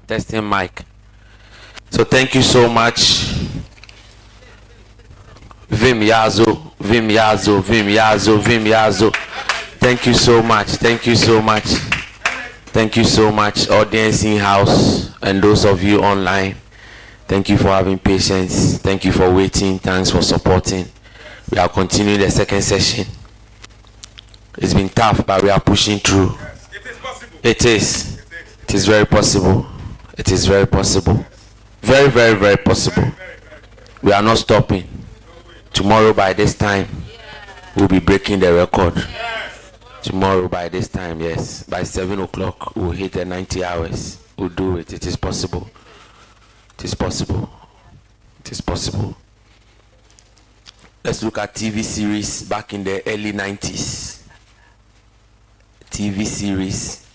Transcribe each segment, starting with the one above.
Testing mic. So thank you so much. Vim Yazo. Thank you so much. Thank you so much, audience in house and those of you online. Thank you for having patience. Thank you for waiting. Thanks for supporting. We are continuing the second session. It's been tough, but we are pushing through. It is. It is very possible. It is very possible. Very, very, very possible. We are not stopping. Tomorrow by this time, we'll be breaking the record. Tomorrow by this time, yes. By 7 o'clock, we'll hit the 90 hours. We'll do it. It is possible. It is possible. It is possible. Let's look at TV series back in the early 90s. TV series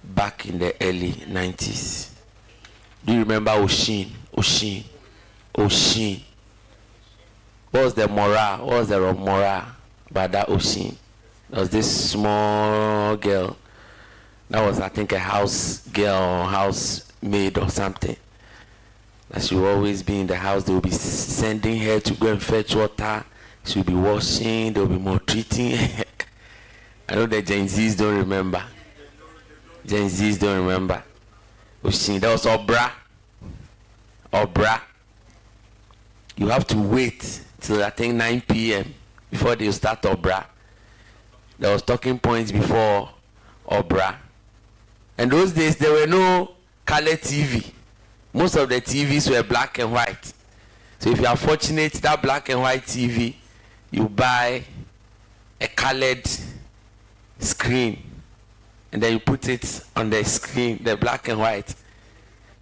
back in the early 90s. Do you remember Oshin? What was the moral? What was the moral about that Oshin? There was this small girl. That was, I think, a house girl or house maid or something. That she will always be in the house. They will be sending her to go and fetch water. She will be washing. They will be maltreating. I know the Gen Zs don't remember. Oshin, that was Obra. You have to wait till I think 9 p.m. before they start Obra. There was talking points before Obra. And those days there were no color TV. Most of the TVs were black and white. So if you are fortunate, that black and white TV, you buy a colored screen and then you put it on the screen, the black and white.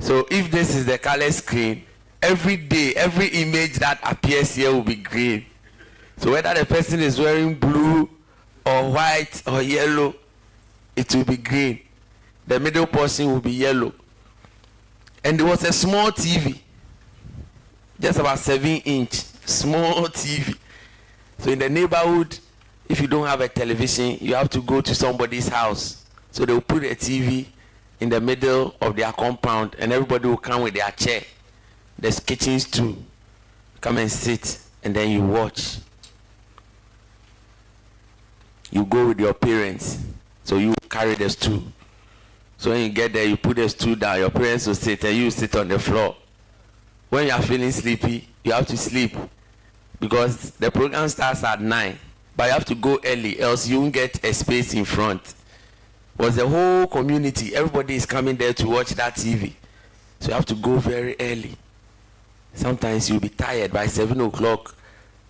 So if this is the color screen, every day, every image that appears here will be green. So whether the person is wearing blue or white or yellow, it will be green. The middle portion will be yellow. And there was a small TV, just about 7-inch, small TV. So in the neighborhood, if you don't have a television, you have to go to somebody's house. So they will put a TV in the middle of their compound and everybody will come with their chair. There's kitchens too. Come and sit and then you watch. You go with your parents. So you carry the stool. So when you get there, you put the stool down. Your parents will sit and you sit on the floor. When you are feeling sleepy, you have to sleep. Because the program starts at 9. But you have to go early, else you won't get a space in front. Was the whole community, everybody is coming there to watch that TV. So you have to go very early. Sometimes you'll be tired. By 7 o'clock,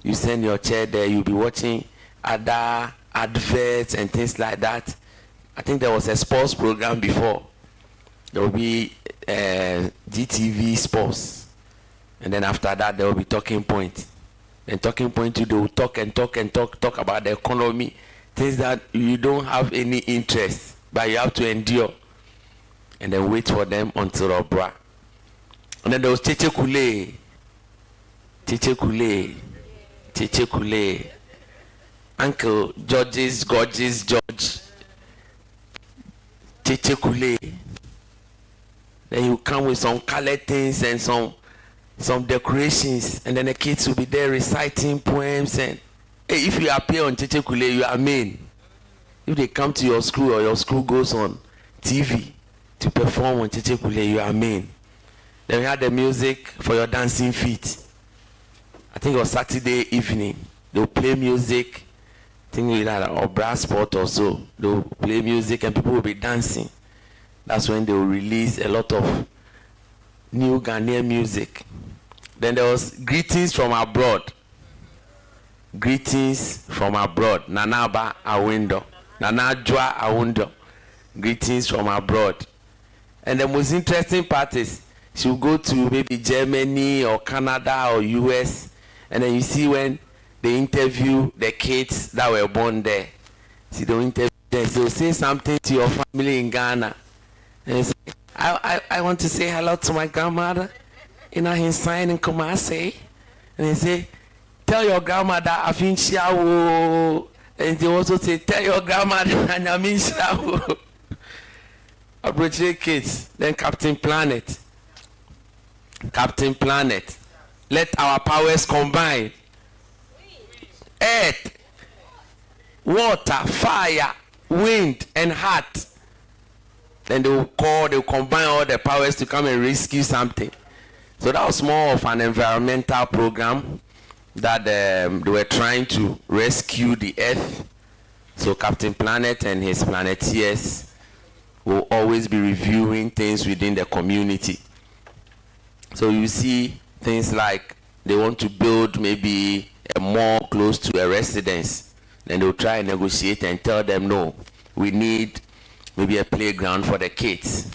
you send your chair there, you'll be watching other adverts and things like that. I think there was a sports program before. There will be GTV sports. And then after that, there will be talking point. And talking point, they will talk about the economy. Things that you don't have any interest, but you have to endure. And then wait for them until Obra. And then there was Cheche Kule. Uncle George. Cheche Kule. Then you come with some colored things and some decorations. And then the kids will be there reciting poems. And hey, if you appear on Cheche Kule, you are main. If they come to your school or your school goes on TV to perform on Cheche Kule, you are main. Then we had the music for your dancing feet. I think it was Saturday evening. They'll play music. I think we had a brass sport or so. They'll play music and people will be dancing. That's when they will release a lot of new Ghanaian music. Then there was greetings from abroad. Nanaba Awindo. Nanajwa Awundo. Greetings from abroad. And the most interesting part is she will go to maybe Germany or Canada or US, and then you see when they interview the kids that were born there. See, they interview them. So say something to your family in Ghana. And you say, I want to say hello to my grandmother in his sign in Kumasi. And they say, tell your grandmother Afinchiawo. And they also say, tell your grandmother Anyaminshawo. Aburokyire kids, then Captain Planet. Captain Planet. Let our powers combine. Earth, water, fire, wind, and heart. Then they'll combine all the powers to come and rescue something. So that was more of an environmental program that they were trying to rescue the earth. So Captain Planet and his Planeteers will always be reviewing things within the community. So you see things like they want to build maybe a mall close to a residence. Then they'll try and negotiate and tell them, no, we need maybe a playground for the kids.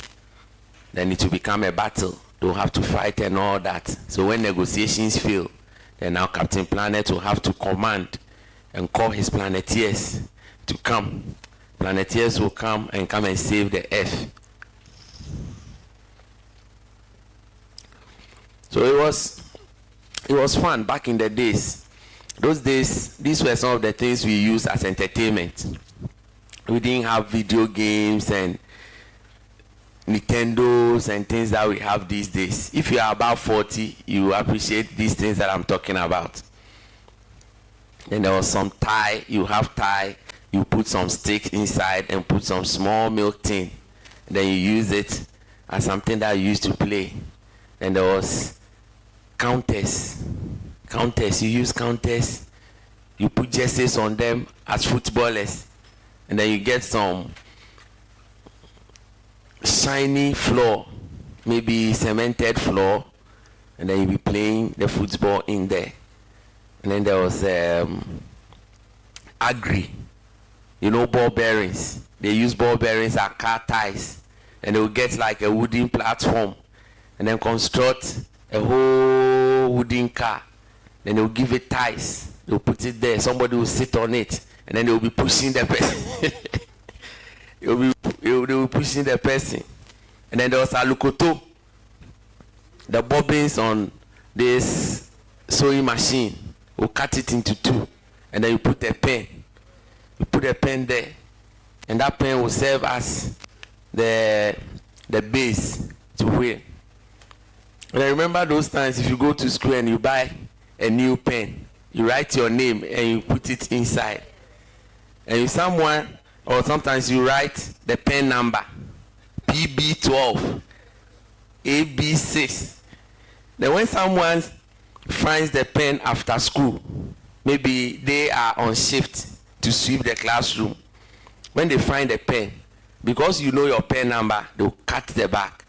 Then it will become a battle. They'll have to fight and all that. So when negotiations fail, then now Captain Planet will have to command and call his Planeteers to come. Planeteers will come and save the earth. So it was fun back in the days. Those days, these were some of the things we used as entertainment. We didn't have video games and Nintendos and things that we have these days. If you are about 40, you appreciate these things that I'm talking about. Then there was some tie. You have tie. You put some stick inside and put some small milk tin. Then you use it as something that you used to play. And there was counters. You use counters. You put jerseys on them as footballers. And then you get some shiny floor, maybe cemented floor. And then you'll be playing the football in there. And then there was agri. You know, ball bearings. They use ball bearings as car ties. And they will get like a wooden platform. And then construct a whole wooden car. Then they will give it ties. They will put it there. Somebody will sit on it. And then they will be pushing the person. they will be pushing the person. And then there was alukoto. The bobbins on this sewing machine. Will cut it into two. And then you put a pen. You put a pen there. And that pen will serve as the base to wheel. And I remember those times, if you go to school and you buy a new pen, you write your name and you put it inside. And if someone, or sometimes you write the pen number, PB12, AB6. Then when someone finds the pen after school, maybe they are on shift to sweep the classroom. When they find the pen, because you know your pen number, they'll cut the back.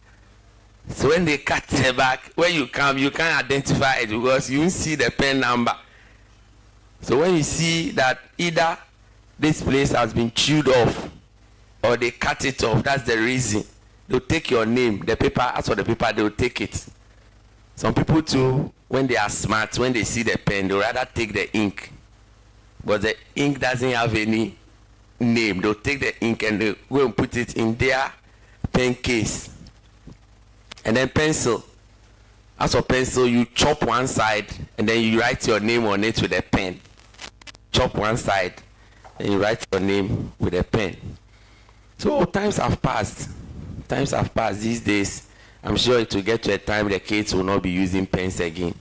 So when they cut the back, when you come, you can't identify it because you see the pen number. So when you see that either this place has been chewed off or they cut it off, that's the reason. They'll take your name, the paper, as for the paper, they'll take it. Some people too, when they are smart, when they see the pen, they'll rather take the ink. But the ink doesn't have any name. They'll take the ink and they'll go and put it in their pen case. And then pencil. As for pencil, you chop one side and then you write your name on it with a pen. Chop one side and you write your name with a pen. So times have passed. Times have passed these days. I'm sure it will get to a time the kids will not be using pens again.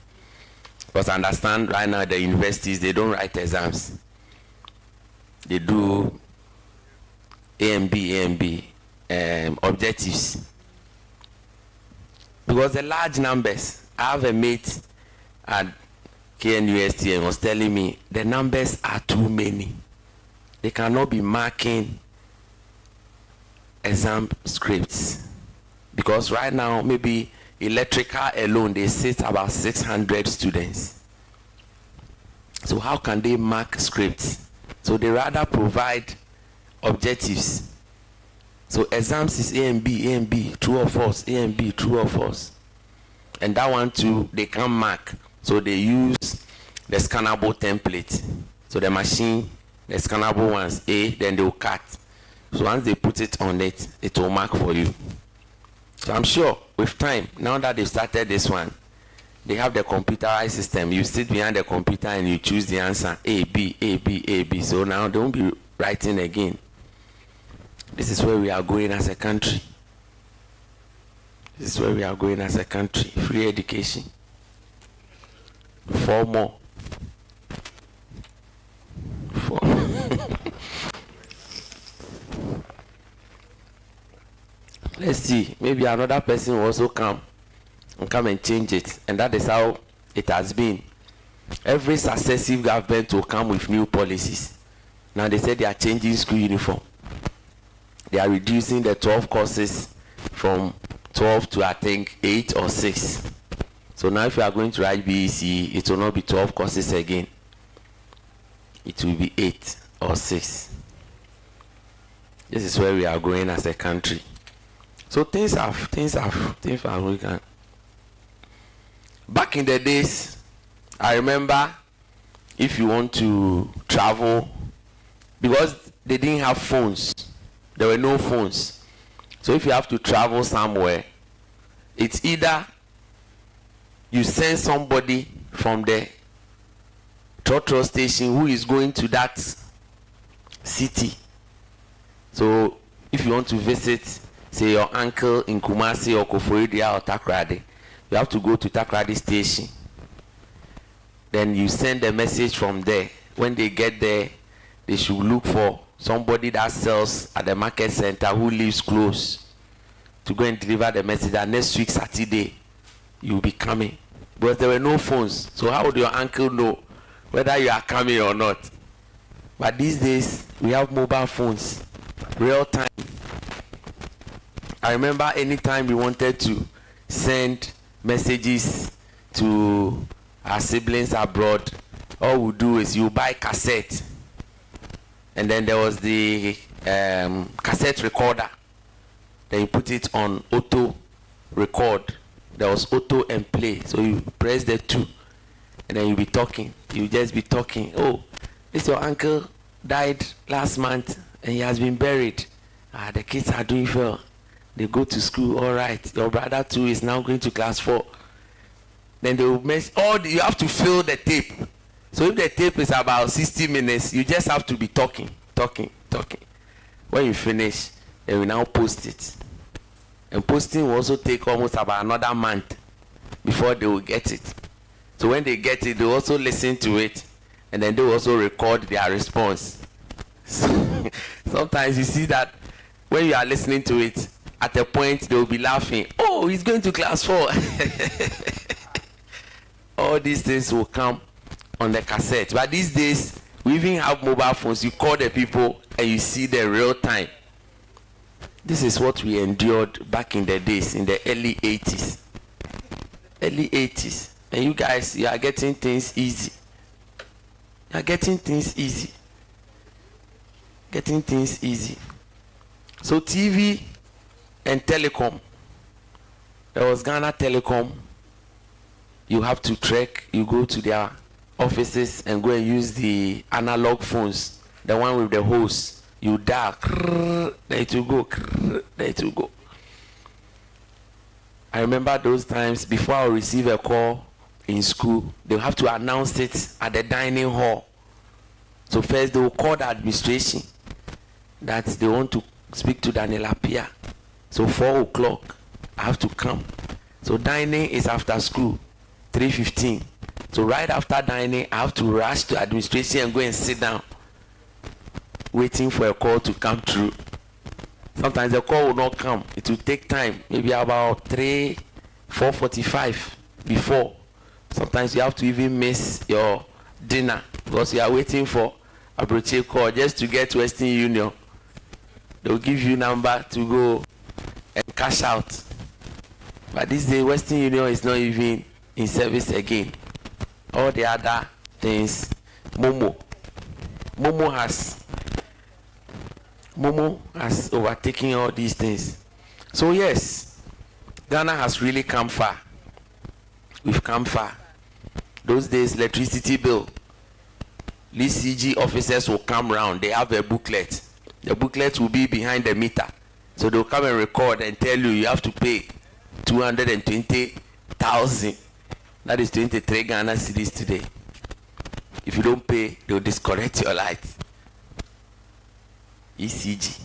Because I understand right now the universities, they don't write exams. They do A and B, objectives. Because the large numbers, I have a mate at KNUST and was telling me the numbers are too many. They cannot be marking exam scripts. Because right now, maybe electrical alone, they sit about 600 students. So how can they mark scripts? So they rather provide objectives. So exams is A and B, true or false, A and B, true or false. And that one too, they can mark. So they use the scannable template. So the machine, the scannable ones, A, then they will cut. So once they put it on it, it will mark for you. So I'm sure with time, now that they've started this one, they have the computerized system. You sit behind the computer and you choose the answer, A, B, A, B, A, B. So now they won't be writing again. This is where we are going as a country. This is where we are going as a country. Free education. 4 more. 4. Let's see. Maybe another person will also come and change it. And that is how it has been. Every successive government will come with new policies. Now they said they are changing school uniform. They are reducing the 12 courses from 12 to I think 8 or 6. So now if you are going to write BEC, it will not be 12 courses again. It will be 8 or 6. This is where we are going as a country. So things have weakened. Back in the days, I remember if you want to travel, because they didn't have phones, there were no phones. So if you have to travel somewhere, it's either you send somebody from the trotro station who is going to that city. So if you want to visit, say, your uncle in Kumasi or Koforidua or Takoradi, you have to go to Takoradi station. Then you send a message from there. When they get there, they should look for somebody that sells at the market center who lives close to go and deliver the message that next week Saturday you'll be coming. Because there were no phones, so how would your uncle know whether you are coming or not? But these days we have mobile phones, real time. I remember anytime we wanted to send messages to our siblings abroad, all we do is you buy cassette, and then there was the cassette recorder. Then you put it on auto record. There was auto and play, so you press the 2, and then you be talking. You just be talking. Oh, this your uncle died last month, and he has been buried. The kids are doing well. They go to school, all right. Your brother too is now going to class 4. Then they will mention, you have to fill the tape. So if the tape is about 60 minutes, you just have to be talking. When you finish, they will now post it. And posting will also take almost about another month before they will get it. So when they get it, they also listen to it, and then they will also record their response. So sometimes you see that when you are listening to it, at a point they will be laughing. Oh, he's going to class 4. All these things will come on the cassette. But these days, we even have mobile phones. You call the people and you see the real time. This is what we endured back in the days, in the early 80s. Early 80s. And you guys, you are getting things easy. You are getting things easy. Getting things easy. So TV and telecom. There was Ghana Telecom. You have to trek, you go to their offices and go and use the analog phones, the one with the hose. You dial, there it will go, there it will go. I remember those times before I receive a call in school, they have to announce it at the dining hall. So first they will call the administration that they want to speak to Daniel Appiah. So 4 o'clock, I have to come. So dining is after school, 3:15. So right after dining, I have to rush to administration and go and sit down, waiting for a call to come through. Sometimes the call will not come. It will take time, maybe about 4:45 before. Sometimes you have to even miss your dinner because you are waiting for a broche call just to get to Western Union. They will give you number to go and cash out. But this day, Western Union is not even in service again. All the other things, Momo has overtaken all these things. So yes, Ghana has really come far. We've come far. Those days, electricity bill, these CG officers will come round. They have a booklet. The booklet will be behind the meter. So they'll come and record and tell you have to pay 220,000. That is 23 Ghana cedis today. If you don't pay, they'll disconnect your light. ECG.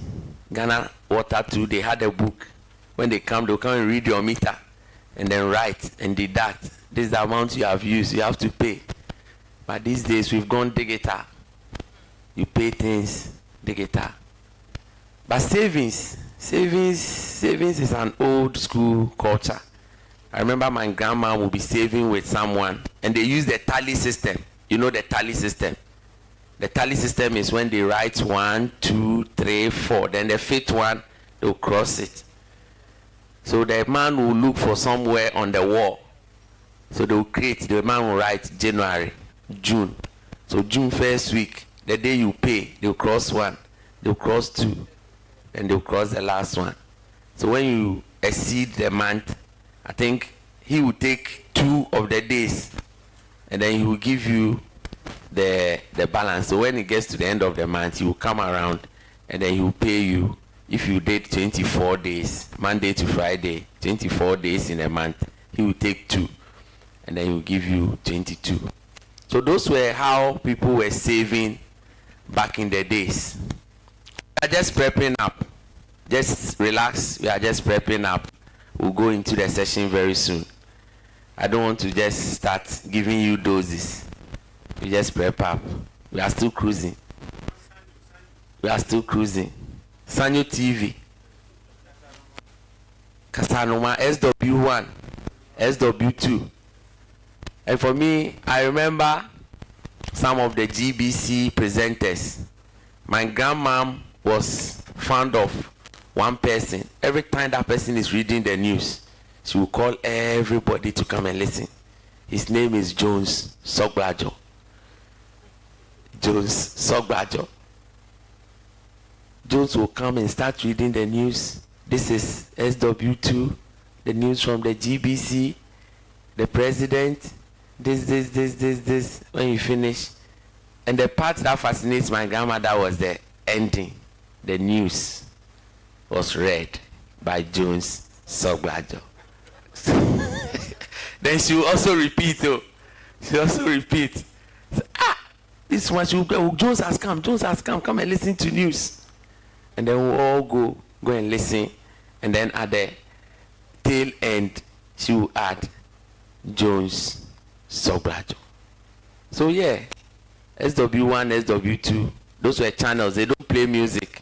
Ghana Water too, they had a book. When they come, they'll come and read your meter and then write and deduct. This is the amount you have used. You have to pay. But these days, we've gone digital. You pay things digital. But savings is an old school culture. I remember my grandma would be saving with someone, and they use the tally system. You know the tally system? The tally system is when they write 1, 2, 3, 4. Then the fifth one, they'll cross it. So the man will look for somewhere on the wall. So they'll create, the man will write January, June. So June first week, the day you pay, they'll cross 1, they'll cross 2, and they'll cross the last one. So when you exceed the month, I think he will take 2 of the days, and then he will give you the balance. So when it gets to the end of the month, he will come around, and then he will pay you. If you did 24 days, Monday to Friday, 24 days in a month, he will take 2, and then he will give you 22. So those were how people were saving back in the days. We are just prepping up. Just relax. We are just prepping up. We'll go into the session very soon. I don't want to just start giving you doses. We just prep up. We are still cruising. Sanyo TV. Kasanoma SW1, SW2. And for me, I remember some of the GBC presenters. My grandmom was fond of one person. Every time that person is reading the news, she will call everybody to come and listen. His name is Jones Sogbajo. Jones will come and start reading the news. This is SW2, the news from the GBC, the president, this. When you finish. And the part that fascinates my grandmother was the ending. The news was read by Jones Sogbajo. Then she will also repeat, this one, Jones has come, come and listen to news. And then we'll all go and listen. And then at the tail end, she will add Jones Sogbajo. So yeah, SW1, SW2, those were channels. They don't play music.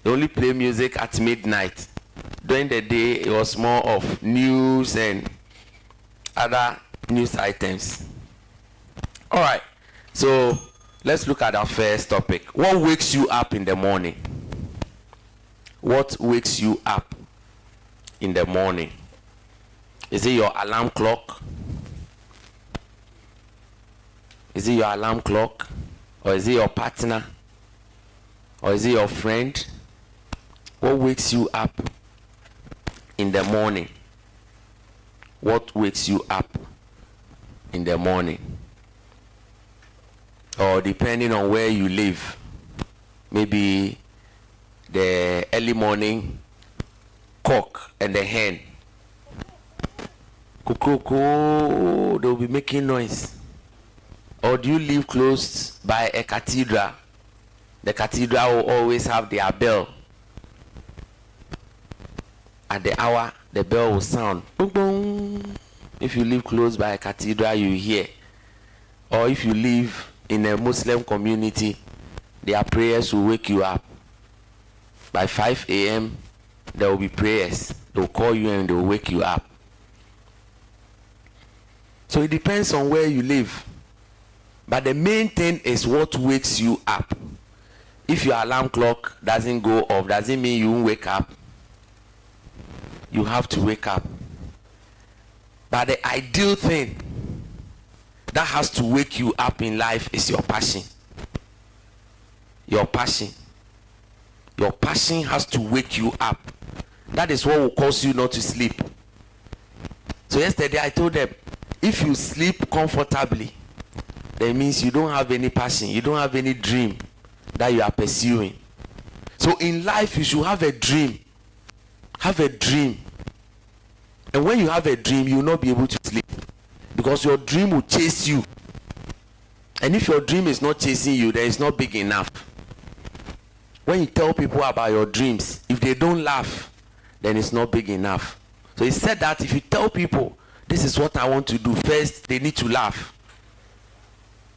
They only play music at midnight. During the day, it was more of news and other news items. All right, so let's look at our first topic. What wakes you up in the morning? What wakes you up in the morning? Is it your alarm clock? Is it your alarm clock? Or is it your partner? Or is it your friend? What wakes you up in the morning? What wakes you up in the morning? Or depending on where you live, maybe the early morning cock and the hen. Kukuku, they'll be making noise. Or do you live close by a cathedral? The cathedral will always have their bell. At the hour, the bell will sound. Boom, boom. If you live close by a cathedral, you hear. Or if you live in a Muslim community, their prayers will wake you up. By 5 a.m., there will be prayers. They'll call you and they'll wake you up. So it depends on where you live. But the main thing is what wakes you up. If your alarm clock doesn't go off, doesn't mean you won't wake up. You have to wake up. But the ideal thing that has to wake you up in life is your passion. Your passion. Your passion has to wake you up. That is what will cause you not to sleep. So yesterday I told them, if you sleep comfortably, that means you don't have any passion, you don't have any dream that you are pursuing. So in life you should have a dream. Have a dream. And when you have a dream, you will not be able to sleep. Because your dream will chase you. And if your dream is not chasing you, then it's not big enough. When you tell people about your dreams, if they don't laugh, then it's not big enough. So he said that if you tell people, this is what I want to do, first they need to laugh.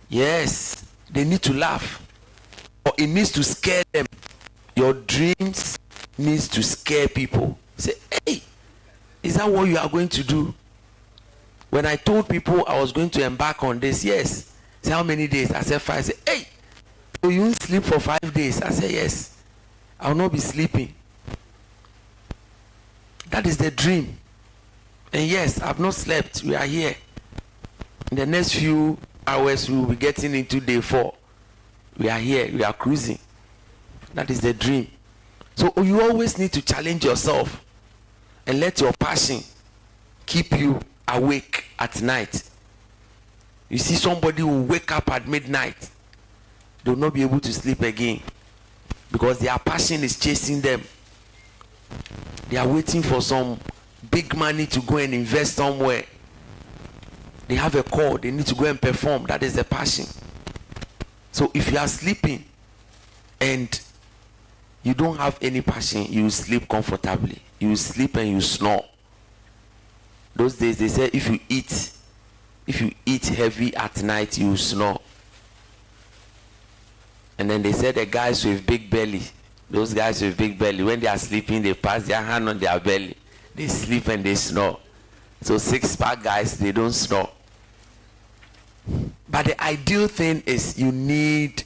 Yes, they need to laugh. Or it needs to scare them. Your dreams needs to scare people. Say, hey, is that what you are going to do? When I told people I was going to embark on this, yes. Say, how many days? I said 5. I said, hey, so you won't sleep for 5 days? I said, yes. I will not be sleeping. That is the dream. And yes, I've not slept. We are here. In the next few hours, we will be getting into day 4. We are here. We are cruising. That is the dream. So you always need to challenge yourself and let your passion keep you awake at night. You see somebody who wake up at midnight, they will not be able to sleep again because their passion is chasing them. They are waiting for some big money to go and invest somewhere. They have a call, they need to go and perform. That is the passion. So if you are sleeping and you don't have any passion, you sleep comfortably. You sleep and you snore. Those days they say if you eat heavy at night, you snore. And then they said the guys with big belly, those guys with big belly, when they are sleeping, they pass their hand on their belly. They sleep and they snore. So 6-pack guys, they don't snore. But the ideal thing is you need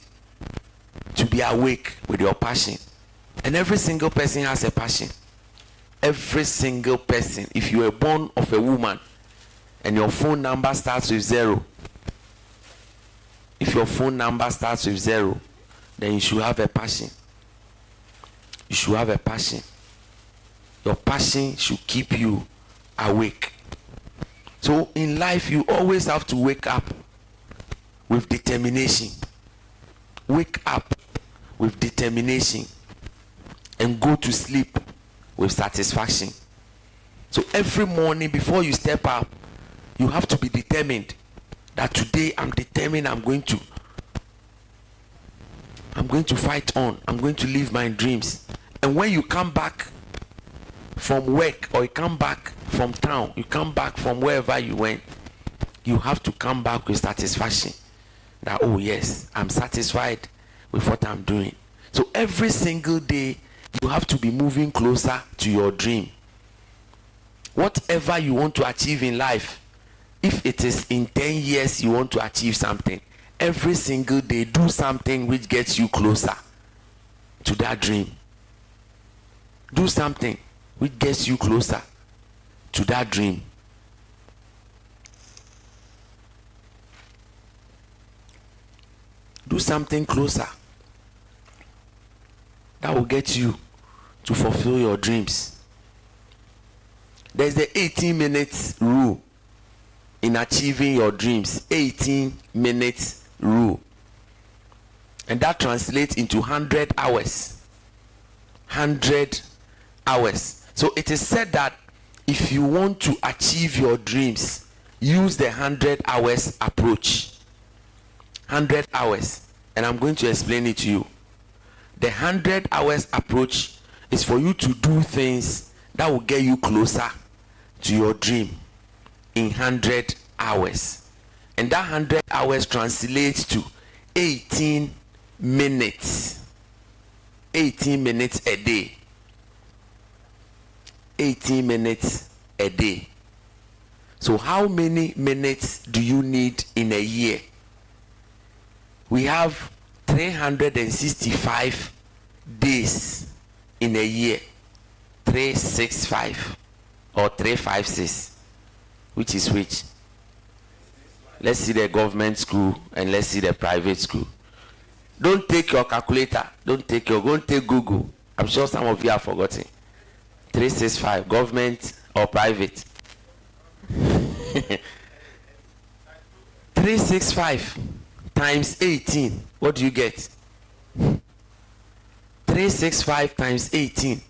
to be awake with your passion. And every single person has a passion. Every single person. If you were born of a woman and your phone number starts with 0, if your phone number starts with 0, then you should have a passion. You should have a passion. Your passion should keep you awake. So in life, you always have to wake up with determination. Wake up with determination and go to sleep with satisfaction. So every morning before you step up, you have to be determined that today I'm determined I'm going to fight on. I'm going to live my dreams. And when you come back from work or you come back from town, you come back from wherever you went, you have to come back with satisfaction. That, oh yes, I'm satisfied with what I'm doing. So every single day, you have to be moving closer to your dream. Whatever you want to achieve in life, if it is in 10 years you want to achieve something, every single day do something which gets you closer to that dream. Do something which gets you closer to that dream. Do something closer that will get you to fulfill your dreams. There's the 18 minutes rule in achieving your dreams. 18 minutes rule. And that translates into 100 hours. 100 hours. So it is said that if you want to achieve your dreams, use the 100 hours approach. 100 hours. And I'm going to explain it to you. The 100 hours approach is for you to do things that will get you closer to your dream in 100 hours. And that 100 hours translates to 18 minutes. 18 minutes a day. 18 minutes a day. So how many minutes do you need in a year? We have 365 days in a year. 365 or 356. Which is which? Let's see the government school and let's see the private school. Don't take your calculator. Go and take Google. I'm sure some of you have forgotten. 365, government or private? 365 times 18. What do you get? 365 times 18.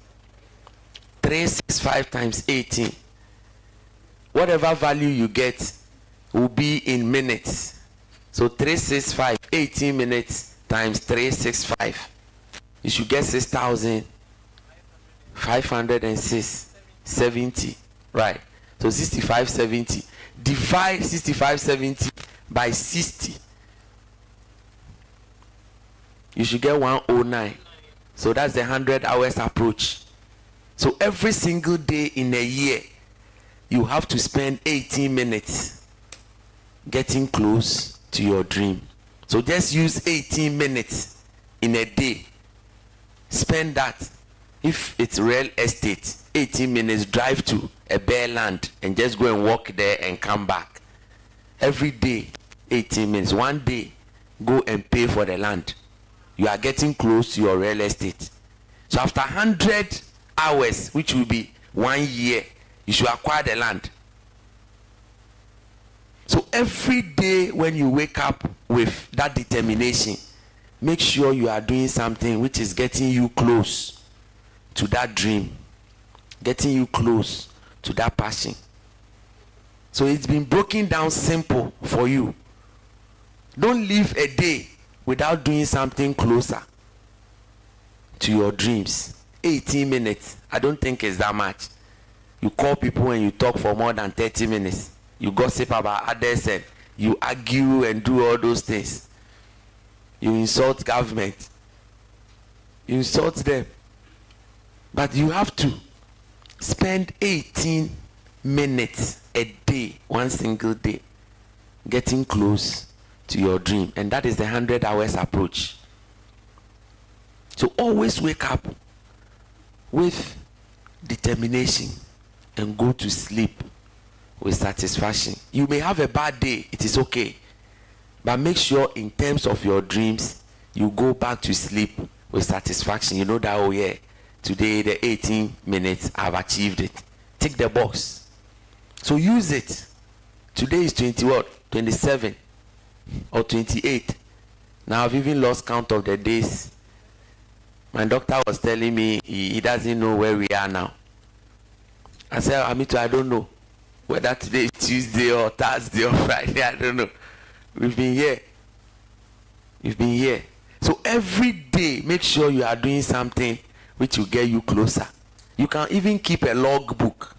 365 times 18. Whatever value you get will be in minutes. So 365, 18 minutes times 365. You should get 6,500 506 70, right? So 6570, divide 6570 by 60, you should get 109. So that's the 100 hours approach. So every single day in a year, you have to spend 18 minutes getting close to your dream. So just use 18 minutes in a day. Spend that. If it's real estate, 18 minutes, drive to a bare land and just go and walk there and come back. Every day, 18 minutes. One day, go and pay for the land. You are getting close to your real estate. So after 100 hours, which will be 1 year, you should acquire the land. So every day when you wake up with that determination, make sure you are doing something which is getting you close to that dream, getting you close to that passion. So it's been broken down simple for you. Don't live a day without doing something closer to your dreams. 18 minutes, I don't think it's that much. You call people and you talk for more than 30 minutes. You gossip about others and you argue and do all those things. You insult government. You insult them. But you have to spend 18 minutes a day, one single day, getting close to your dream. And that is the 100 hours approach. So always wake up with determination and go to sleep with satisfaction. You may have a bad day, it is okay. But make sure in terms of your dreams, you go back to sleep with satisfaction. You know that, oh yeah, today the 18 minutes I've achieved it. Tick the box. So use it. Today is 27 or 28. Now I've even lost count of the days. My doctor was telling me he doesn't know where we are now. I said, I don't know whether today is Tuesday or Thursday or Friday. I don't know. We've been here. We've been here. So every day, make sure you are doing something which will get you closer. You can even keep a log book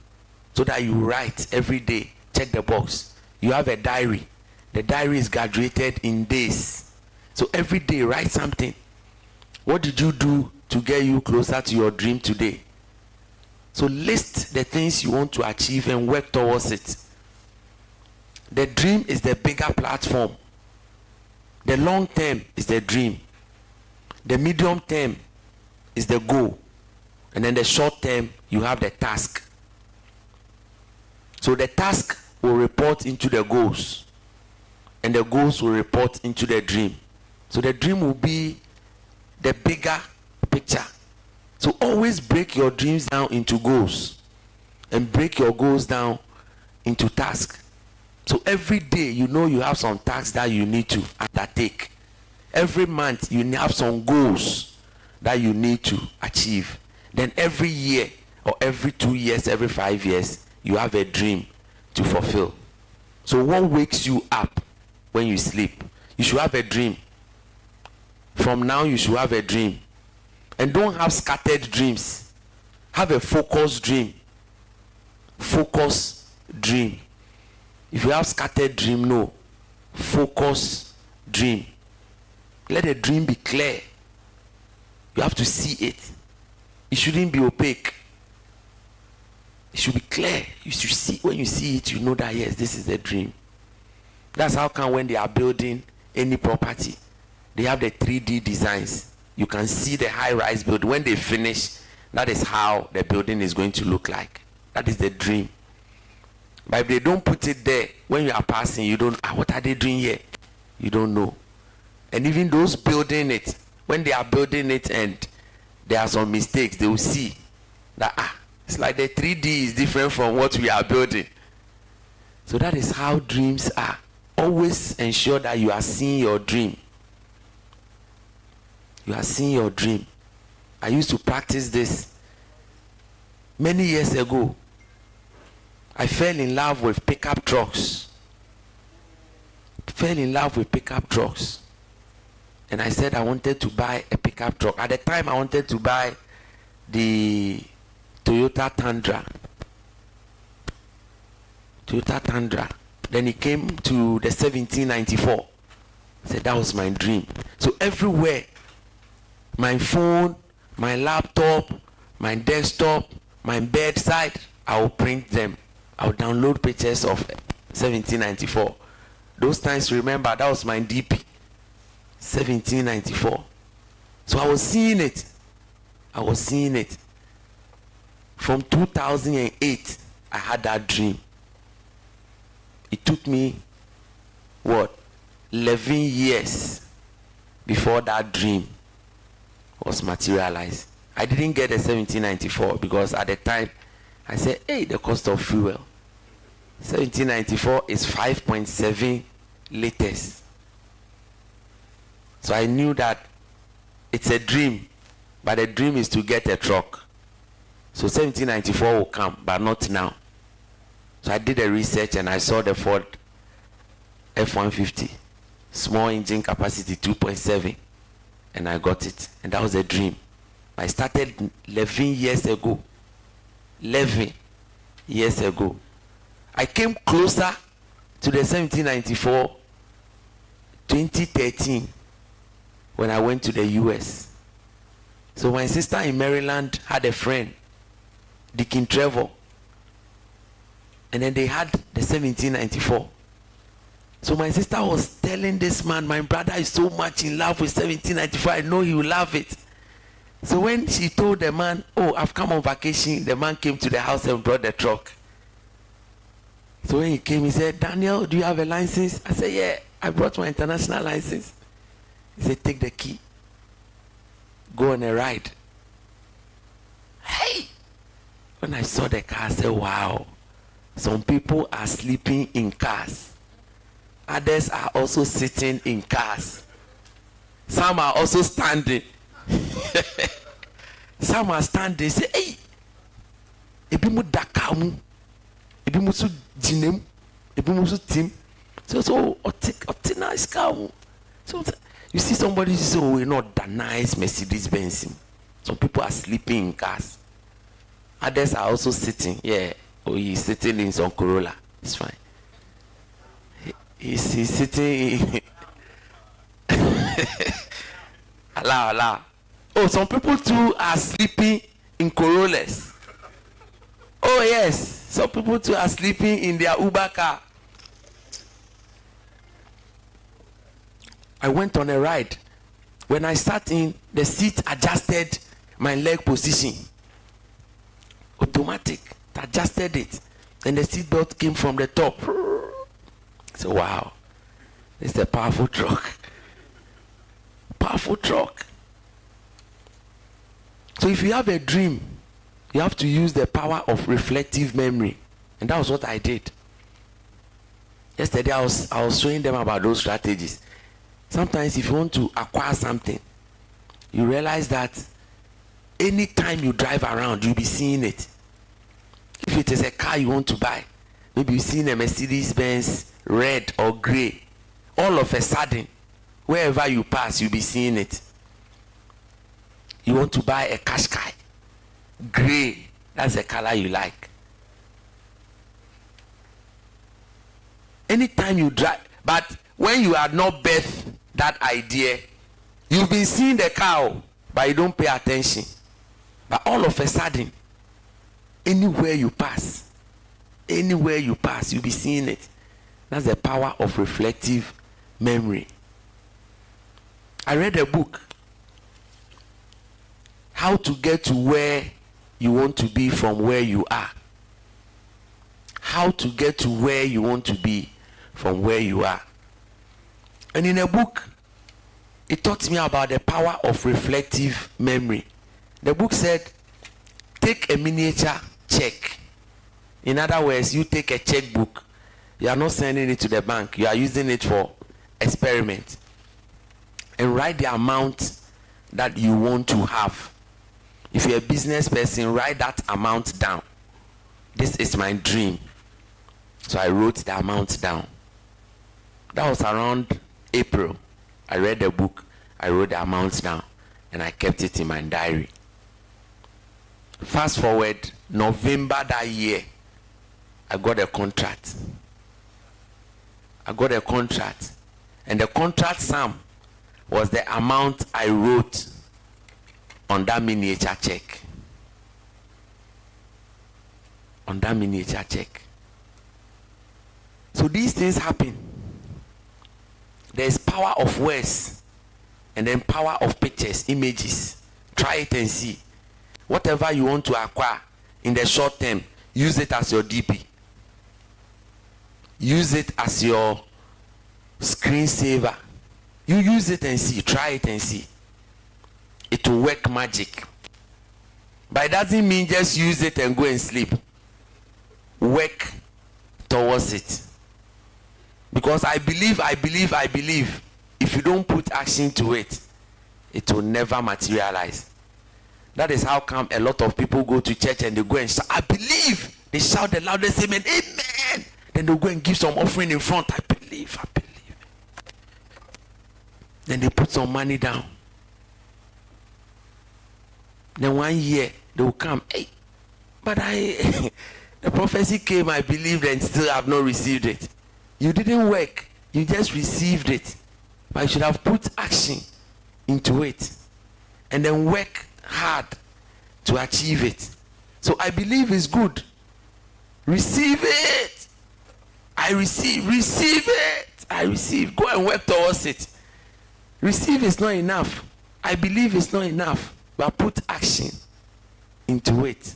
so that you write every day. Check the box. You have a diary. The diary is graduated in days. So every day, write something. What did you do to get you closer to your dream today? So list the things you want to achieve and work towards it. The dream is the bigger platform. The long term is the dream. The medium term is the goal. And then the short term, you have the task. So the task will report into the goals. And the goals will report into the dream. So the dream will be the bigger picture. So always break your dreams down into goals. And break your goals down into tasks. So every day, you know you have some tasks that you need to undertake. Every month, you have some goals that you need to achieve. Then every year, or every 2 years, every 5 years, you have a dream to fulfill. So what wakes you up when you sleep? You should have a dream. From now, you should have a dream. And don't have scattered dreams. Have a focused dream. Focus dream. If you have scattered dream, no. Focus dream. Let the dream be clear. You have to see it. It shouldn't be opaque. It should be clear. You should see. When you see it, you know that yes, this is the dream. That's how come when they are building any property, they have the 3D designs. You can see the high-rise building. When they finish, that is how the building is going to look like. That is the dream. But if they don't put it there, when you are passing, you don't, what are they doing here? You don't know. And even those building it, when they are building it and there are some mistakes, they will see that, it's like the 3D is different from what we are building. So that is how dreams are. Always ensure that you are seeing your dream. You are seeing your dream. I used to practice this many years ago. I fell in love with pickup trucks. And I said I wanted to buy a pickup truck. At the time, I wanted to buy the Toyota Tundra. Then he came to the 1794. I said that was my dream. So everywhere, my phone, my laptop, my desktop, my bedside, I will print them. I will download pictures of 1794. Those times, remember, that was my DP. 1794. So I was seeing it. From 2008, I had that dream. It took me, 11 years before that dream was materialized. I didn't get a 1794 because at the time, I said, hey, the cost of fuel. 1794 is 5.7 liters. So I knew that it's a dream, but the dream is to get a truck. So 1794 will come, but not now. So I did a research and I saw the Ford F-150, small engine capacity 2.7, and I got it. And that was a dream. I started 11 years ago. 11 years ago. I came closer to the 1794 2013 when I went to the US. So my sister in Maryland had a friend, Dickin Trevor, and then they had the 1794. So my sister was telling this man, my brother is so much in love with 1794, I know he will love it. So when she told the man, oh, I've come on vacation, the man came to the house and brought the truck. So when he came, he said, Daniel, do you have a license? I said, yeah, I brought my international license. He said, take the key. Go on a ride. Hey! When I saw the car, I said, wow. Some people are sleeping in cars. Others are also sitting in cars. Some are also standing. Some are standing. Say, hey! Ebi mu dakamu. Ebi mu su jinem. Ebi mu su tim. So oti nice car. So you see somebody say, oh, not that nice Mercedes Benz. Some people are sleeping in cars. Others are also sitting. Yeah. Oh, he's sitting in some Corolla. It's fine. He's sitting in Allah. Oh, some people too are sleeping in Corollas. Oh yes, some people too are sleeping in their Uber car. I went on a ride. When I sat in, the seat adjusted my leg position. Automatic. It adjusted it. And the seat belt came from the top. So wow, it's a powerful truck. Powerful truck. So if you have a dream, you have to use the power of reflective memory. And that was what I did. Yesterday I was showing them about those strategies. Sometimes if you want to acquire something, you realize that anytime you drive around, you'll be seeing it. If it is a car you want to buy, maybe you've seen a Mercedes Benz red or gray. All of a sudden, wherever you pass, you'll be seeing it. You want to buy a Qashqai, gray, that's the color you like. Anytime you drive, but when you are not birthed that idea, you've been seeing the car, but you don't pay attention. But all of a sudden, anywhere you pass, you'll be seeing it. That's the power of reflective memory. I read a book, How to Get to Where You Want to Be from Where You Are. How to get to where you want to be from where you are. And in a book, it taught me about the power of reflective memory. The book said, take a miniature check. In other words, you take a checkbook. You are not sending it to the bank. You are using it for experiment. And write the amount that you want to have. If you're a business person, write that amount down. This is my dream. So I wrote the amount down. That was around April. I read the book. I wrote the amount down. And I kept it in my diary. Fast forward, November that year, I got a contract. And the contract sum was the amount I wrote on that miniature check. So these things happen. There's power of words and then power of pictures, images. Try it and see. Whatever you want to acquire in the short term, use it as your DP. Use it as your screensaver. You use it and see. Try it and see. It will work magic. But it doesn't mean just use it and go and sleep. Work towards it. Because I believe, if you don't put action to it, it will never materialize. That is how come a lot of people go to church and they go and shout, I believe. They shout the loudest amen, amen. Then they'll go and give some offering in front. I believe. Then they put some money down. Then 1 year they will come, hey, but the prophecy came, I believed, and still have not received it. You didn't work, you just received it. But you should have put action into it and then work hard to achieve it. So I believe it's good. Receive it. I receive it. I receive. Go and work towards it. Receive is not enough. I believe it's not enough. But put action into it.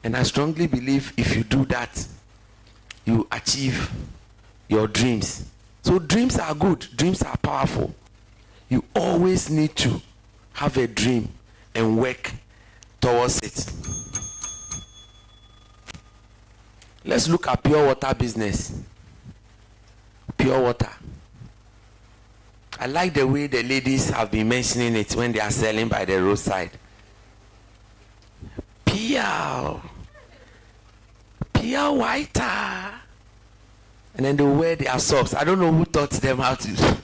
And I strongly believe if you do that, you achieve your dreams. So dreams are good. Dreams are powerful. You always need to have a dream and work towards it. Let's look at pure water business. Pure water. I like the way the ladies have been mentioning it when they are selling by the roadside. Pure water. And then they wear their socks. I don't know who taught them how to.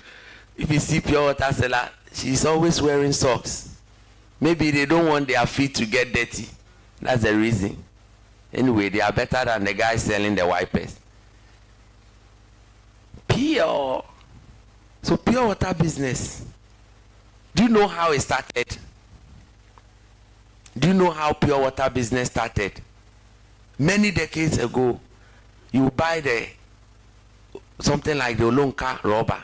If you see pure water seller, she's always wearing socks. Maybe they don't want their feet to get dirty. That's the reason. Anyway, they are better than the guy selling the wipers. Pure. So pure water business. Do you know how it started? Do you know how pure water business started? Many decades ago, you buy something like the Olonka rubber.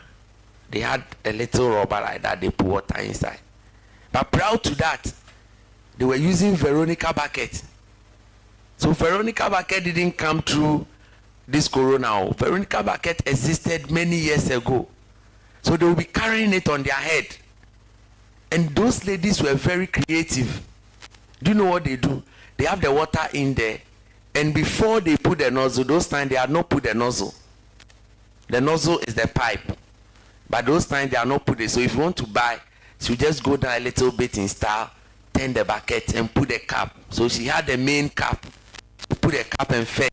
They had a little rubber like that, they put water inside. But prior to that, they were using Veronica bucket. So Veronica bucket didn't come through this corona. Veronica bucket existed many years ago. So they will be carrying it on their head. And those ladies were very creative. Do you know what they do? They have the water in there. And before they put the nozzle, those times they had not put the nozzle. The nozzle is the pipe. But those times they are not put it. So if you want to buy, you just go down a little bit in style, turn the bucket and put the cap. So she had the main cap. So put the cap and fetch.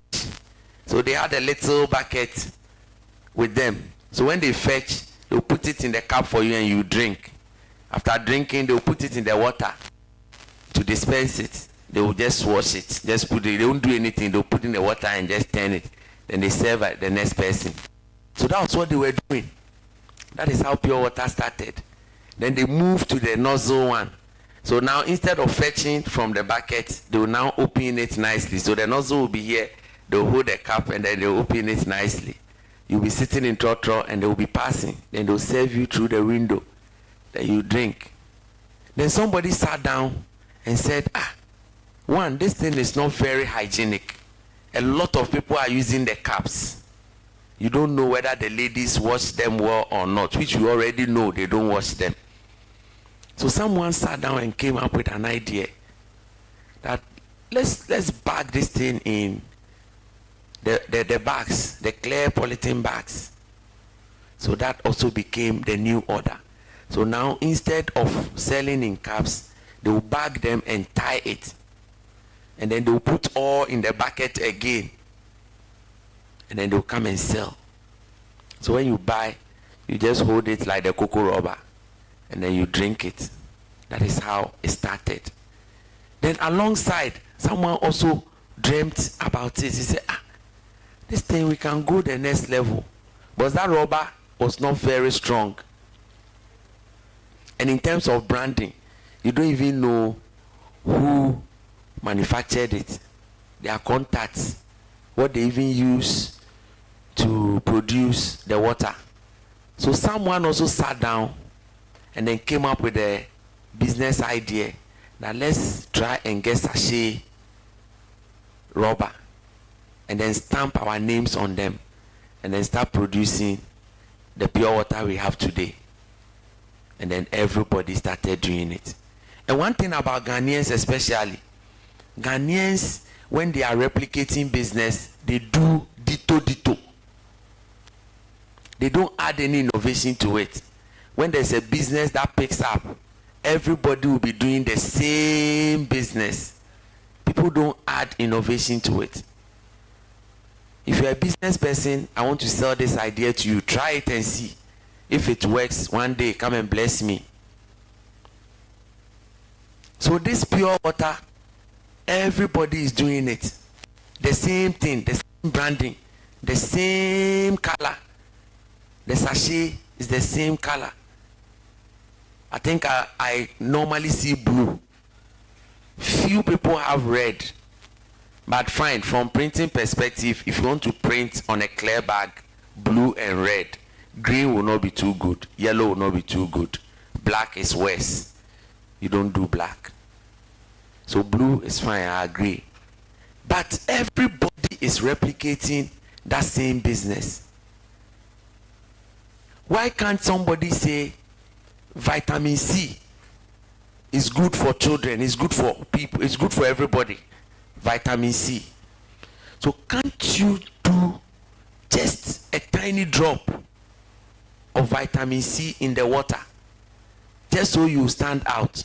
So they had a little bucket with them. So when they fetch, they'll put it in the cup for you and you drink. After drinking, they'll put it in the water to dispense it. They will just wash it. Just put it. They don't do anything. They'll put it in the water and just turn it. Then they serve it the next person. So that was what they were doing. That is how pure water started. Then they moved to the nozzle one. So now instead of fetching from the bucket, they will now open it nicely. So the nozzle will be here. They'll hold the cup and then they'll open it nicely. You'll be sitting in trotro and they will be passing. Then they'll serve you through the window. Then you drink. Then somebody sat down and said, one, this thing is not very hygienic. A lot of people are using the cups. You don't know whether the ladies wash them well or not, which you already know they don't wash them. So someone sat down and came up with an idea that let's bag this thing in the bags, the clear polythene bags. So that also became the new order. So now instead of selling in cups, they will bag them and tie it. And then they will put all in the bucket again. And then they will come and sell. So when you buy, you just hold it like the cocoa rubber. And then you drink it. That is how it started. Then alongside, someone also dreamt about it. He said, this thing, we can go the next level. But that rubber was not very strong. And in terms of branding, you don't even know who manufactured it, their contacts, what they even use to produce the water. So someone also sat down and then came up with a business idea that let's try and get sachet rubber and then stamp our names on them and then start producing the pure water we have today. And then everybody started doing it. And one thing about Ghanaians especially, Ghanaians, when they are replicating business, they do ditto. They don't add any innovation to it. When there's a business that picks up, everybody will be doing the same business. People don't add innovation to it. If you're a business person, I want to sell this idea to you. Try it and see. If it works, one day come and bless me. So this pure water, everybody is doing it. The same thing, the same branding, the same color. The sachet is the same color. I think I normally see blue. Few people have red. But fine, from printing perspective, if you want to print on a clear bag, blue and red, green will not be too good. Yellow will not be too good. Black is worse. You don't do black. So blue is fine, I agree. But everybody is replicating that same business. Why can't somebody say vitamin C is good for children, it's good for people, it's good for everybody? Vitamin C. So can't you do just a tiny drop of vitamin C in the water, just so you stand out?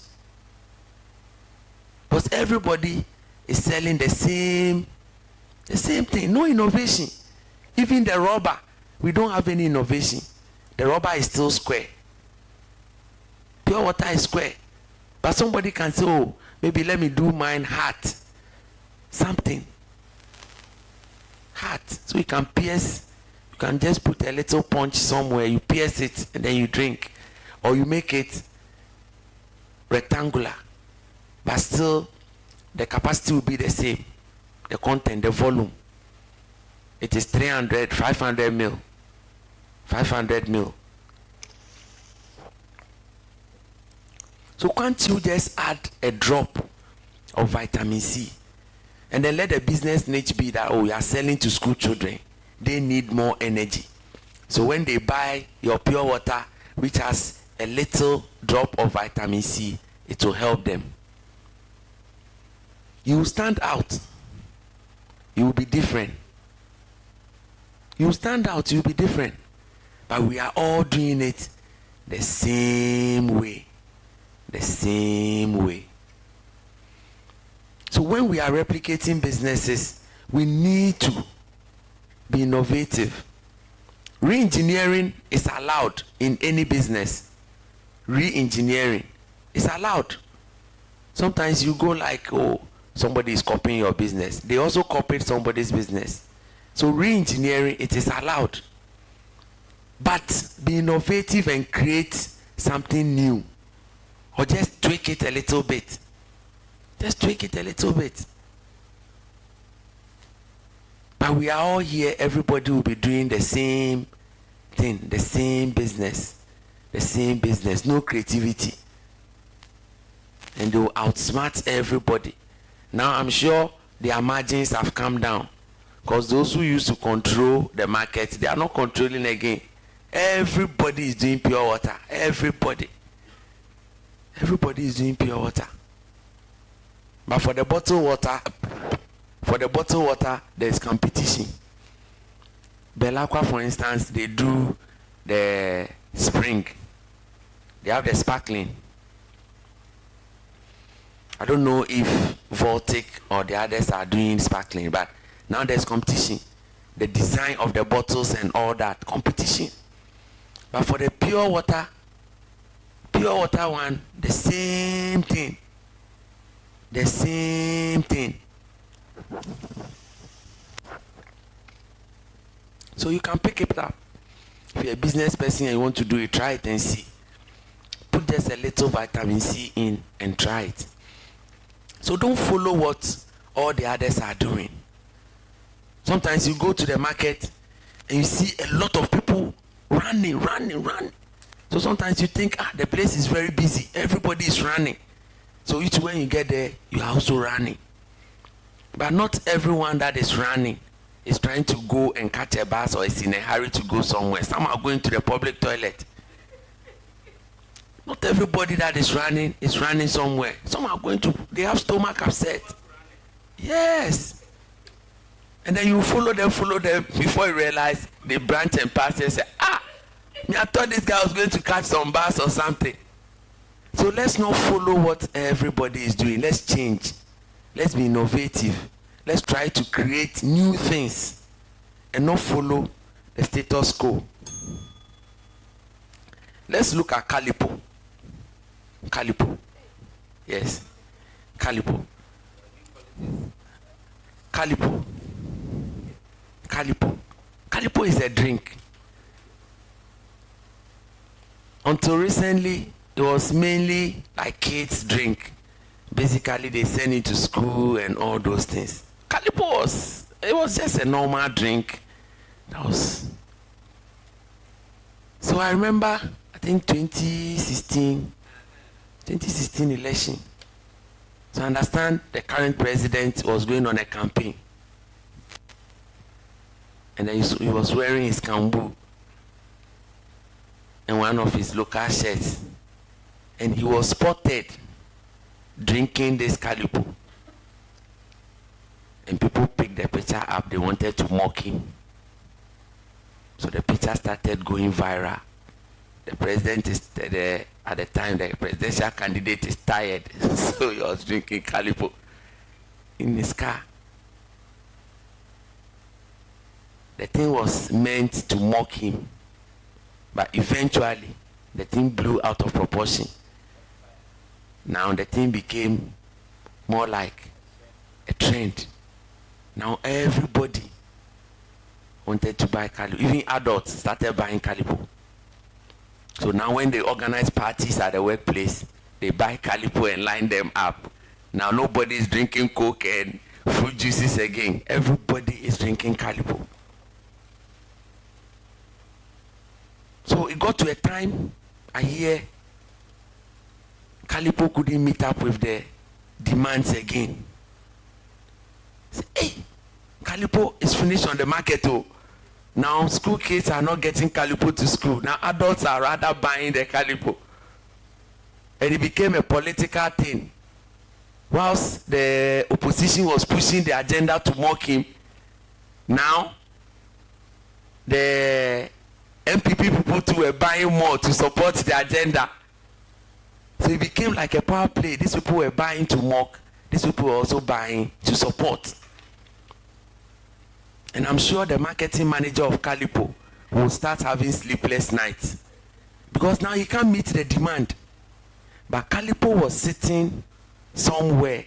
Because everybody is selling the same thing. No innovation. Even the rubber, we don't have any innovation. The rubber is still square. Pure water is square. But somebody can say, oh, maybe let me do mine heart. Something. Heart. So you can pierce. You can just put a little punch somewhere. You pierce it and then you drink. Or you make it rectangular. But still, the capacity will be the same. The content, the volume. It is 300, 500 mil. 500 mil. So can't you just add a drop of vitamin C and then let the business niche be that, oh, you are selling to school children. They need more energy. So when they buy your pure water, which has a little drop of vitamin C, it will help them. You will stand out. You will be different. You will stand out, you will be different. But we are all doing it the same way. The same way. So when we are replicating businesses, we need to be innovative. Re-engineering is allowed in any business. Re-engineering is allowed. Sometimes you go like, oh, somebody is copying your business. They also copied somebody's business. So re-engineering, it is allowed. But be innovative and create something new. Or just tweak it a little bit. Just tweak it a little bit. But we are all here, everybody will be doing the same thing, the same business. The same business, no creativity. And they will outsmart everybody. Now I'm sure their margins have come down. Because those who used to control the market, they are not controlling again. Everybody is doing pure water. Everybody is doing pure water. But for the bottled water, there is competition. Belacqua, for instance, they do the spring. They have the sparkling. I don't know if Voltic or the others are doing sparkling, but now there's competition. The design of the bottles and all that, competition. But for the pure water one, the same thing. The same thing. So you can pick it up. If you're a business person and you want to do it, try it and see. Put just a little vitamin C in and try it. So don't follow what all the others are doing. Sometimes you go to the market and you see a lot of people running. So sometimes you think, the place is very busy. Everybody is running. So when you get there, you are also running. But not everyone that is running is trying to go and catch a bus or is in a hurry to go somewhere. Some are going to the public toilet. Not everybody that is running somewhere. Some are going to, they have stomach upset. Yes. And then you follow them before you realize they branch and pass and say, I thought this guy was going to catch some bus or something. So let's not follow what everybody is doing. Let's change. Let's be innovative. Let's try to create new things and not follow the status quo. Let's look at Calipo. Yes. Calipo is a drink. Until recently, it was mainly like kids drink. Basically, they send it to school and all those things. Calipo was just a normal drink. So I remember, I think 2016 election. So I understand the current president was going on a campaign. And then he was wearing his kambu and one of his local shirts. And he was spotted drinking this Calipo. And people picked the picture up. They wanted to mock him. So the picture started going viral. The president is at the time, the presidential candidate is tired. So he was drinking Calipo in his car. The thing was meant to mock him. But eventually, the thing blew out of proportion. Now the thing became more like a trend. Now everybody wanted to buy Calipo. Even adults started buying Calipo. So now when they organize parties at the workplace, they buy Calipo and line them up. Now nobody is drinking Coke and fruit juices again. Everybody is drinking Calipo. So it got to a time, I hear Calipo couldn't meet up with the demands again. Say, hey, Calipo is finished on the market. Now school kids are not getting Calipo to school. Now adults are rather buying the Calipo. And it became a political thing. Whilst the opposition was pushing the agenda to mock him, now the MPP people too were buying more to support the agenda. So it became like a power play. These people were buying to mock. These people were also buying to support. And I'm sure the marketing manager of Calipo will start having sleepless nights. Because now he can't meet the demand. But Calipo was sitting somewhere.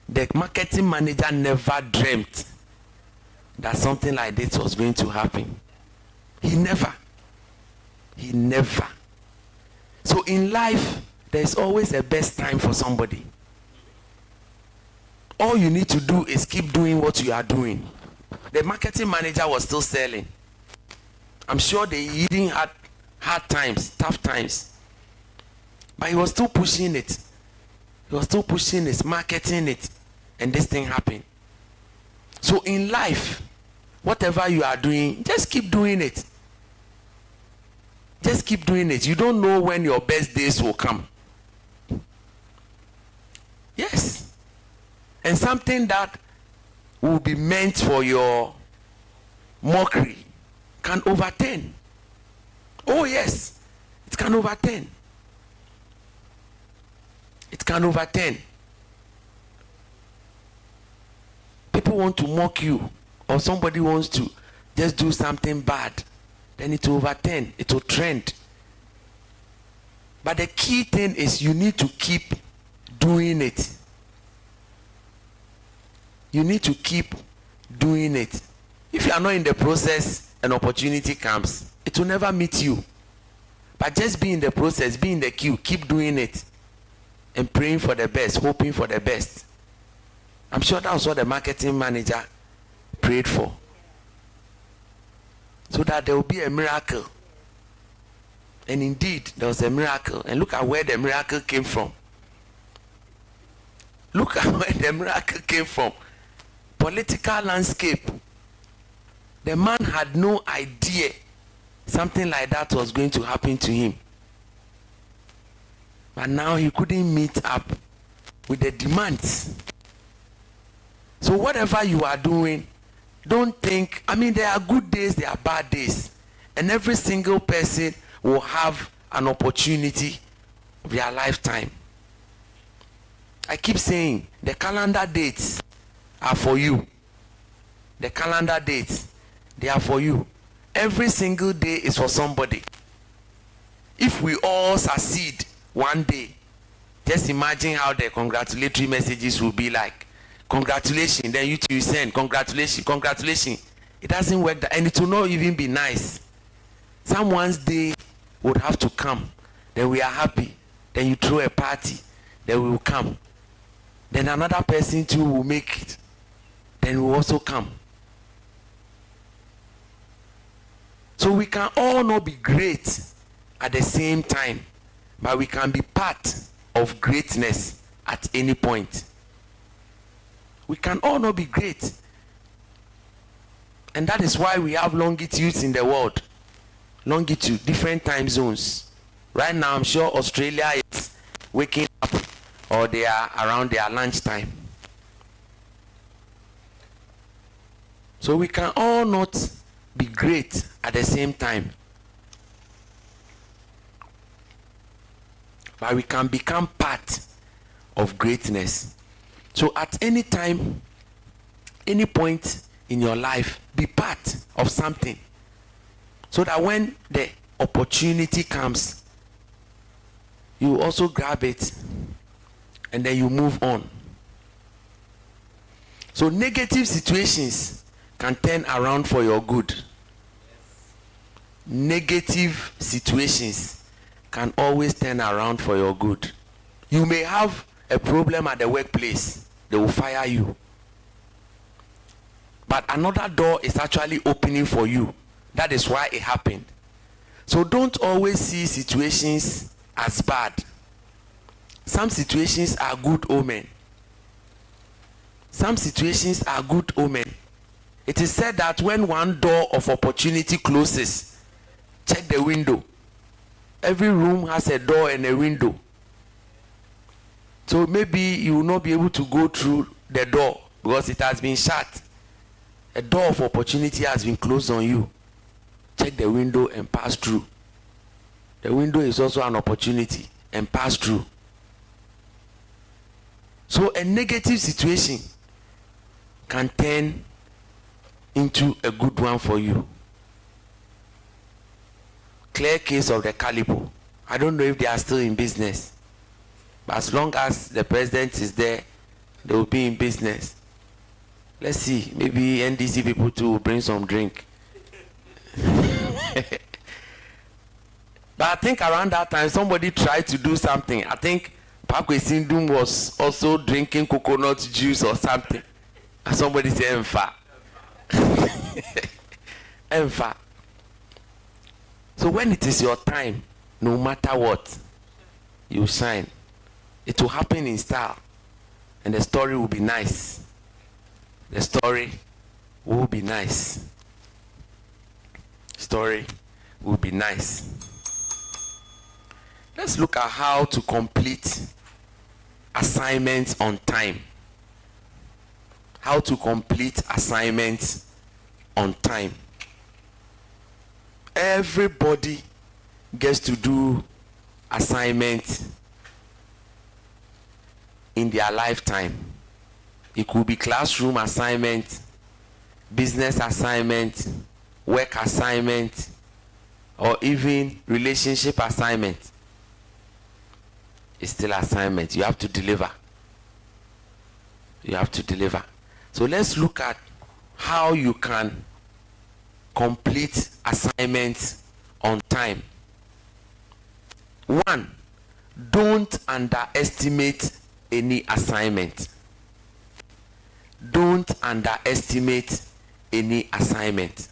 The marketing manager never dreamt that something like this was going to happen. He never. So in life, there's always a best time for somebody. All you need to do is keep doing what you are doing. The marketing manager was still selling. I'm sure they even had hard times, tough times. But he was still pushing it. Marketing it. And this thing happened. So in life, whatever you are doing, just keep doing it. You don't know when your best days will come. Yes. And something that will be meant for your mockery can overturn. Oh yes, it can overturn. People want to mock you, or somebody wants to just do something bad, then it will overturn, it will trend. But the key thing is you need to keep doing it. You need to keep doing it. If you are not in the process, an opportunity comes, it will never meet you. But just be in the process, be in the queue, keep doing it, and praying for the best, hoping for the best. I'm sure that was what the marketing manager prayed for. So that there will be a miracle. And indeed, there was a miracle. And look at where the miracle came from. Look at where the miracle came from. Political landscape. The man had no idea something like that was going to happen to him. But now he couldn't meet up with the demands. So whatever you are doing, don't think, there are good days, there are bad days. And every single person will have an opportunity of their lifetime. I keep saying, the calendar dates are for you. The calendar dates, they are for you. Every single day is for somebody. If we all succeed one day, just imagine how the congratulatory messages will be like. Congratulations, then you send congratulations. It doesn't work that, and it will not even be nice. Someone's day would have to come. Then we are happy. Then you throw a party. Then we will come. Then another person too will make it. Then we will also come. So we can all not be great at the same time, but we can be part of greatness at any point. We can all not be great. And that is why we have longitudes in the world. Longitude, different time zones. Right now, I'm sure Australia is waking up, or they are around their lunchtime. So we can all not be great at the same time. But we can become part of greatness. So at any time, any point in your life, be part of something. So that when the opportunity comes, you also grab it and then you move on. So negative situations can turn around for your good. Negative situations can always turn around for your good. You may have a problem at the workplace. They will fire you. But another door is actually opening for you. That is why it happened. So don't always see situations as bad. Some situations are good omen. Some situations are good omen. It is said that when one door of opportunity closes, check the window. Every room has a door and a window. So maybe you will not be able to go through the door because it has been shut. A door of opportunity has been closed on you. Check the window and pass through. The window is also an opportunity, and pass through. So a negative situation can turn into a good one for you. Clear case of the Calipo. I don't know if they are still in business. But as long as the president is there, they will be in business. Let's see. Maybe NDC people too will bring some drink. But I think around that time, somebody tried to do something. I think Pakwe Sindum was also drinking coconut juice or something. And somebody said, Emfa. Emfa. So when it is your time, no matter what, you shine. It will happen in style. And the story will be nice. The story will be nice. Story will be nice. Let's look at how to complete assignments on time. How to complete assignments on time. Everybody gets to do assignments in their lifetime. It could be classroom assignment, business assignment, work assignment, or even relationship assignment. It's still assignment. You have to deliver. You have to deliver. So let's look at how you can complete assignments on time. 1, don't underestimate any assignment. Don't underestimate any assignment.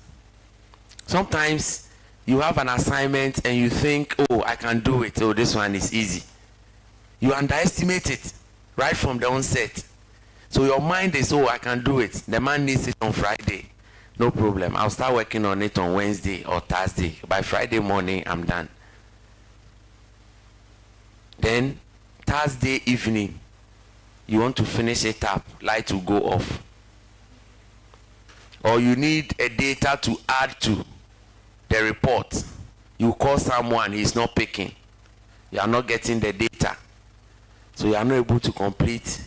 Sometimes you have an assignment and you think, oh, I can do it. Oh, this one is easy. You underestimate it right from the onset. So your mind is, oh, I can do it. The man needs it on Friday. No problem. I'll start working on it on Wednesday or Thursday. By Friday morning, I'm done. Then Thursday evening, you want to finish it up, light will go off. Or you need a data to add to the report. You call someone, he's not picking. You are not getting the data. So you are not able to complete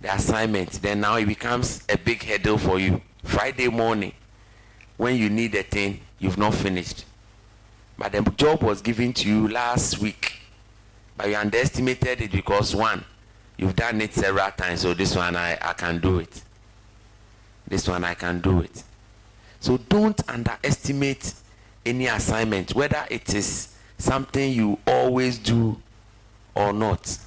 the assignment. Then now it becomes a big headache for you. Friday morning, when you need a thing, you've not finished. But the job was given to you last week. But you underestimated it because 1, you've done it several times. So this one, I can do it. This one, I can do it. So don't underestimate any assignment, whether it is something you always do or not.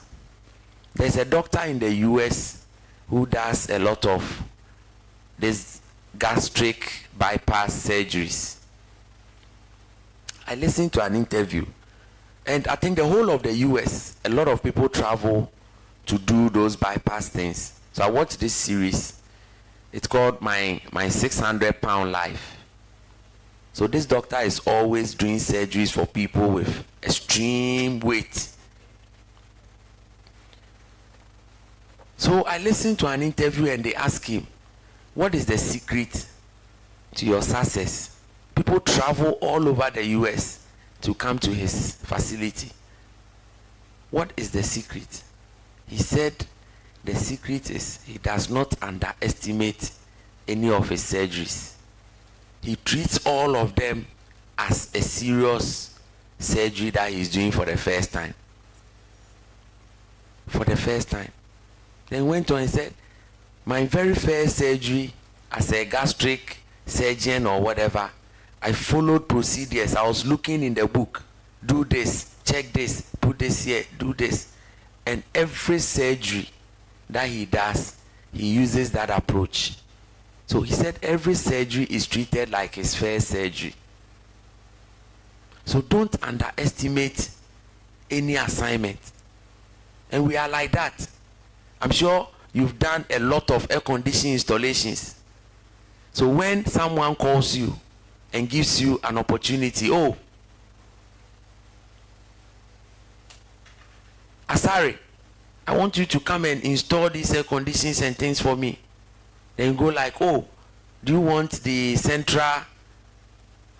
There's a doctor in the US who does a lot of this gastric bypass surgeries. I listened to an interview, and I think the whole of the US, a lot of people travel to do those bypass things. So I watched this series. It's called My 600-Pound Life. So this doctor is always doing surgeries for people with extreme weight. So I listened to an interview and they asked him, what is the secret to your success? People travel all over the US to come to his facility. What is the secret? He said the secret is he does not underestimate any of his surgeries. He treats all of them as a serious surgery that he's doing for the first time. For the first time. Then went on and said, my very first surgery as a gastric surgeon or whatever, I followed procedures. I was looking in the book. Do this, check this, put this here, do this. And every surgery that he does, he uses that approach. So he said every surgery is treated like his first surgery. So don't underestimate any assignment. And we are like that. I'm sure you've done a lot of air conditioning installations. So when someone calls you and gives you an opportunity, oh, Asari, I want you to come and install these air conditionings and things for me. Then you go like, oh, do you want the central,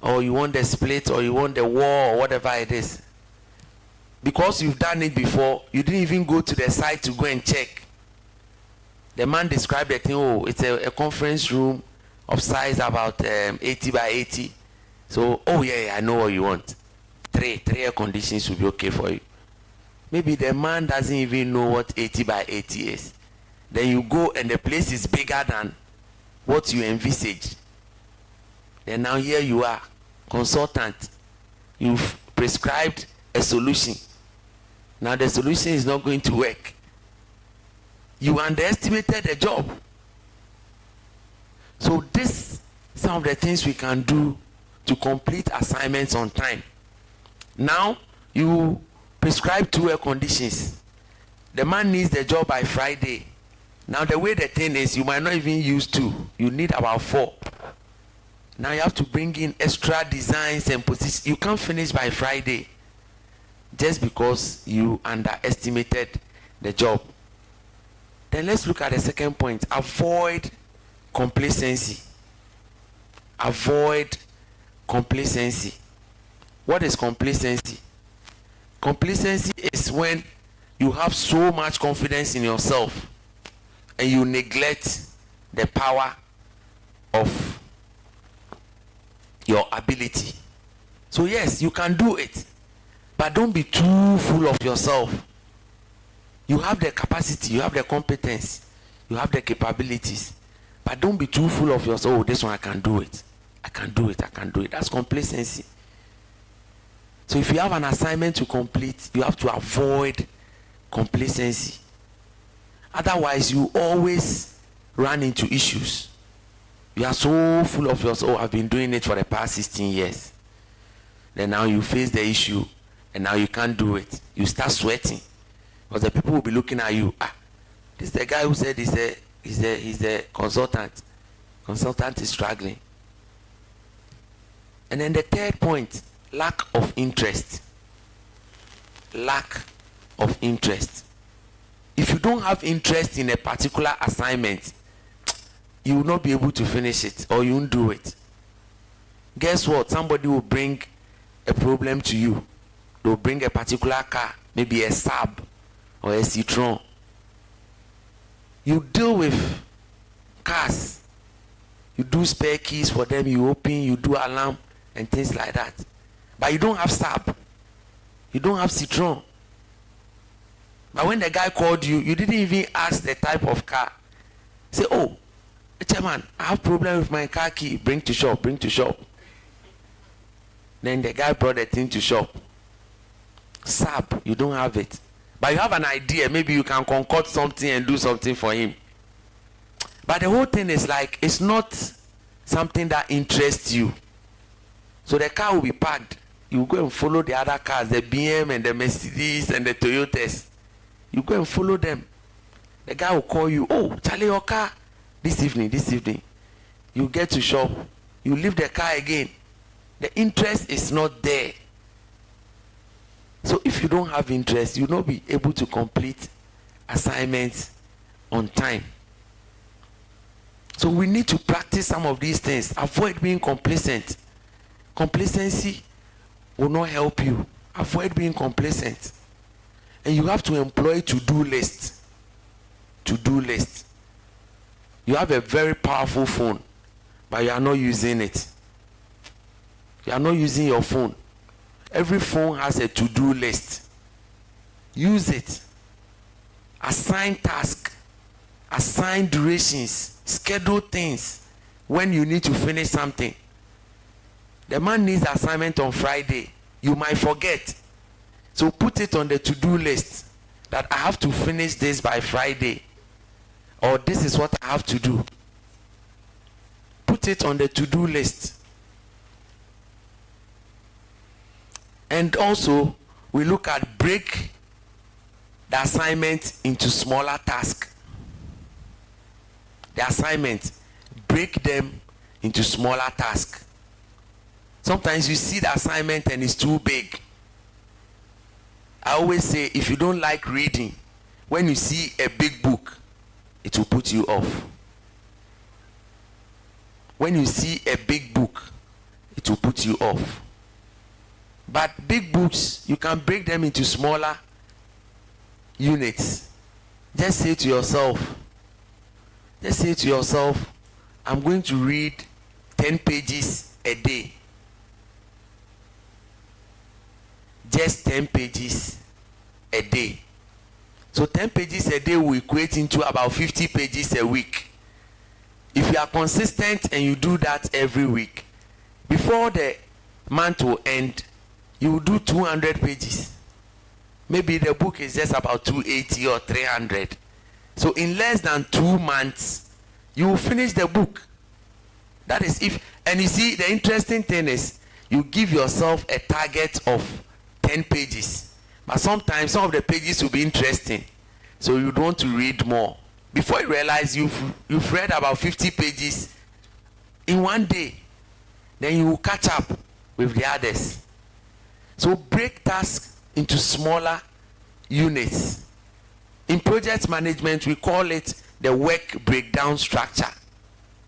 or you want the split, or you want the wall, or whatever it is? Because you've done it before, you didn't even go to the site to go and check. The man described the thing, oh, it's a conference room of size about 80 by 80. So, oh yeah, I know what you want. Three air conditionings will be okay for you. Maybe the man doesn't even know what 80 by 80 is. Then you go and the place is bigger than what you envisaged. Then now here you are, consultant. You've prescribed a solution. Now the solution is not going to work. You underestimated the job. So this, some of the things we can do to complete assignments on time. Now you prescribe 2 air conditions. The man needs the job by Friday. Now the way the thing is, you might not even use 2. You need about 4. Now you have to bring in extra designs and positions. You can't finish by Friday just because you underestimated the job. Then let's look at the second point. Avoid complacency. Avoid complacency. What is complacency? Complacency is when you have so much confidence in yourself and you neglect the power of your ability. So yes, you can do it, but don't be too full of yourself. You have the capacity, you have the competence, you have the capabilities. But don't be too full of yourself. Oh, this one I can do it. I can do it. I can do it. That's complacency. So if you have an assignment to complete, you have to avoid complacency. Otherwise, you always run into issues. You are so full of yourself. Oh, I've been doing it for the past 16 years. Then now you face the issue, and now you can't do it. You start sweating. Because the people will be looking at you. This is the guy who said he's the consultant. Consultant is struggling. And then the third point, lack of interest. Lack of interest. If you don't have interest in a particular assignment, you will not be able to finish it, or you won't do it. Guess what? Somebody will bring a problem to you. They'll bring a particular car, maybe a Saab or a Citroen. You deal with cars. You do spare keys for them, you open, you do alarm and things like that. But you don't have Saab. You don't have Citroen. But when the guy called you, you didn't even ask the type of car. Say, oh, chairman, I have problem with my car key. Bring to shop, bring to shop. Then the guy brought the thing to shop. Saab, you don't have it. But you have an idea. Maybe you can concoct something and do something for him. But the whole thing is like, it's not something that interests you. So the car will be parked. You go and follow the other cars, the BM and the Mercedes and the Toyotas. You go and follow them. The guy will call you, oh, Charlie, your car. This evening. You get to shop. You leave the car again. The interest is not there. So if you don't have interest, you'll not be able to complete assignments on time. So we need to practice some of these things. Avoid being complacent. Complacency will not help you. Avoid being complacent. And you have to employ to-do lists. To-do list. You have a very powerful phone, but you are not using it. You are not using your phone. Every phone has a to-do list. Use it. Assign tasks. Assign durations. Schedule things when you need to finish something. The man needs assignment on Friday. You might forget. So put it on the to-do list that I have to finish this by Friday. Or this is what I have to do. Put it on the to-do list. And also, we look at break the assignment into smaller tasks. The assignment, break them into smaller tasks. Sometimes you see the assignment and it's too big. I always say, if you don't like reading, when you see a big book, it will put you off. When you see a big book, it will put you off. But big books, you can break them into smaller units. Just say to yourself, I'm going to read 10 pages a day. Just 10 pages a day. So 10 pages a day will equate into about 50 pages a week. If you are consistent and you do that every week, before the month will end, you will do 200 pages. Maybe the book is just about 280 or 300. So in less than 2 months, you will finish the book. That is if, and you see, the interesting thing is, you give yourself a target of 10 pages. But sometimes some of the pages will be interesting. So you don't want to read more. Before you realize you've read about 50 pages in one day. Then you will catch up with the others. So break tasks into smaller units. In project management, we call it the work breakdown structure.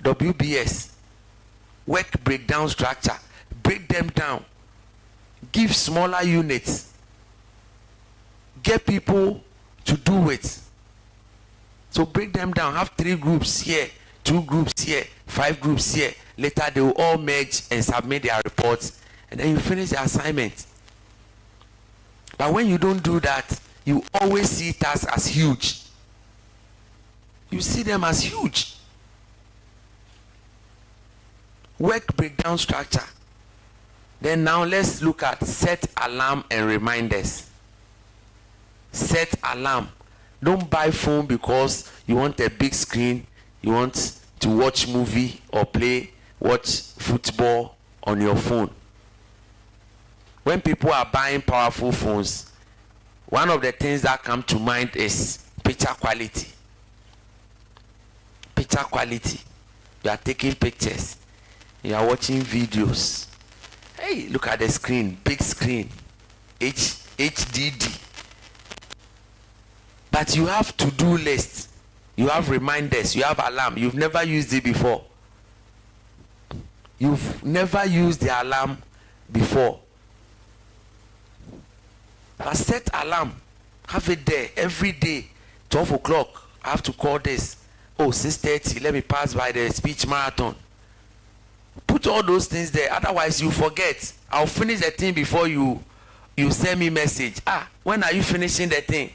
WBS. Work breakdown structure. Break them down. Give smaller units. Get people to do it. So break them down. Have 3 groups here, 2 groups here, 5 groups here. Later they will all merge and submit their reports. And then you finish the assignment. But when you don't do that, you always see tasks as huge. You see them as huge. Work breakdown structure. Then now let's look at set alarm and reminders. Set alarm. Don't buy phone because you want a big screen, you want to watch movie or watch football on your phone. When people are buying powerful phones, one of the things that come to mind is picture quality. Picture quality. You are taking pictures, you are watching videos. Hey, look at the screen, big screen, HDD. But you have to-do lists, you have reminders, you have alarm. You've never used it before. You've never used the alarm before. But set alarm, have it there every day. 12 o'clock, I have to call this. Oh, 6:30, let me pass by the speech marathon. Put all those things there, otherwise you forget. I'll finish the thing before you send me message. When are you finishing the thing?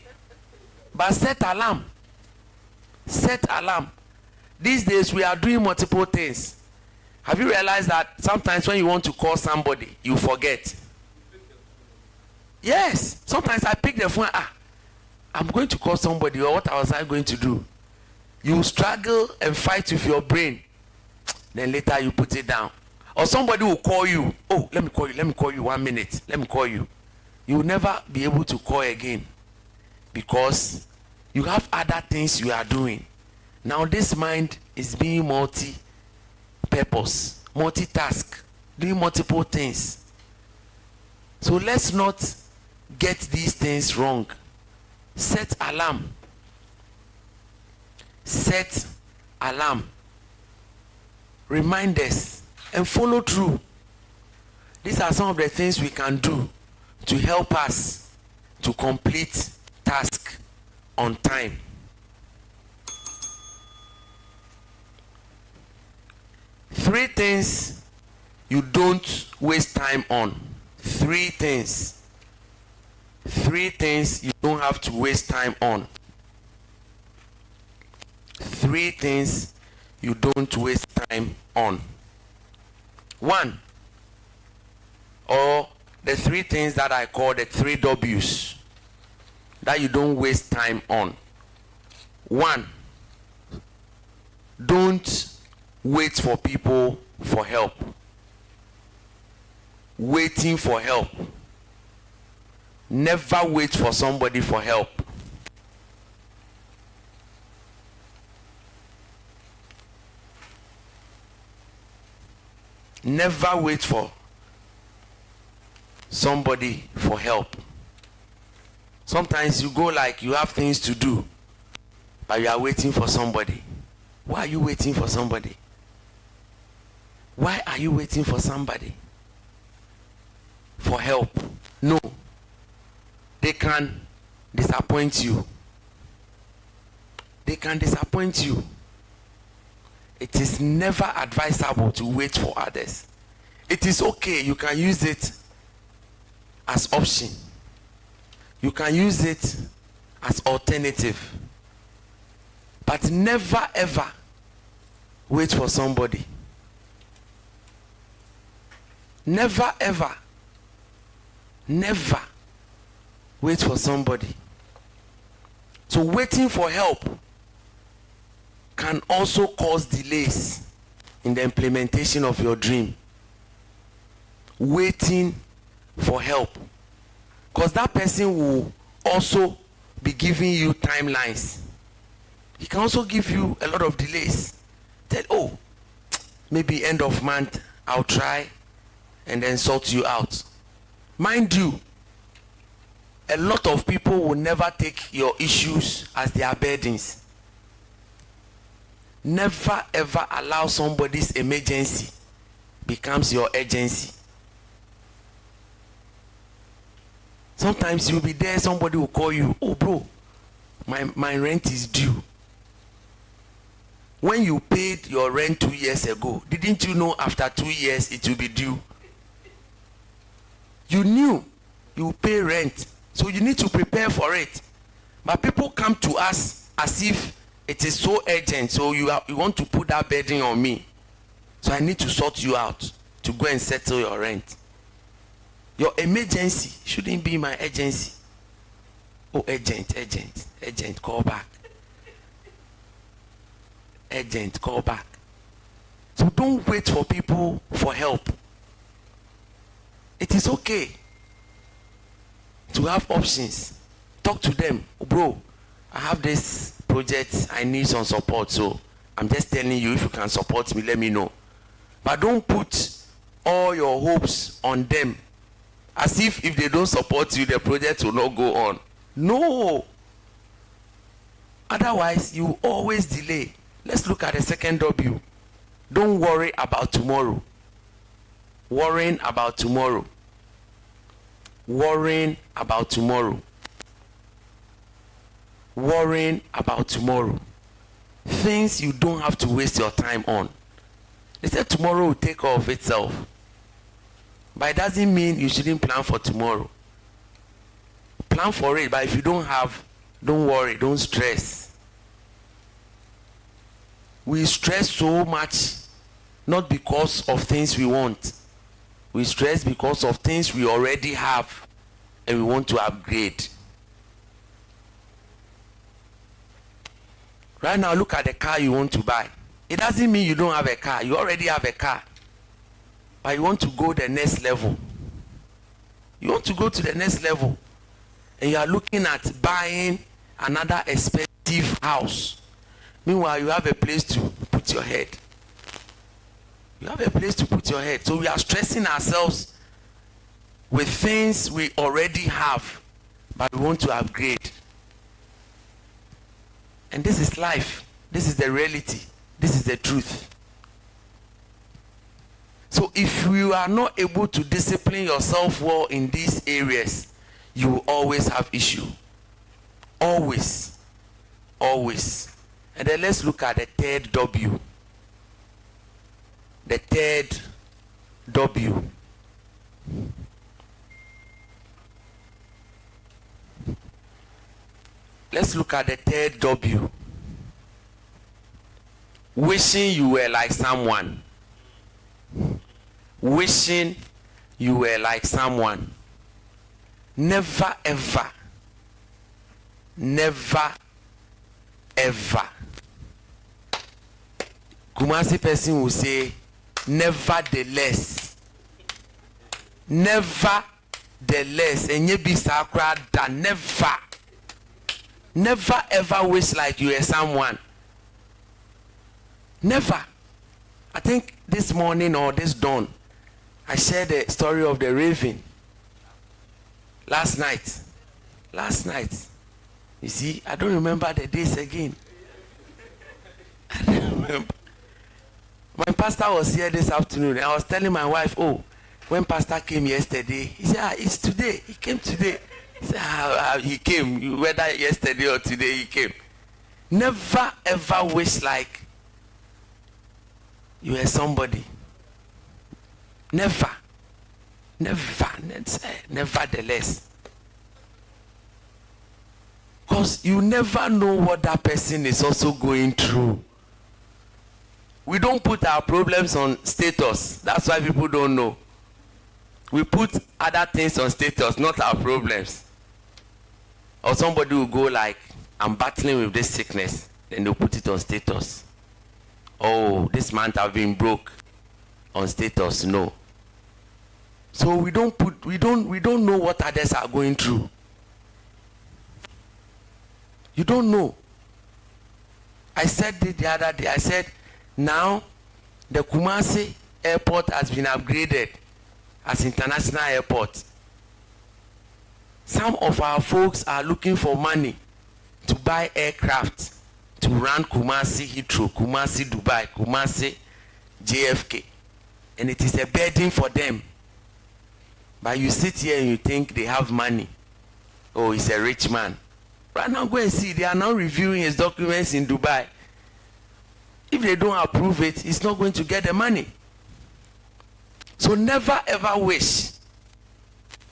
But set alarm. Set alarm. These days we are doing multiple things. Have you realized that sometimes when you want to call somebody, you forget? Yes. Sometimes I pick the phone. I'm going to call somebody, or what was I going to do? You struggle and fight with your brain. Then later you put it down. Or somebody will call you. Oh, let me call you 1 minute. Let me call you. You will never be able to call again, because you have other things you are doing. Now this mind is being multi-purpose, multitask, doing multiple things. So let's not get these things wrong. Set alarm. Set alarm. Reminders and follow through. These are some of the things we can do to help us to complete task on time. Three things you don't waste time on. Three things you don't have to waste time on. Three things you don't waste time on. One, or the three things that I call the 3 W's that you don't waste time on. One, don't wait for people for help. Waiting for help. Never wait for somebody for help. Never wait for somebody for help. Sometimes you go like you have things to do, but you are waiting for somebody. Why are you waiting for somebody? Why are you waiting for somebody for help? No. They can disappoint you. They can disappoint you. It is never advisable to wait for others. It is okay. You can use it as option. You can use it as alternative. But never ever wait for somebody. Never ever. Never wait for somebody. So waiting for help can also cause delays in the implementation of your dream. Waiting for help, because that person will also be giving you timelines. He can also give you a lot of delays. Tell, maybe end of month I'll try, and then sort you out. Mind you, a lot of people will never take your issues as their burdens. Never ever allow somebody's emergency becomes your urgency. Sometimes you'll be there, somebody will call you, oh bro, my rent is due. When you paid your rent 2 years ago, didn't you know after 2 years it will be due? You knew you pay rent So you need to prepare for it. But people come to us as if it is so urgent. So you want to put that burden on me. So I need to sort you out to go and settle your rent. Your emergency shouldn't be my urgency. Oh, urgent, call back. Urgent, call back. So don't wait for people for help. It is okay to have options. Talk to them. Oh, bro, I have this project, I need some support, so I'm just telling you, if you can support me, let me know. But don't put all your hopes on them, as if they don't support you, the project will not go on. No. Otherwise, you always delay. Let's look at the second W. Don't worry about tomorrow. Worrying about tomorrow. Worrying about tomorrow. Worrying about tomorrow. Things you don't have to waste your time on. They said tomorrow will take care of itself. But it doesn't mean you shouldn't plan for tomorrow. Plan for it, but if you don't have, don't worry, don't stress. We stress so much, not because of things we want. We stress because of things we already have and we want to upgrade. Right now, look at the car you want to buy. It doesn't mean you don't have a car. You already have a car. But you want to go the next level. You want to go to the next level. And you are looking at buying another expensive house. Meanwhile, you have a place to put your head. You have a place to put your head. So we are stressing ourselves with things we already have, but we want to upgrade. And this is life. This is the reality. This is the truth. So if you are not able to discipline yourself well in these areas, you will always have issue. Always. Always. And then let's look at the third W. The third W. Let's look at the third W. Wishing you were like someone. Wishing you were like someone. Never ever. Never ever. Kumasi person will say, nevertheless. Nevertheless. And you be sacred that never. Never ever wish like you are someone. Never. I think this morning or this dawn, I shared the story of the raven. Last night. You see, I don't remember the days again. I don't remember. My pastor was here this afternoon. I was telling my wife, oh, when pastor came yesterday, he said, it's today. He came today. He said, he came, whether yesterday or today he came. Never ever wish like you are somebody. Never. Nevertheless. Because you never know what that person is also going through. We don't put our problems on status. That's why people don't know. We put other things on status, not our problems. Or somebody will go like, I'm battling with this sickness. Then they'll put it on status. Oh, this month I've been broke. On status, no. So we don't know what others are going through. You don't know. I said it the other day. I said, now the Kumasi airport has been upgraded as international airport. Some of our folks are looking for money to buy aircraft to run Kumasi Heathrow, Kumasi Dubai, Kumasi JFK. And it is a burden for them. But you sit here and you think they have money. Oh, he's a rich man. Right now, go and see. They are now reviewing his documents in Dubai. If they don't approve it, he's not going to get the money. So never ever wish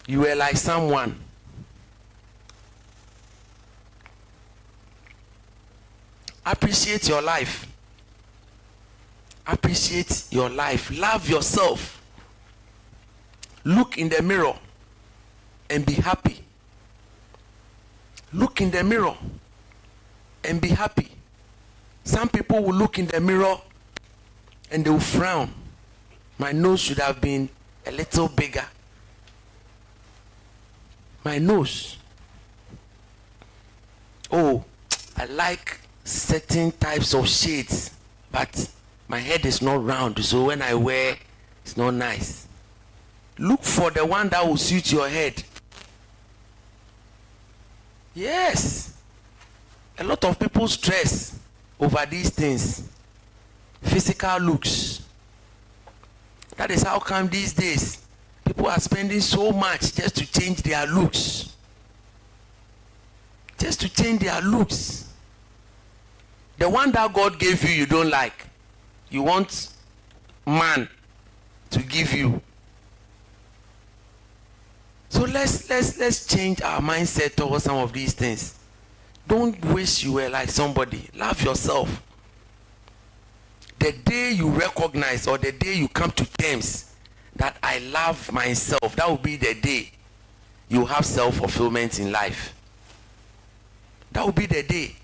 you were like someone. Appreciate your life. Appreciate your life. Love yourself. Look in the mirror and be happy. Look in the mirror and be happy. Some people will look in the mirror and they will frown. My nose should have been a little bigger. My nose. Oh, I like certain types of shades, but my head is not round, so when I wear, it's not nice. Look for the one that will suit your head. Yes. A lot of people stress over these things. Physical looks. That is how come these days people are spending so much just to change their looks. Just to change their looks. The one that God gave you, you don't like. You want man to give you. So let's change our mindset towards some of these things. Don't wish you were like somebody. Love yourself. The day you recognize or the day you come to terms that I love myself, that will be the day you have self-fulfillment in life. That will be the day.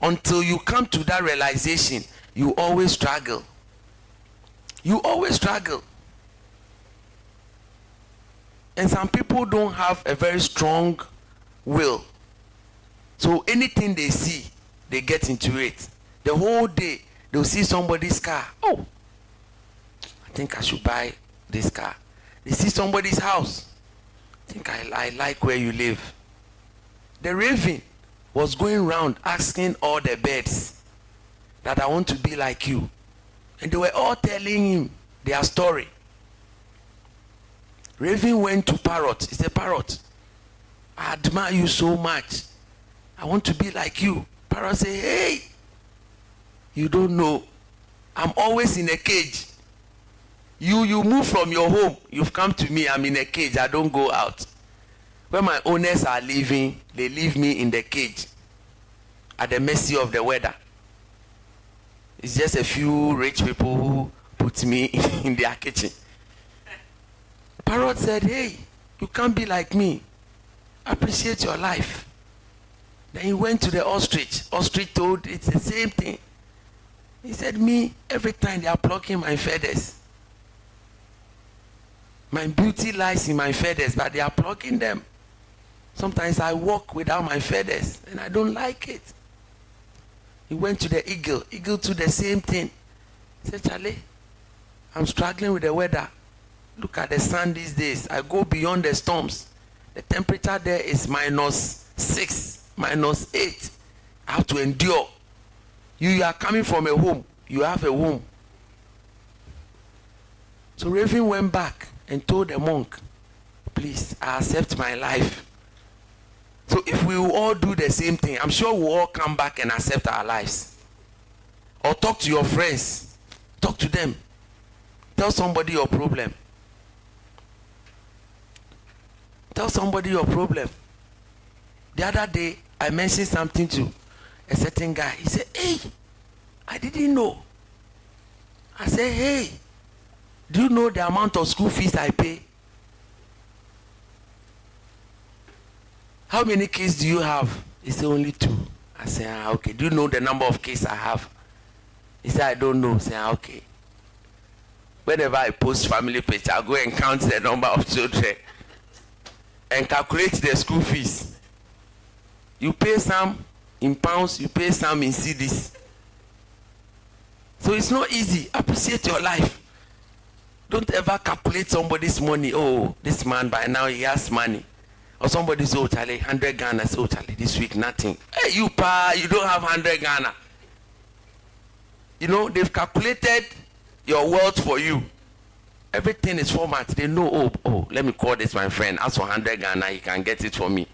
Until you come to that realization, you always struggle. You always struggle. And some people don't have a very strong will. So anything they see, they get into it. The whole day, they'll see somebody's car. Oh, I think I should buy this car. They see somebody's house. I think I like where you live. The raven was going around asking all the birds that I want to be like you. And they were all telling him their story. Raven went to Parrot. He said, Parrot, I admire you so much. I want to be like you. Parrot said, hey, you don't know. I'm always in a cage. You move from your home. You've come to me. I'm in a cage. I don't go out. When my owners are leaving, they leave me in the cage at the mercy of the weather. It's just a few rich people who put me in their kitchen. Parrot said, hey, you can't be like me. Appreciate your life. Then he went to the ostrich. Ostrich told it's the same thing. He said, me, every time they are plucking my feathers. My beauty lies in my feathers, but they are plucking them. Sometimes I walk without my feathers, and I don't like it. He went to the eagle. Eagle to the same thing. He said, Charlie, I'm struggling with the weather. Look at the sun these days. I go beyond the storms. The temperature there is -6, -8. I have to endure. You are coming from a home. You have a home. So Raven went back and told the monk, please, I accept my life. So if we will all do the same thing, I'm sure we'll all come back and accept our lives. Or talk to your friends. Talk to them. Tell somebody your problem. Tell somebody your problem. The other day, I mentioned something to a certain guy. He said, hey, I didn't know. I said, hey, do you know the amount of school fees I pay? How many kids do you have? He said, only 2. I said, okay. Do you know the number of kids I have? He said, I don't know. I said, okay. Whenever I post family page, I'll go and count the number of children and calculate the school fees. You pay some in pounds, you pay some in cedis. So it's not easy. Appreciate your life. Don't ever calculate somebody's money. Oh, this man by now he has money. Or somebody's, oh Charlie, 100 Ghana. Oh Charlie, this week nothing. Hey, you pa, you don't have 100 Ghana. You know, they've calculated your wealth for you. Everything is format. They know, oh, let me call this my friend. Ask for 100 Ghana, he can get it for me.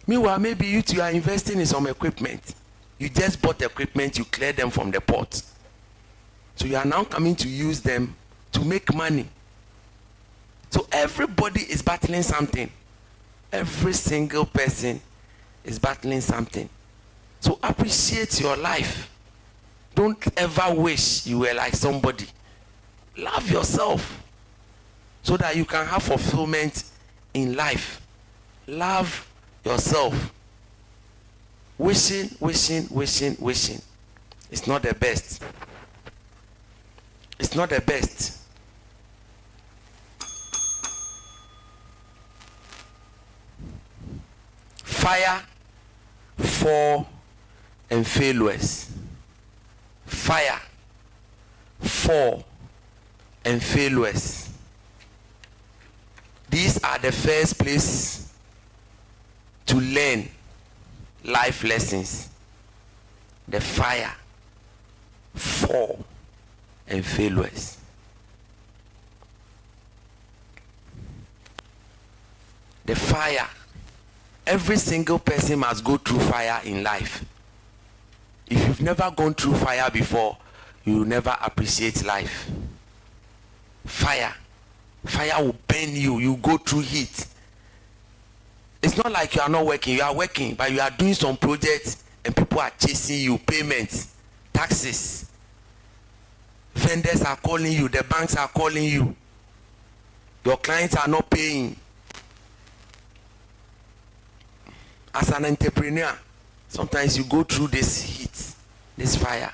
Meanwhile, maybe you two are investing in some equipment. You just bought equipment, you clear them from the port. So you are now coming to use them to make money. So everybody is battling something. Every single person is battling something. So appreciate your life. Don't ever wish you were like somebody. Love yourself so that you can have fulfillment in life. Love yourself. Wishing it's not the best. It's not the best. Fire, fall, and failures. Fire, fall, and failures. These are the first place to learn life lessons. The fire, fall, and failures. The fire. Every single person must go through fire in life. If you've never gone through fire before, you will never appreciate life. Fire. Fire will burn you. You go through heat. It's not like you are not working. You are working, but you are doing some projects and people are chasing you. Payments, taxes. Vendors are calling you. The banks are calling you. Your clients are not paying. As an entrepreneur, sometimes you go through this heat, this fire.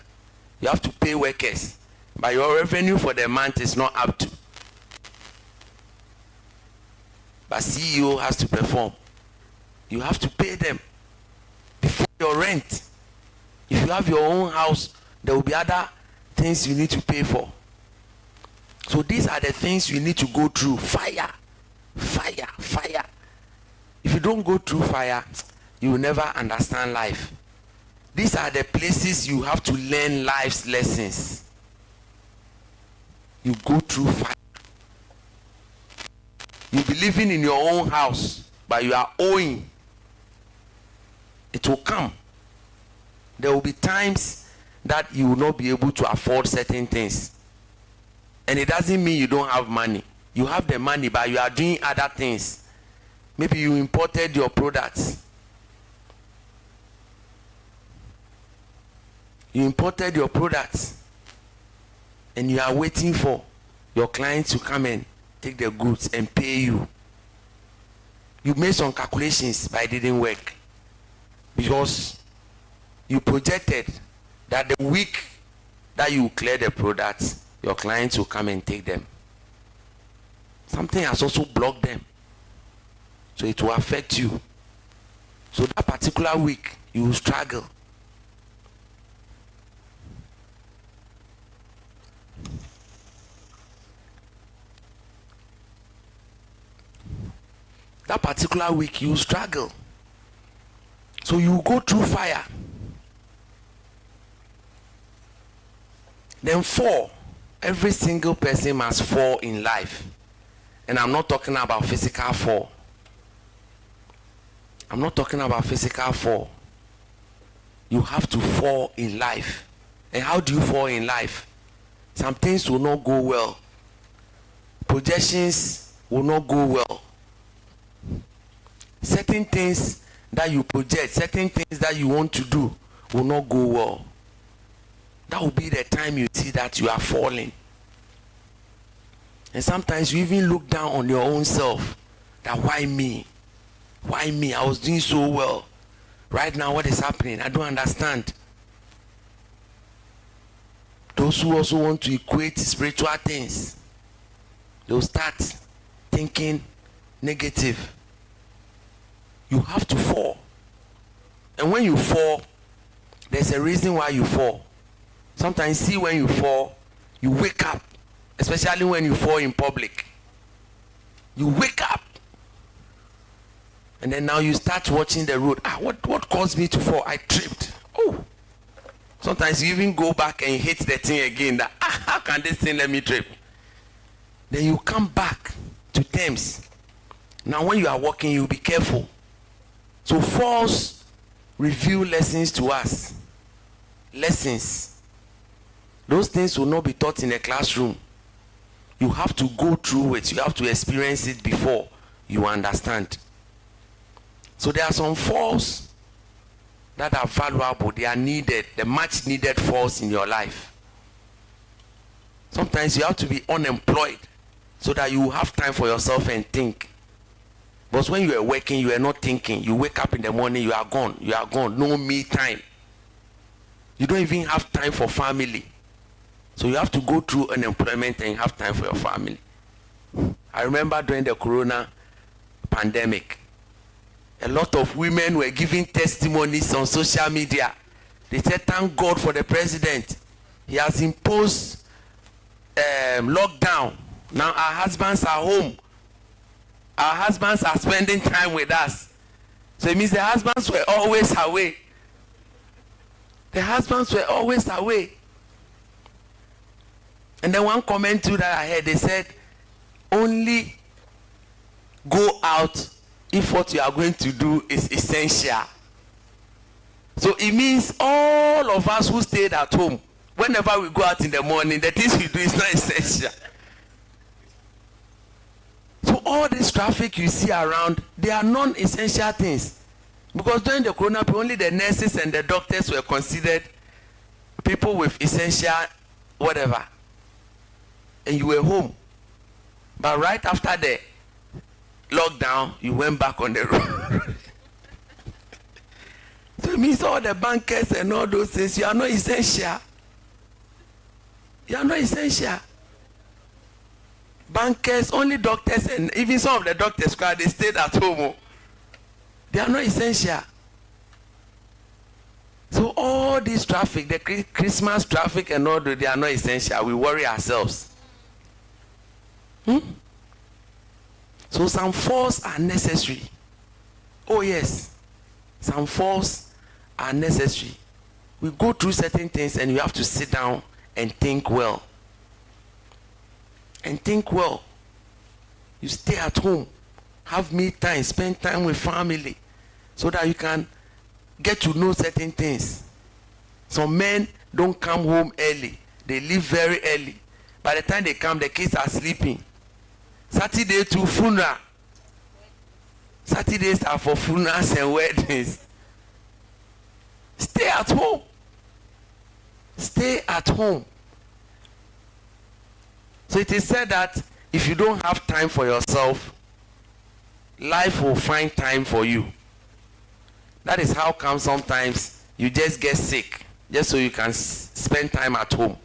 You have to pay workers, but your revenue for the month is not up to. But CEO has to perform. You have to pay them before your rent. If you have your own house, there will be other things you need to pay for. So these are the things you need to go through. Fire, fire, fire. If you don't go through fire, you will never understand life. These are the places you have to learn life's lessons. You go through fire. You'll be living in your own house, but you are owing. It will come. There will be times that you will not be able to afford certain things. And it doesn't mean you don't have money. You have the money, but you are doing other things. Maybe you imported your products. You imported your products and you are waiting for your clients to come and take the goods and pay you. You made some calculations, but it didn't work because you projected that the week that you clear the products, your clients will come and take them. Something has also blocked them, so it will affect you. So that particular week you will struggle. That particular week you struggle. So you go through fire. Then fall. Every single person must fall in life. And I'm not talking about physical fall. I'm not talking about physical fall. You have to fall in life. And how do you fall in life? Some things will not go well. Projections will not go well. Certain things that you project, certain things that you want to do will not go well. That will be the time you see that you are falling. And sometimes you even look down on your own self. That why me? Why me? I was doing so well. Right now, what is happening? I don't understand. Those who also want to equate spiritual things, they'll start thinking negative. You have to fall. And when you fall, there's a reason why you fall. Sometimes see when you fall, you wake up, especially when you fall in public. You wake up. And then now you start watching the road. What caused me to fall? I tripped. Oh. Sometimes you even go back and hit the thing again. That how can this thing let me trip? Then you come back to terms. Now when you are walking, you be careful. So falls reveal lessons to us. Lessons. Those things will not be taught in a classroom. You have to go through it. You have to experience it before you understand. So there are some falls that are valuable, they are needed, the much needed force in your life. Sometimes you have to be unemployed so that you have time for yourself and think. But when you are working, you are not thinking. You wake up in the morning, you are gone. You are gone. No me time. You don't even have time for family. So you have to go through unemployment and have time for your family. I remember during the corona pandemic, a lot of women were giving testimonies on social media. They said, thank God for the president. He has imposed lockdown. Now our husbands are home. Our husbands are spending time with us. So it means the husbands were always away. The husbands were always away. And then one comment too that I heard, they said, only go out if what you are going to do is essential. So it means all of us who stayed at home, whenever we go out in the morning, the things we do is not essential. So all this traffic you see around, they are non-essential things. Because during the corona, only the nurses and the doctors were considered people with essential whatever. And you were home. But right after the lockdown, you went back on the road. So it means all the bankers and all those things, you are not essential. You are not essential. Bankers, only doctors, and even some of the doctors, they stayed at home. They are not essential. So all this traffic, the Christmas traffic and all that, they are not essential. We worry ourselves. So some force are necessary. Oh yes, some force are necessary. We go through certain things and you have to sit down and think well. And think well. You stay at home, have me time, spend time with family, so that you can get to know certain things. Some men don't come home early. They leave very early. By the time they come, the kids are sleeping. Saturday to funeral. Saturdays are for funerals and weddings. Stay at home. Stay at home. So it is said that if you don't have time for yourself, life will find time for you. That is how come sometimes you just get sick, just so you can spend time at home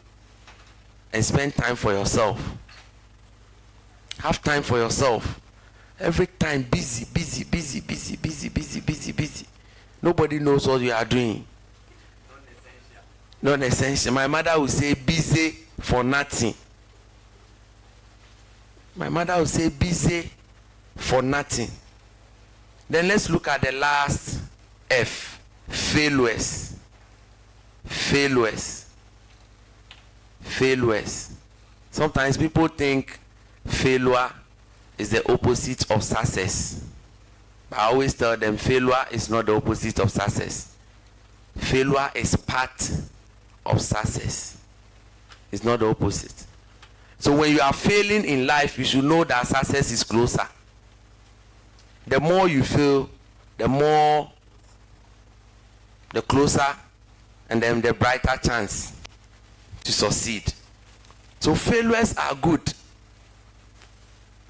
and spend time for yourself. Have time for yourself. Every time busy. Nobody knows what you are doing. Non essential. My mother would say busy for nothing. My mother would say busy for nothing. Then let's look at the last F. Failures. Failures. Failures. Sometimes people think failure is the opposite of success. But I always tell them failure is not the opposite of success. Failure is part of success. It's not the opposite. So when you are failing in life, you should know that success is closer. The more you fail, the closer, and then the brighter chance to succeed. So failures are good.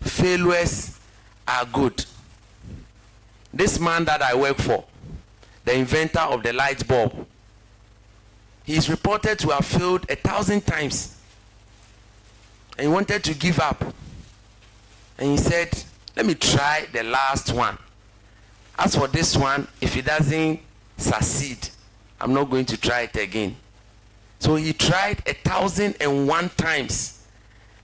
Failures are good. This man that I work for, the inventor of the light bulb, he is reported to have failed 1,000 times. And he wanted to give up. And he said, let me try the last one. As for this one, if it doesn't succeed, I'm not going to try it again. So he tried 1,001 times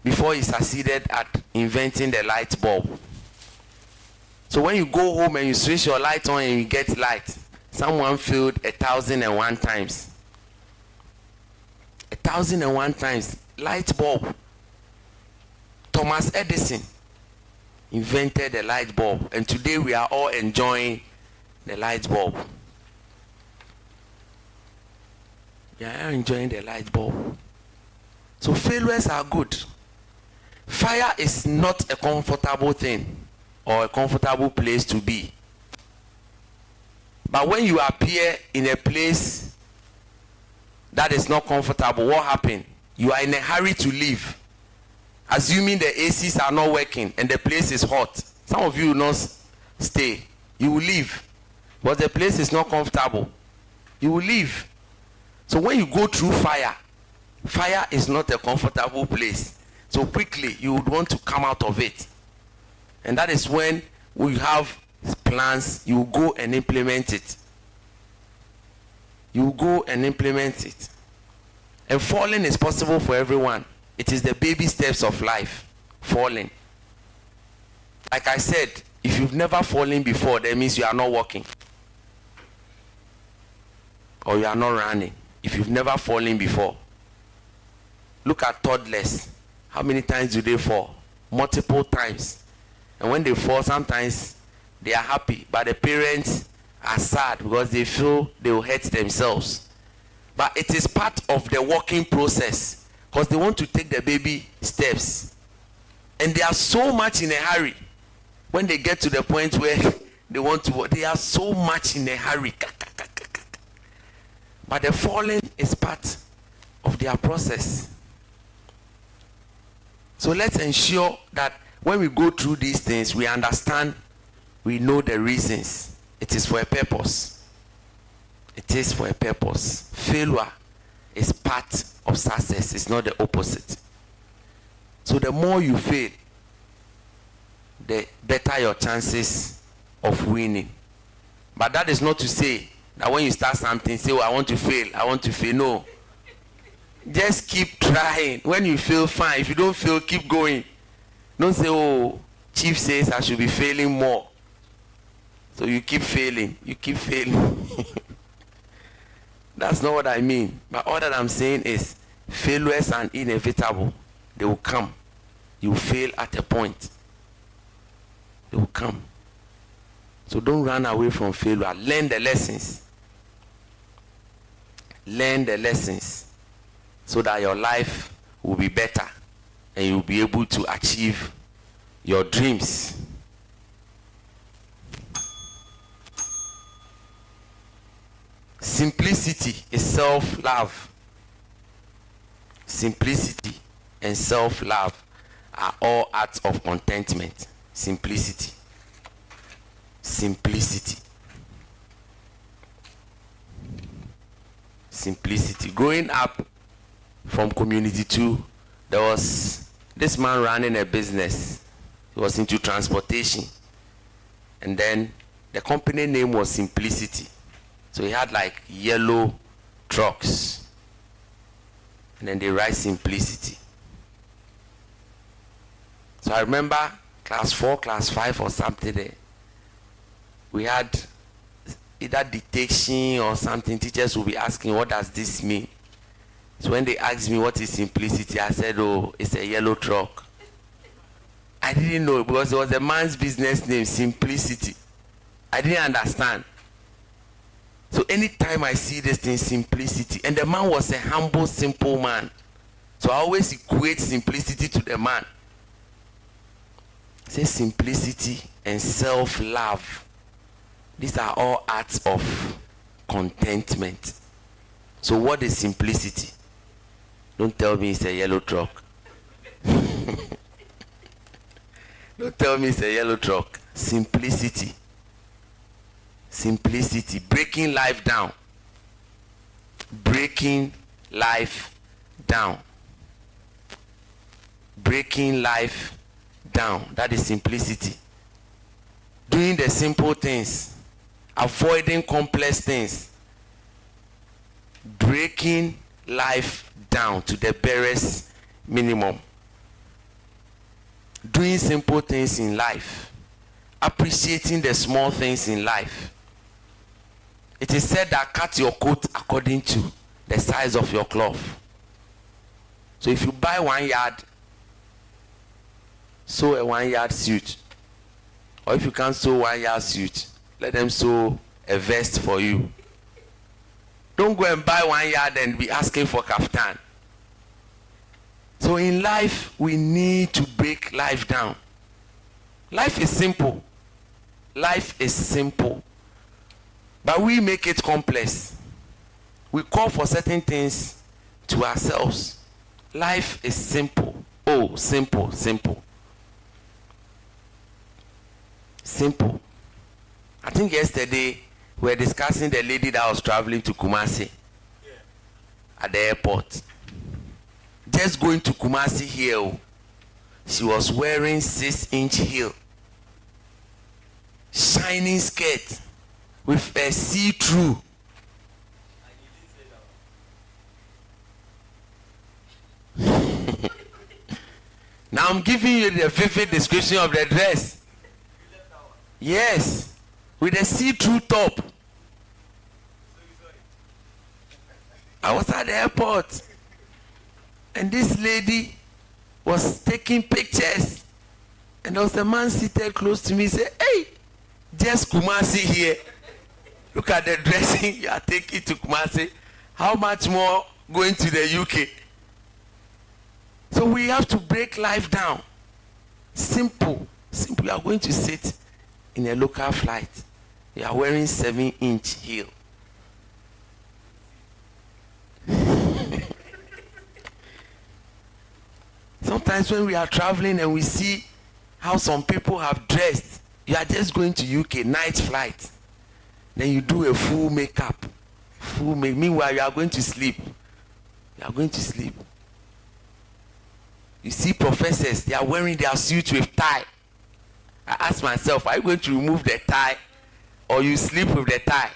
before he succeeded at inventing the light bulb. So when you go home and you switch your light on and you get light, someone failed 1,001 times. 1,001 times. Light bulb. Thomas Edison invented the light bulb, and today we are all enjoying the light bulb. We are enjoying the light bulb. So failures are good. Fire is not a comfortable thing or a comfortable place to be. But when you appear in a place that is not comfortable, what happened? You are in a hurry to leave, assuming the ACs are not working and the place is hot. Some of you will not stay. You will leave, but the place is not comfortable. You will leave. So when you go through fire, fire is not a comfortable place. So quickly you would want to come out of it. And that is when we have plans, you go and implement it. You go and implement it. And falling is possible for everyone. It is the baby steps of life. Falling. Like I said, if you've never fallen before, that means you are not walking. Or you are not running. If you've never fallen before. Look at toddlers. How many times do they fall? Multiple times. And when they fall, sometimes they are happy, but the parents are sad because they feel they will hurt themselves. But it is part of the walking process because they want to take the baby steps. And they are so much in a hurry. When they get to the point where they want to walk, they are so much in a hurry. But the falling is part of their process. So let's ensure that when we go through these things, we understand, we know the reasons. It is for a purpose. It is for a purpose. Failure is part of success. It's not the opposite. So the more you fail, the better your chances of winning. But that is not to say that when you start something, say, oh, I want to fail. I want to fail. No. Just keep trying. When you fail, fine. If you don't fail, keep going. Don't say, oh, chief says I should be failing more. So you keep failing. You keep failing. That's not what I mean. But all that I'm saying is failures are inevitable. They will come. You fail at a point. They will come. So don't run away from failure. Learn the lessons. Learn the lessons so that your life will be better and you'll be able to achieve your dreams. Simplicity is self-love. Simplicity and self-love are all acts of contentment. Simplicity. Simplicity. Simplicity. Growing up from community 2, there was this man running a business. He was into transportation. And then the company name was Simplicity. So he had like yellow trucks. And then they write Simplicity. So I remember class 4, class 5 or something there. We had either dictation or something. Teachers will be asking, what does this mean? So when they asked me what is Simplicity, I said, oh, it's a yellow truck. I didn't know because it was a man's business name, Simplicity. I didn't understand. So anytime I see this thing, Simplicity, and the man was a humble, simple man. So I always equate simplicity to the man. Say simplicity and self-love. These are all acts of contentment. So what is simplicity? Don't tell me it's a yellow truck. Don't tell me it's a yellow truck. Simplicity. Simplicity. Breaking life down. Breaking life down. Breaking life down. That is simplicity. Doing the simple things. Avoiding complex things. Breaking life down to the barest minimum. Doing simple things in life. Appreciating the small things in life. It is said that cut your coat according to the size of your cloth. So if you buy 1 yard, sew a 1 yard suit. Or if you can't sew 1 yard suit, let them sew a vest for you. Don't go and buy 1 yard and be asking for kaftan. So in life, we need to break life down. Life is simple. Life is simple. But we make it complex. We call for certain things to ourselves. Life is simple. Oh, simple, simple. Simple. I think yesterday we were discussing the lady that was traveling to Kumasi at the airport. Just going to Kumasi here, she was wearing 6-inch heel, shining skirt with a see-through. Now I'm giving you the vivid description of the dress. Yes, with a see-through top. I was at the airport, and this lady was taking pictures, and there was a man seated close to me. He said, "Hey, just Kumasi here. Look at the dressing you are taking to Kumasi. How much more going to the UK?" So we have to break life down. Simple. Simple. You are going to sit in a local flight. You are wearing 7-inch heel. Sometimes when we are traveling and we see how some people have dressed, you are just going to UK, night flight. Then you do a full makeup. Meanwhile, you are going to sleep. You are going to sleep. You see professors, they are wearing their suits with tie. I ask myself, are you going to remove the tie or you sleep with the tie?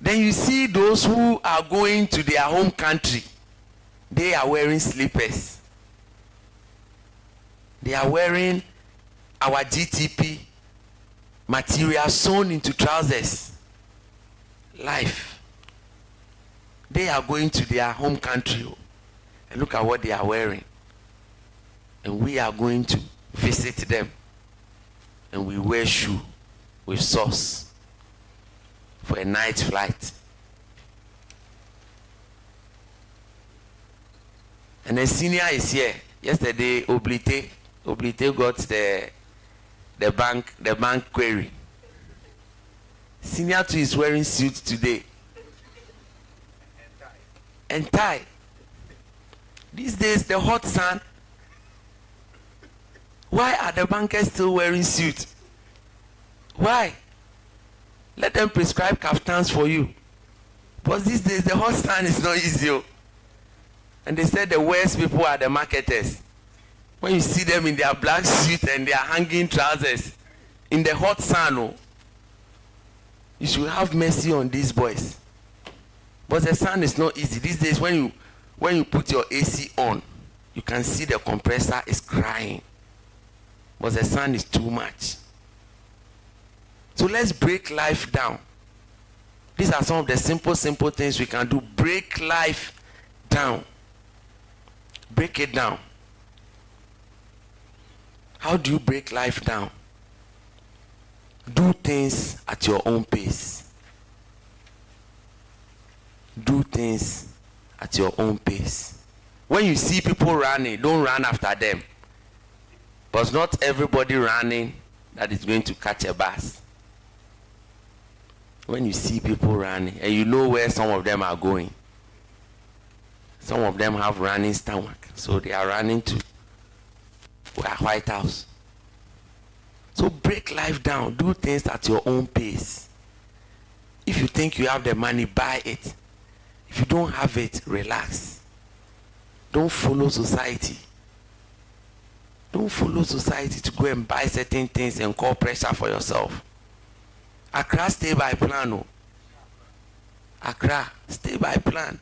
Then you see those who are going to their home country. They are wearing slippers. They are wearing our GTP material sewn into trousers. Life. They are going to their home country. And look at what they are wearing. And we are going to visit them. And we wear shoe with socks for a night flight. And the senior is here. Yesterday, Oblite got the bank query. Senior too is wearing suit today. And tie. These days, the hot sun. Why are the bankers still wearing suit? Why? Let them prescribe kaftans for you. But these days, the hot sun is not easy. And they said the worst people are the marketers. When you see them in their black suit and their hanging trousers in the hot sun, you should have mercy on these boys. But the sun is not easy. These days, when you put your AC on, you can see the compressor is crying. But the sun is too much. So let's break life down. These are some of the simple things we can do. Break life down. Break it down. How do you break life down? Do things at your own pace. Do things at your own pace. When you see people running, don't run after them. But not everybody running that is going to catch a bus. When you see people running and you know where some of them are going, some of them have running stomach, so they are running to White House. So break life down. Do things at your own pace. If you think you have the money, buy it. If you don't have it, relax. Don't follow society. Don't follow society to go and buy certain things and call pressure for yourself. Accra, stay by plan. Accra, stay by plan.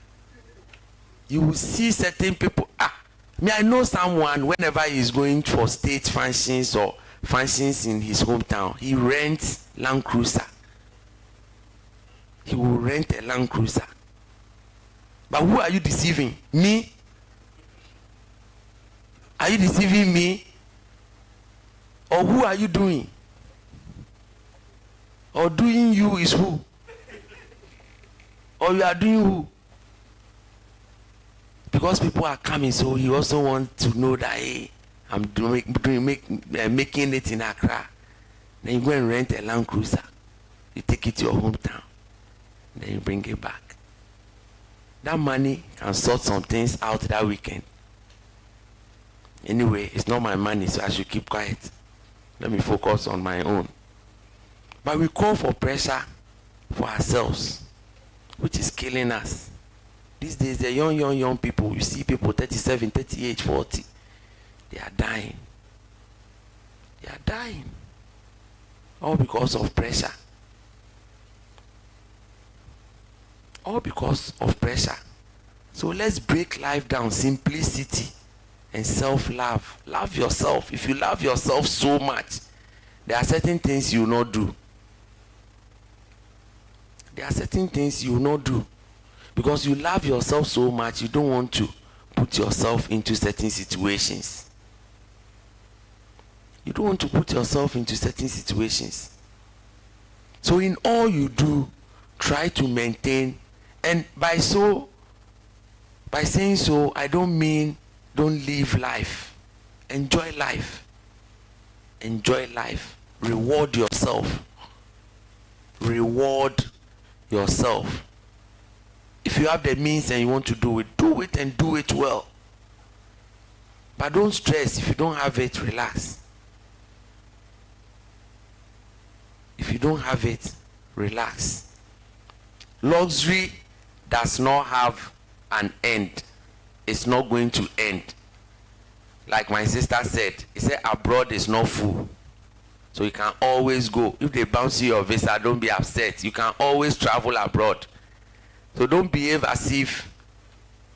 You will see certain people. I know someone, whenever he's going for state functions or functions in his hometown, he rents Land Cruiser. He will rent a Land Cruiser. But who are you deceiving? Me? Are you deceiving me? Or who are you doing? Or doing you is who? Or you are doing who? Because people are coming, so you also want to know that, hey, I'm making it in Accra. Then you go and rent a Land Cruiser. You take it to your hometown. Then you bring it back. That money can sort some things out that weekend. Anyway, it's not my money, so I should keep quiet. Let me focus on my own. But we call for pressure for ourselves, which is killing us. These days, the young people, you see people 37, 38, 40, they are dying. They are dying. All because of pressure. All because of pressure. So let's break life down. Simplicity and self-love. Love yourself. If you love yourself so much, there are certain things you will not do. There are certain things you will not do. Because you love yourself so much, you don't want to put yourself into certain situations. You don't want to put yourself into certain situations. So in all you do, try to maintain. And by saying so, I don't mean don't live life. Enjoy life. Enjoy life. Reward yourself. Reward yourself. If you have the means and you want to do it and do it well. But don't stress. If you don't have it, relax. If you don't have it, relax. Luxury does not have an end. It's not going to end. Like my sister said, he said abroad is not full. So you can always go. If they bounce you your visa, don't be upset. You can always travel abroad. So don't behave as if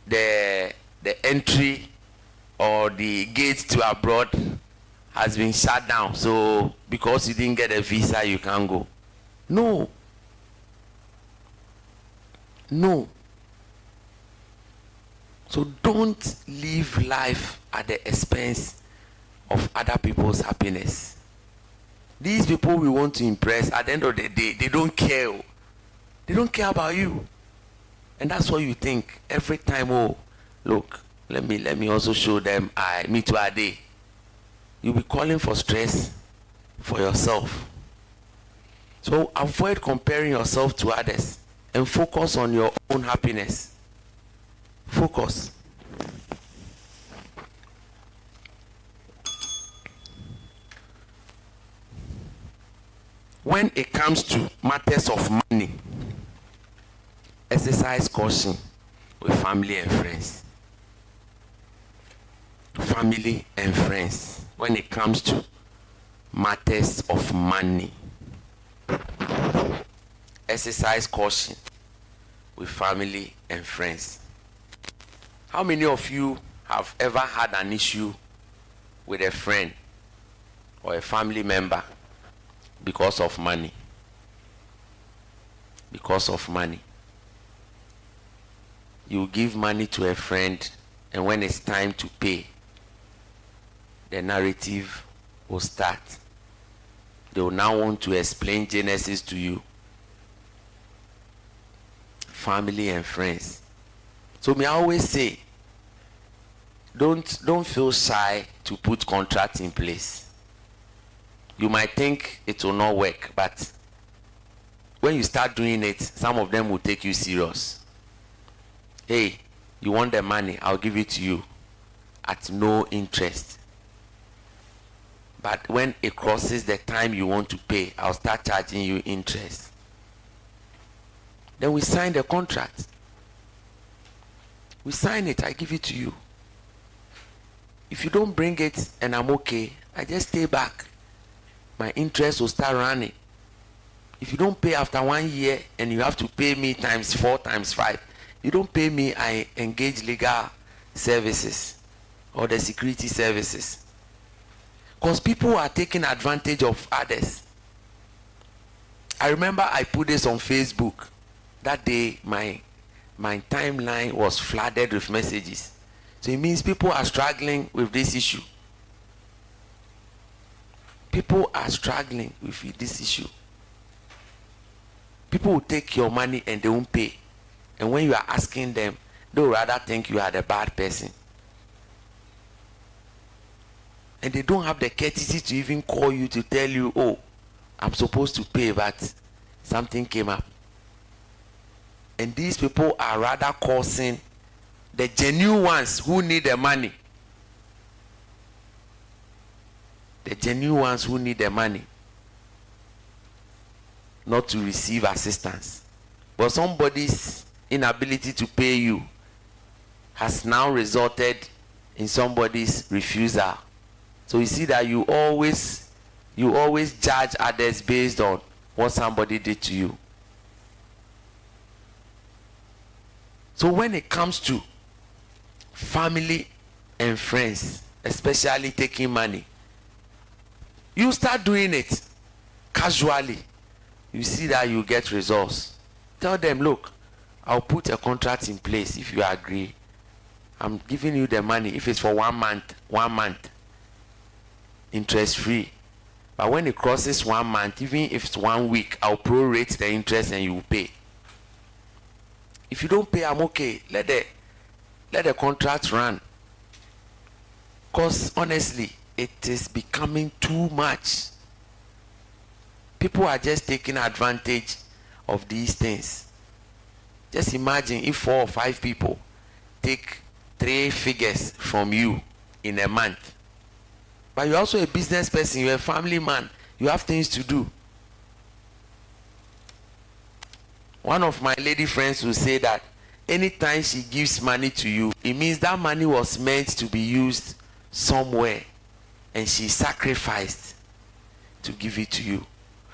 the entry or the gate to abroad has been shut down. So because you didn't get a visa, you can't go. No. No. So don't live life at the expense of other people's happiness. These people we want to impress, at the end of the day, they don't care. They don't care about you. And that's what you think every time. Oh, look, let me also show them me too a day. You'll be calling for stress for yourself. So avoid comparing yourself to others and focus on your own happiness. Focus. When it comes to matters of money, exercise caution with family and friends. Family and friends. When it comes to matters of money, exercise caution with family and friends. How many of you have ever had an issue with a friend or a family member because of money? Because of money. You give money to a friend, and when it's time to pay, the narrative will start. They will now want to explain Genesis to you. Family and friends. So may I always say, don't feel shy to put contracts in place. You might think it will not work, but when you start doing it, some of them will take you serious. Hey, you want the money, I'll give it to you at no interest. But when it crosses the time you want to pay, I'll start charging you interest. Then we sign the contract. We sign it, I give it to you. If you don't bring it and I'm okay, I just stay back. My interest will start running. If you don't pay after 1 year and you have to pay me times 4 times 5, you don't pay me, I engage legal services or the security services. Because people are taking advantage of others. I remember I put this on Facebook. That day, my timeline was flooded with messages. So it means people are struggling with this issue. People are struggling with this issue. People will take your money and they won't pay. And when you are asking them, they will rather think you are the bad person. And they don't have the courtesy to even call you to tell you, oh, I'm supposed to pay, but something came up. And these people are rather causing the genuine ones who need the money. The genuine ones who need the money not to receive assistance. But somebody's inability to pay you has now resulted in somebody's refusal. So you see that you always judge others based on what somebody did to you. So when it comes to family and friends, especially taking money, you start doing it casually. You see that you get results. Tell them, look, I'll put a contract in place if you agree. I'm giving you the money. If it's for 1 month, interest free. But when it crosses 1 month, even if it's 1 week, I'll prorate the interest and you will pay. If you don't pay, I'm okay. Let the contract run. Because honestly, it is becoming too much. People are just taking advantage of these things. Just imagine if 4 or 5 people take 3 figures from you in a month. But you're also a business person, you're a family man, you have things to do. One of my lady friends will say that anytime she gives money to you, it means that money was meant to be used somewhere and she sacrificed to give it to you.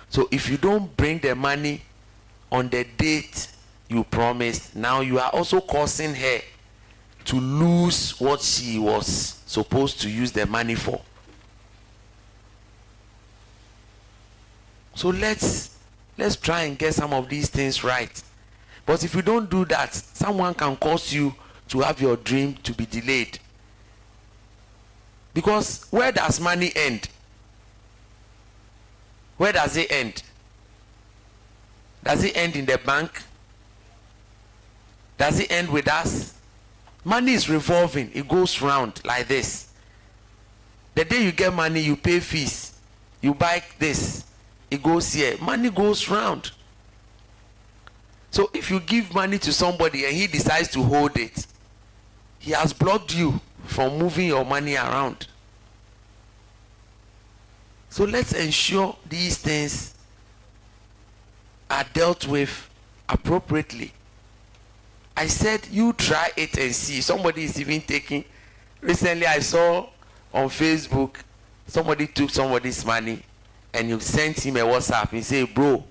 So if you don't bring the money on the date you promised, now you are also causing her to lose what she was supposed to use the money for. So let's try and get some of these things right. But if you don't do that, someone can cause you to have your dream to be delayed. Because where does money end? Where does it end? Does it end in the bank? Does it end with us? Money is revolving. It goes round like this. The day you get money, you pay fees. You buy this. It goes here. Money goes round. So if you give money to somebody and he decides to hold it, he has blocked you from moving your money around. So let's ensure these things are dealt with appropriately. I said you try it and see. Somebody is even taking. Recently I saw on Facebook somebody took somebody's money and you sent him a WhatsApp. He said, bro,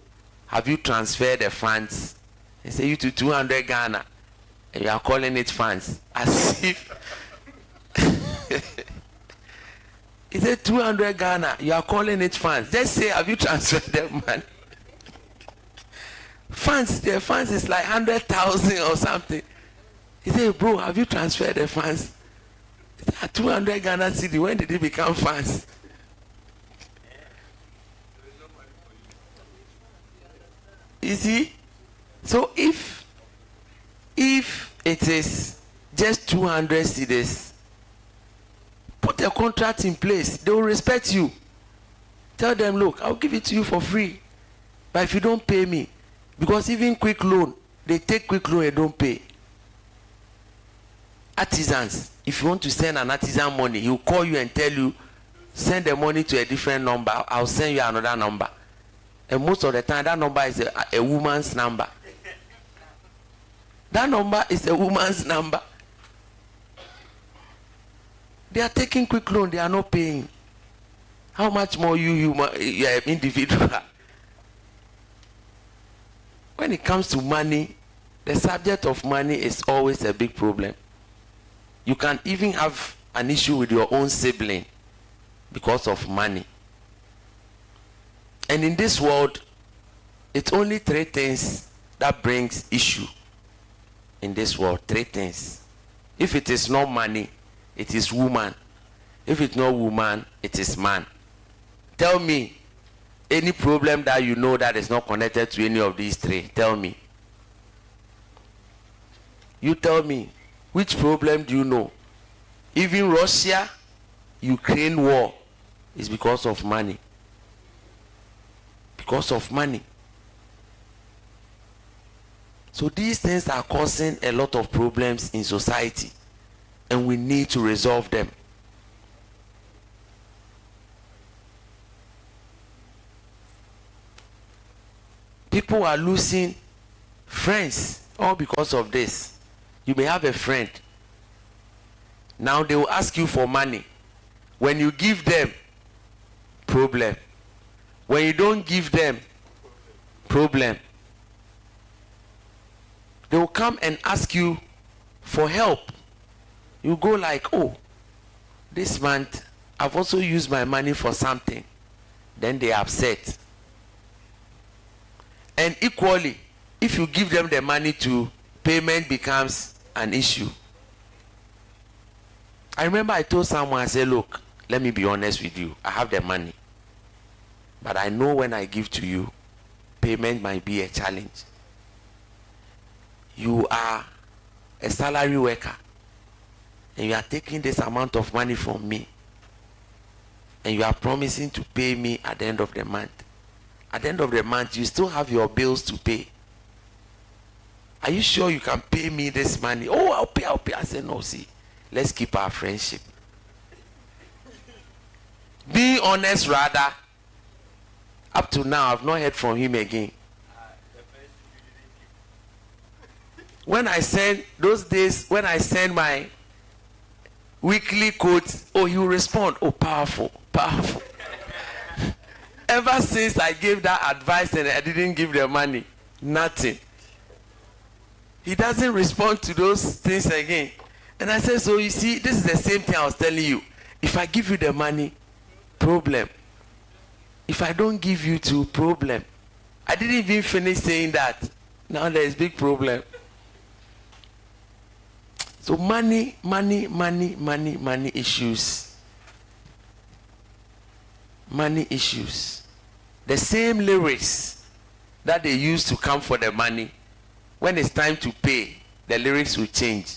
have you transferred the funds? He said, you to 200 Ghana. And you are calling it funds. As if. He said, 200 Ghana. You are calling it funds. Just say, have you transferred the money? Funds, the funds is like 100,000 or something. He said, bro, have you transferred the funds? He said, 200 Ghana city. When did it become funds? You see? So if it is just 200 cedis, put a contract in place. They will respect you. Tell them, look, I'll give it to you for free. But if you don't pay me, because even quick loan, they take quick loan and don't pay. Artisans, if you want to send an artisan money, he'll call you and tell you, send the money to a different number. I'll send you another number. And most of the time, that number is a woman's number. That number is a woman's number. They are taking quick loan, they are not paying. How much more you are an individual? When it comes to money, the subject of money is always a big problem. You can even have an issue with your own sibling because of money. And in this world, it's only 3 things that brings issue in this world. 3 things. If it is not money, it is woman. If it's not woman, it is man. Tell me any problem that you know that is not connected to any of these 3. Tell me. You tell me. Which problem do you know? Even Russia, Ukraine war is because of money. Because of money. So these things are causing a lot of problems in society, and we need to resolve them. People are losing friends all because of this. You may have a friend. Now they will ask you for money. When you give them, problem. When you don't give them, problem. They will come and ask you for help. You go like, oh, this month I've also used my money for something. Then they are upset. And equally, if you give them the money too, payment becomes an issue. I remember I told someone, I said, look, let me be honest with you. I have the money. But I know when I give to you, payment might be a challenge. You are a salary worker, and you are taking this amount of money from me, and you are promising to pay me at the end of the month. At the end of the month, you still have your bills to pay. Are you sure you can pay me this money? Oh, I'll pay. I said, no, see, let's keep our friendship. Being honest, rather, up to now, I've not heard from him again. When I send, those days, when I send my weekly quotes, oh, he will respond, oh, powerful. Ever since I gave that advice and I didn't give the money, nothing. He doesn't respond to those things again. And I said, so you see, this is the same thing I was telling you. If I give you the money, problem. If I don't give you to, problem. I didn't even finish saying that. Now there is big problem. So money issues. Money issues. The same lyrics that they used to come for the money, when it's time to pay, the lyrics will change.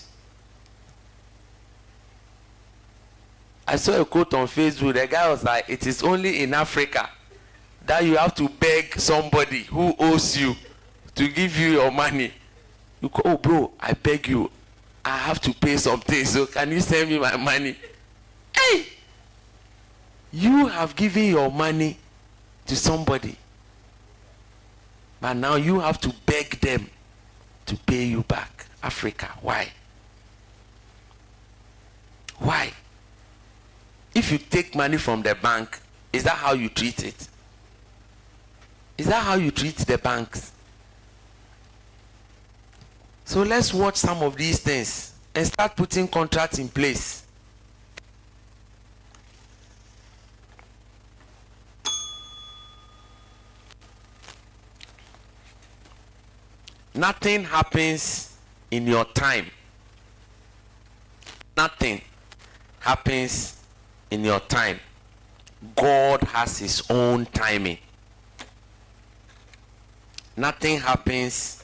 I saw a quote on Facebook. The guy was like, it is only in Africa that you have to beg somebody who owes you to give you your money. You go, oh bro, I beg you, I have to pay something, so can you send me my money? Hey! You have given your money to somebody, but now you have to beg them to pay you back. Africa, why? Why? If you take money from the bank, is that how you treat it? Is that how you treat the banks? So let's watch some of these things and start putting contracts in place. Nothing happens in your time. Nothing happens in your time. God has his own timing. Nothing happens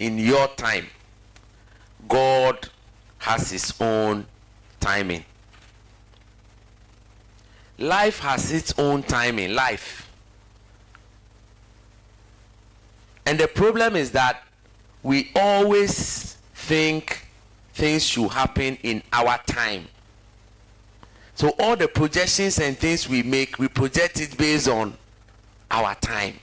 in your time. God has his own timing. Life has its own timing. Life. And the problem is that we always think things should happen in our time. So all the projections and things we make, we project it based on our time.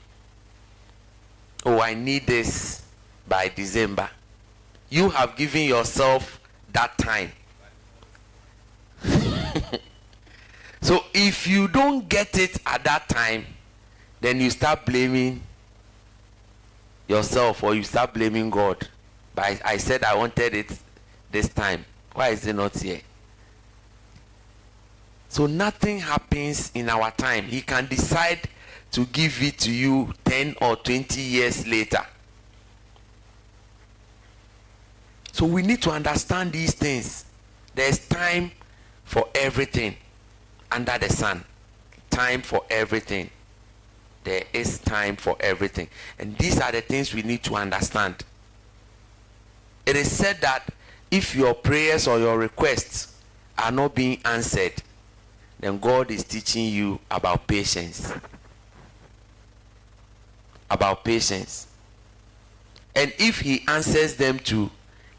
Oh, I need this by December. You have given yourself that time. So if you don't get it at that time, then you start blaming yourself, or you start blaming God. But I said I wanted it this time. Why is it not here? So nothing happens in our time. He can decide to give it to you 10 or 20 years later. So we need to understand these things. There's time for everything under the sun. Time for everything. There is time for everything. And these are the things we need to understand. It is said that if your prayers or your requests are not being answered, then God is teaching you about patience. About patience. And if he answers them too,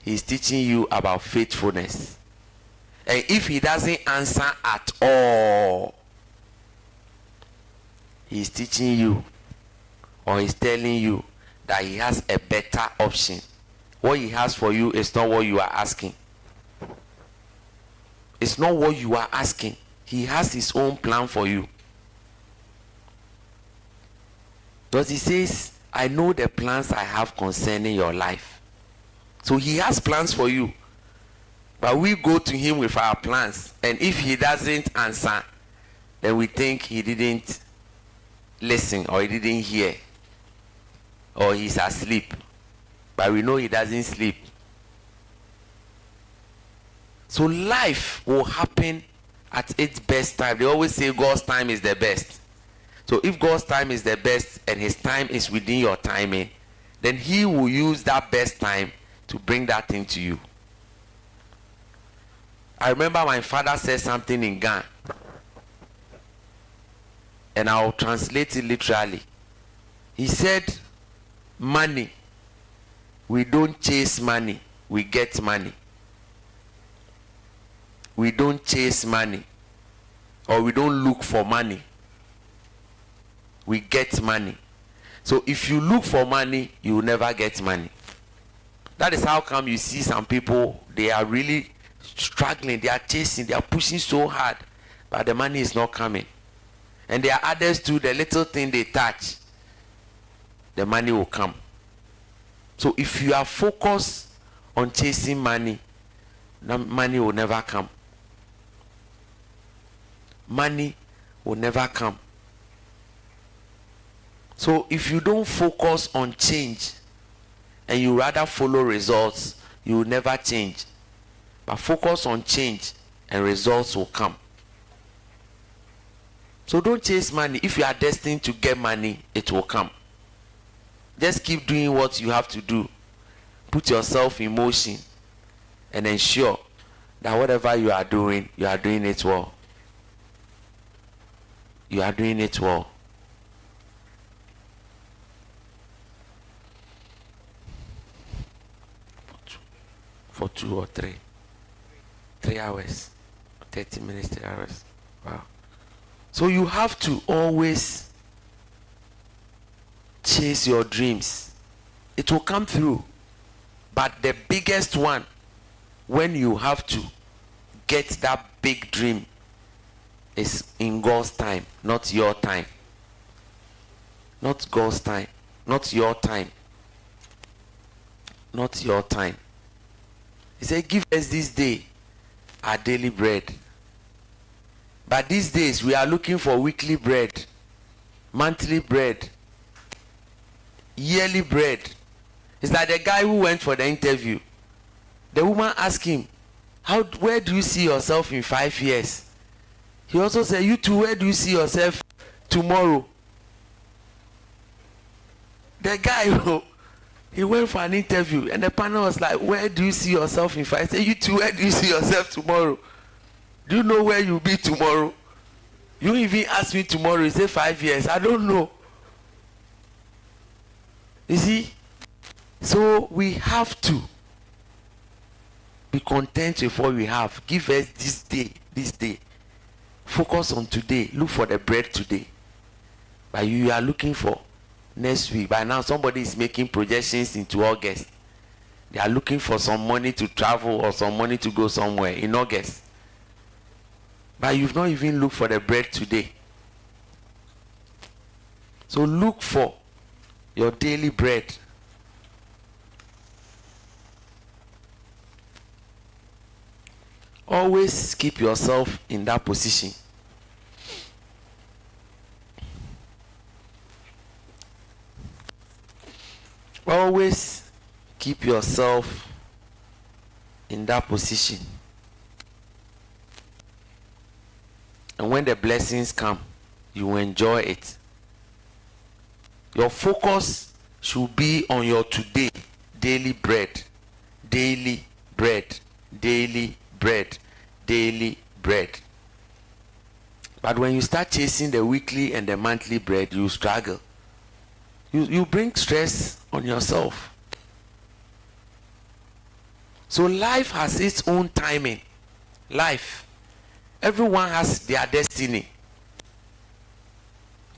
he's teaching you about faithfulness. And if he doesn't answer at all, he's teaching you, or he's telling you that he has a better option. What he has for you is not what you are asking. It's not what you are asking. He has his own plan for you. Because he says, I know the plans I have concerning your life. So he has plans for you. But we go to him with our plans. And if he doesn't answer, then we think he didn't listen, or he didn't hear, or he's asleep. But we know he doesn't sleep. So life will happen at its best time. They always say God's time is the best. So if God's time is the best and his time is within your timing, then he will use that best time to bring that thing to you. I remember my father said something in Ghana, and I'll translate it literally. He said, money, we don't chase money, we get money. We don't chase money, or we don't look for money. We get money. So if you look for money, you will never get money. That is how come you see some people, they are really struggling, they are chasing, they are pushing so hard, but the money is not coming. And there are others too, the little thing they touch, the money will come. So if you are focused on chasing money, the money will never come. Money will never come. So if you don't focus on change and you rather follow results, you will never change. But focus on change and results will come. So don't chase money. If you are destined to get money, it will come. Just keep doing what you have to do. Put yourself in motion and ensure that whatever you are doing it well. You are doing it well. For 2 or 3 hours, 30 minutes, 3 hours. Wow. So you have to always chase your dreams. It will come through. But the biggest one, when you have to get that big dream, is in God's time, not your time. Not God's time, not your time. Not your time. He said, give us this day our daily bread. But these days we are looking for weekly bread, monthly bread, yearly bread. It's like the guy who went for the interview. The woman asked him, where do you see yourself in 5 years? He also said, you too, where do you see yourself tomorrow? The guy, he went for an interview, and the panel was like, where do you see yourself in 5 years? He said, you too, where do you see yourself tomorrow? Do you know where you'll be tomorrow? You even ask me tomorrow, you say 5 years. I don't know. You see? So we have to be content with what we have. Give us this day. Focus on today. Look for the bread today. But you are looking for next week. By now, somebody is making projections into August. They are looking for some money to travel or some money to go somewhere in August. But you've not even looked for the bread today. So look for your daily bread. Always keep yourself in that position. Always keep yourself in that position. And when the blessings come, you will enjoy it. Your focus should be on your today, daily bread, daily bread, daily bread, daily bread. But when you start chasing the weekly and the monthly bread, you struggle. You bring stress on yourself. So life has its own timing. Life. Everyone has their destiny.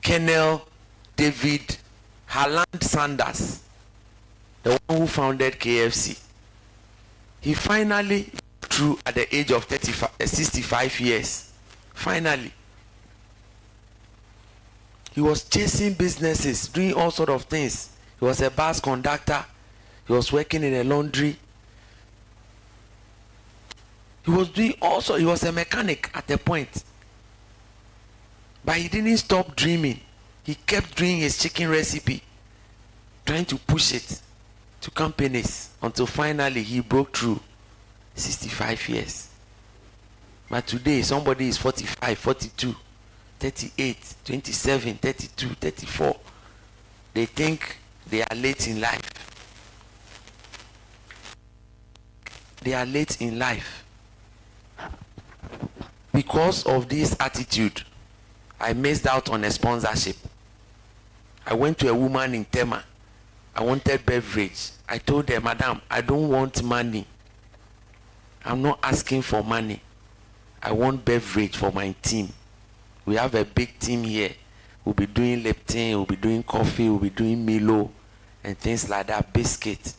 Colonel David Harland Sanders, the one who founded KFC, he finally through at the age of 65 years. Finally. He was chasing businesses, doing all sort of things. He was a bus conductor. He was working in a laundry. He was doing also, he was a mechanic at a point. But he didn't stop dreaming. He kept doing his chicken recipe, trying to push it to companies until finally he broke through. 65 years. But today somebody is 45, 42, 38, 27, 32, 34. They think they are late in life. They are late in life. Because of this attitude, I missed out on a sponsorship. I went to a woman in Tema. I wanted beverage. I told her, Madam, I don't want money. I'm not asking for money. I want beverage for my team. We have a big team here. We'll be doing Lipton, we'll be doing coffee, we'll be doing Milo, and things like that, biscuit.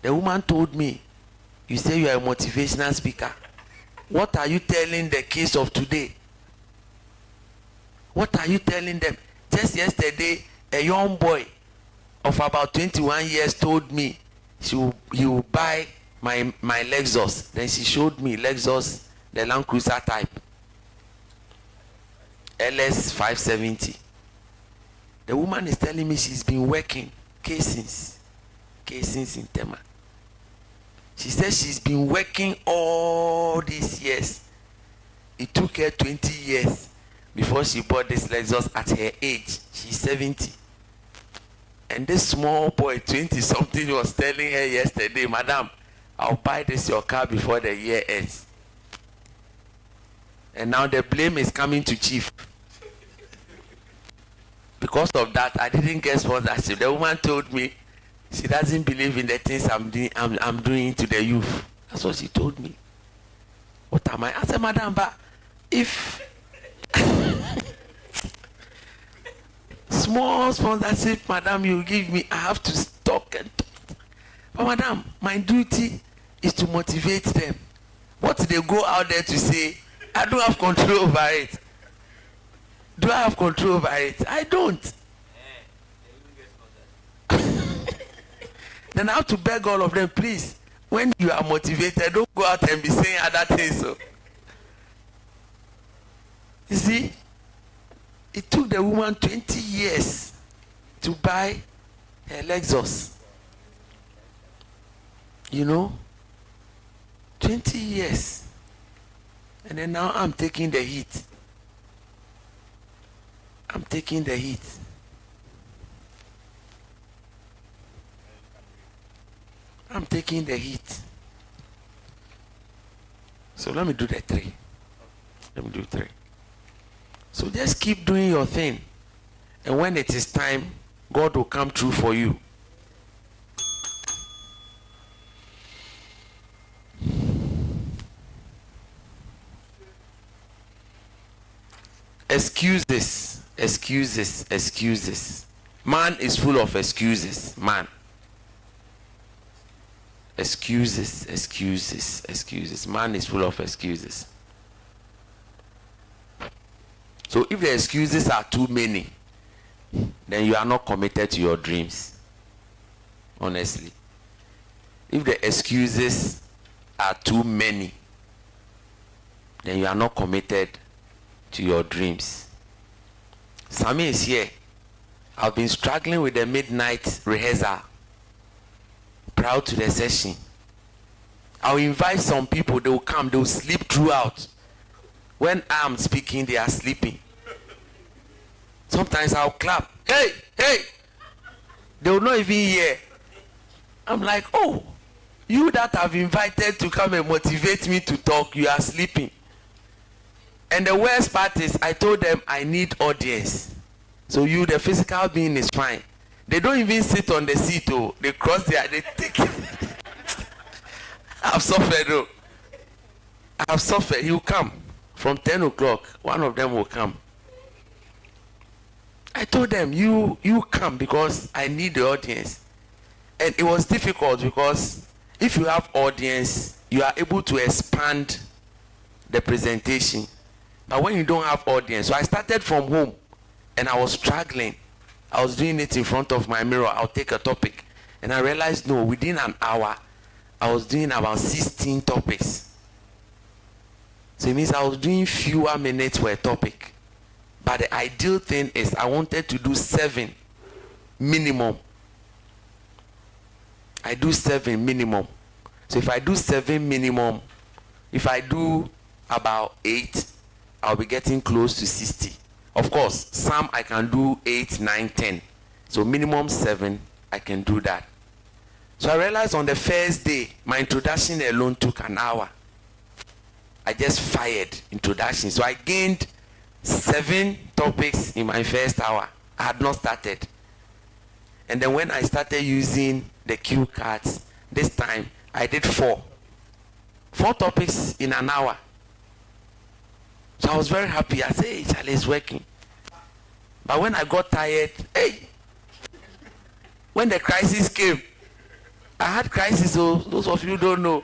The woman told me, you say you are a motivational speaker. What are you telling the kids of today? What are you telling them? Just yesterday, a young boy of about 21 years told me he will buy my Lexus. Then she showed me Lexus, the Land Cruiser type, LS 570. The woman is telling me she's been working casings in Tema. She says she's been working all these years. It took her 20 years before she bought this Lexus at her age. She's 70. And this small boy, 20-something, was telling her yesterday, Madam, I'll buy this your car before the year ends. And now the blame is coming to Chief. Because of that, I didn't get sponsorship. The woman told me she doesn't believe in the things I'm doing to the youth. That's what she told me. What am I? I said, Madam, but if small sponsorship, Madam, you give me, I have to talk and talk. But Madam, my duty is to motivate them. What they go out there to say, I don't have control over it. Do I have control over it? I don't. Then I have to beg all of them, please, when you are motivated, don't go out and be saying other things. So, you see, it took the woman 20 years to buy her Lexus. You know, 20 years. And then now I'm taking the heat. I'm taking the heat. I'm taking the heat. So let me do the 3. Let me do 3. So just keep doing your thing. And when it is time, God will come through for you. Excuses, excuses, excuses. Man is full of excuses. Man. Excuses, excuses, excuses. Man is full of excuses. So if the excuses are too many, then you are not committed to your dreams. Honestly. If the excuses are too many, then you are not committed to your dreams. Sammy is here. I've been struggling with the midnight rehearsal. Proud to the session. I'll invite some people, they will come, they will sleep throughout. When I'm speaking, they are sleeping. Sometimes I'll clap. Hey, hey! They will not even hear. I'm like, oh, you that have invited to come and motivate me to talk, you are sleeping. And the worst part is, I told them I need audience. So you, the physical being, is fine. They don't even sit on the seat, oh, they cross they take I've suffered though. I've suffered. He'll come from 10 o'clock. One of them will come. I told them, you come because I need the audience. And it was difficult because if you have audience, you are able to expand the presentation. But when you don't have audience, so I started from home and I was struggling. I was doing it in front of my mirror. I'll take a topic. And I realized, no, within an hour, I was doing about 16 topics. So it means I was doing fewer minutes per topic. But the ideal thing is I wanted to do 7 minimum. I do 7 minimum. So if I do 7 minimum, if I do about 8, I'll be getting close to 60. Of course, some I can do 8, 9, 10. So minimum 7, I can do that. So I realized on the first day, my introduction alone took an hour. I just fired introduction. So I gained 7 topics in my first hour. I had not started. And then when I started using the cue cards, this time I did 4 topics in an hour. So I was very happy. I said, hey, Charlie, it's working. But when I got tired, hey, when the crisis came, I had crisis, so those of you don't know.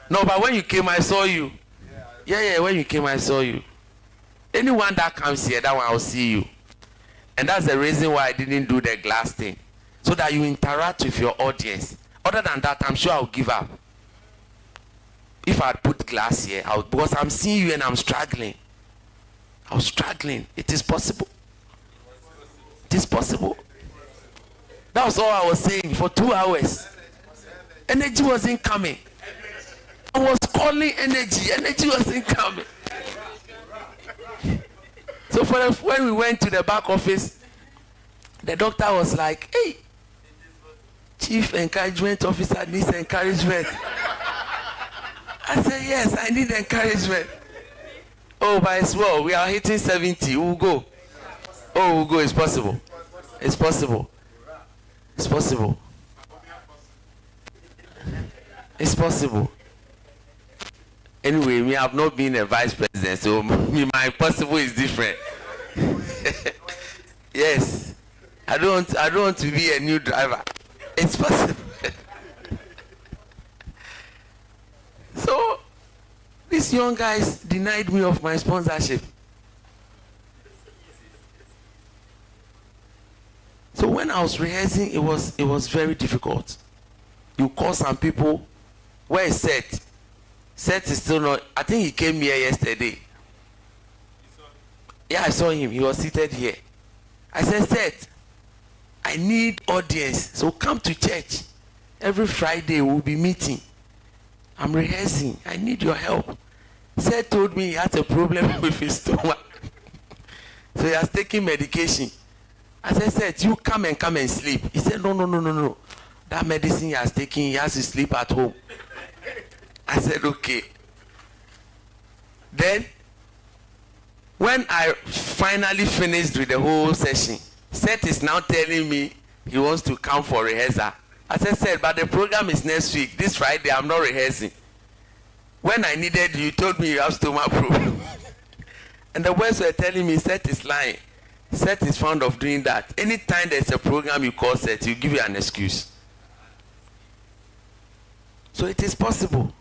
No, but when you came, I saw you. Yeah, when you came, I saw you. Anyone that comes here, that one, I'll see you. And that's the reason why I didn't do the glass thing. So that you interact with your audience. Other than that, I'm sure I'll give up. If I put glass here, because I'm seeing you and I'm struggling. I was struggling. It is possible. It is possible. That was all I was saying for 2 hours. Energy wasn't coming. I was calling energy. Energy wasn't coming. So when we went to the back office, the doctor was like, hey, Chief Encouragement Officer needs encouragement. I said, yes, I need encouragement. Oh, but as well, we are hitting 70. We'll go. Oh, we'll go. It's possible. It's possible. It's possible. It's possible. Anyway, we have not been a vice president, so my possible is different. Yes. I don't want to be a new driver. It's possible. So these young guys denied me of my sponsorship. So when I was rehearsing, it was very difficult. You call some people, where is Seth? Seth is still not. I think he came here yesterday. Yeah, I saw him. He was seated here. I said, Seth, I need audience, so come to church. Every Friday we'll be meeting. I'm rehearsing. I need your help. Seth told me he has a problem with his stomach. So he has taken medication. I said, Seth, you come and sleep. He said, no. That medicine he has taken, he has to sleep at home. I said, okay. Then, when I finally finished with the whole session, Seth is now telling me he wants to come for rehearsal. I said, Seth, but the program is next week. This Friday, I'm not rehearsing. When I needed you, told me you have stomach problem. And the boys were telling me, Seth is lying. Seth is fond of doing that. Anytime there's a program you call Seth, he'll give you an excuse. So it is possible.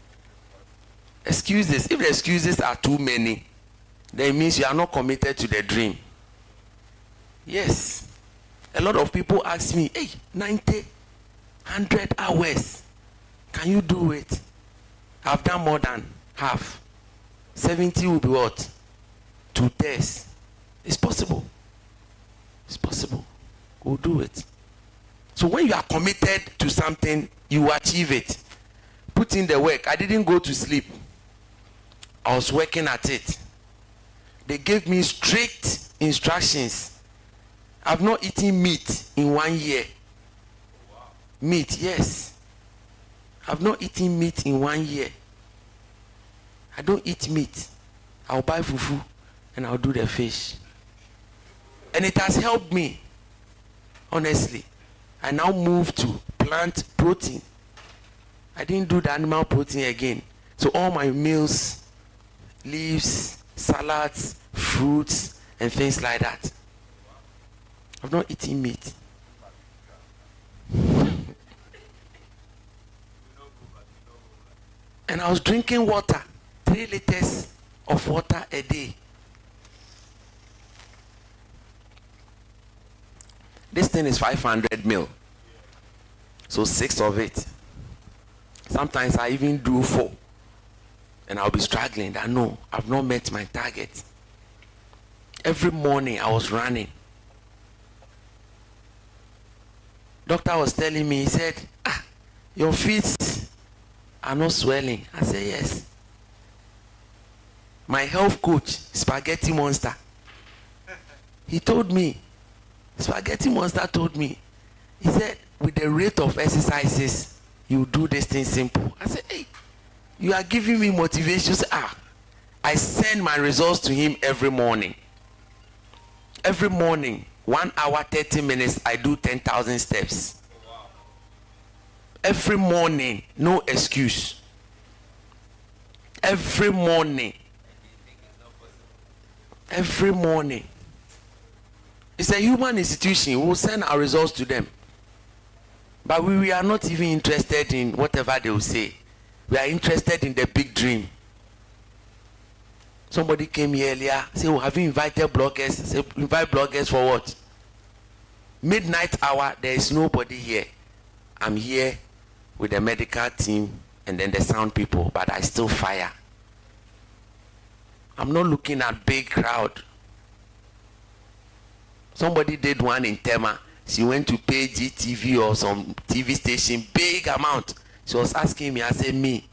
Excuses. If the excuses are too many, then it means you are not committed to the dream. Yes. A lot of people ask me, hey, 90, 100 hours. Can you do it? I've done more than half. 70 will be what? 2 tests. It's possible. It's possible. We'll do it. So when you are committed to something, you achieve it. Put in the work. I didn't go to sleep. I was working at it. They gave me strict instructions. I've not eaten meat in 1 year. Meat, yes. I've not eaten meat in 1 year. I don't eat meat. I'll buy fufu and I'll do the fish. And it has helped me. Honestly. I now move to plant protein. I didn't do the animal protein again. So all my meals, leaves, salads, fruits, and things like that. I've not eaten meat. And I was drinking water, 3 liters of water a day. This thing is 500 mil. So 6 of it. Sometimes I even do 4. And I'll be struggling. I know I've not met my target. Every morning I was running. Doctor was telling me, he said, your feet are not swelling. I said, yes. My health coach, Spaghetti Monster, he told me, Spaghetti Monster told me, he said, with the rate of exercises, you do this thing simple. I said, hey, you are giving me motivation. I send my results to him every morning. Every morning, 1 hour, 30 minutes, I do 10,000 steps. Every morning, no excuse. Every morning. Every morning. It's a human institution. We will send our results to them. But we are not even interested in whatever they will say. We are interested in the big dream. Somebody came here earlier, said, oh, have you invited bloggers? I said, invite bloggers for what? Midnight hour, there is nobody here. I'm here with the medical team and then the sound people, but I still fire. I'm not looking at big crowd. Somebody did one in Tema. She went to pay GTV or some TV station, big amount. She was asking me, I said, me,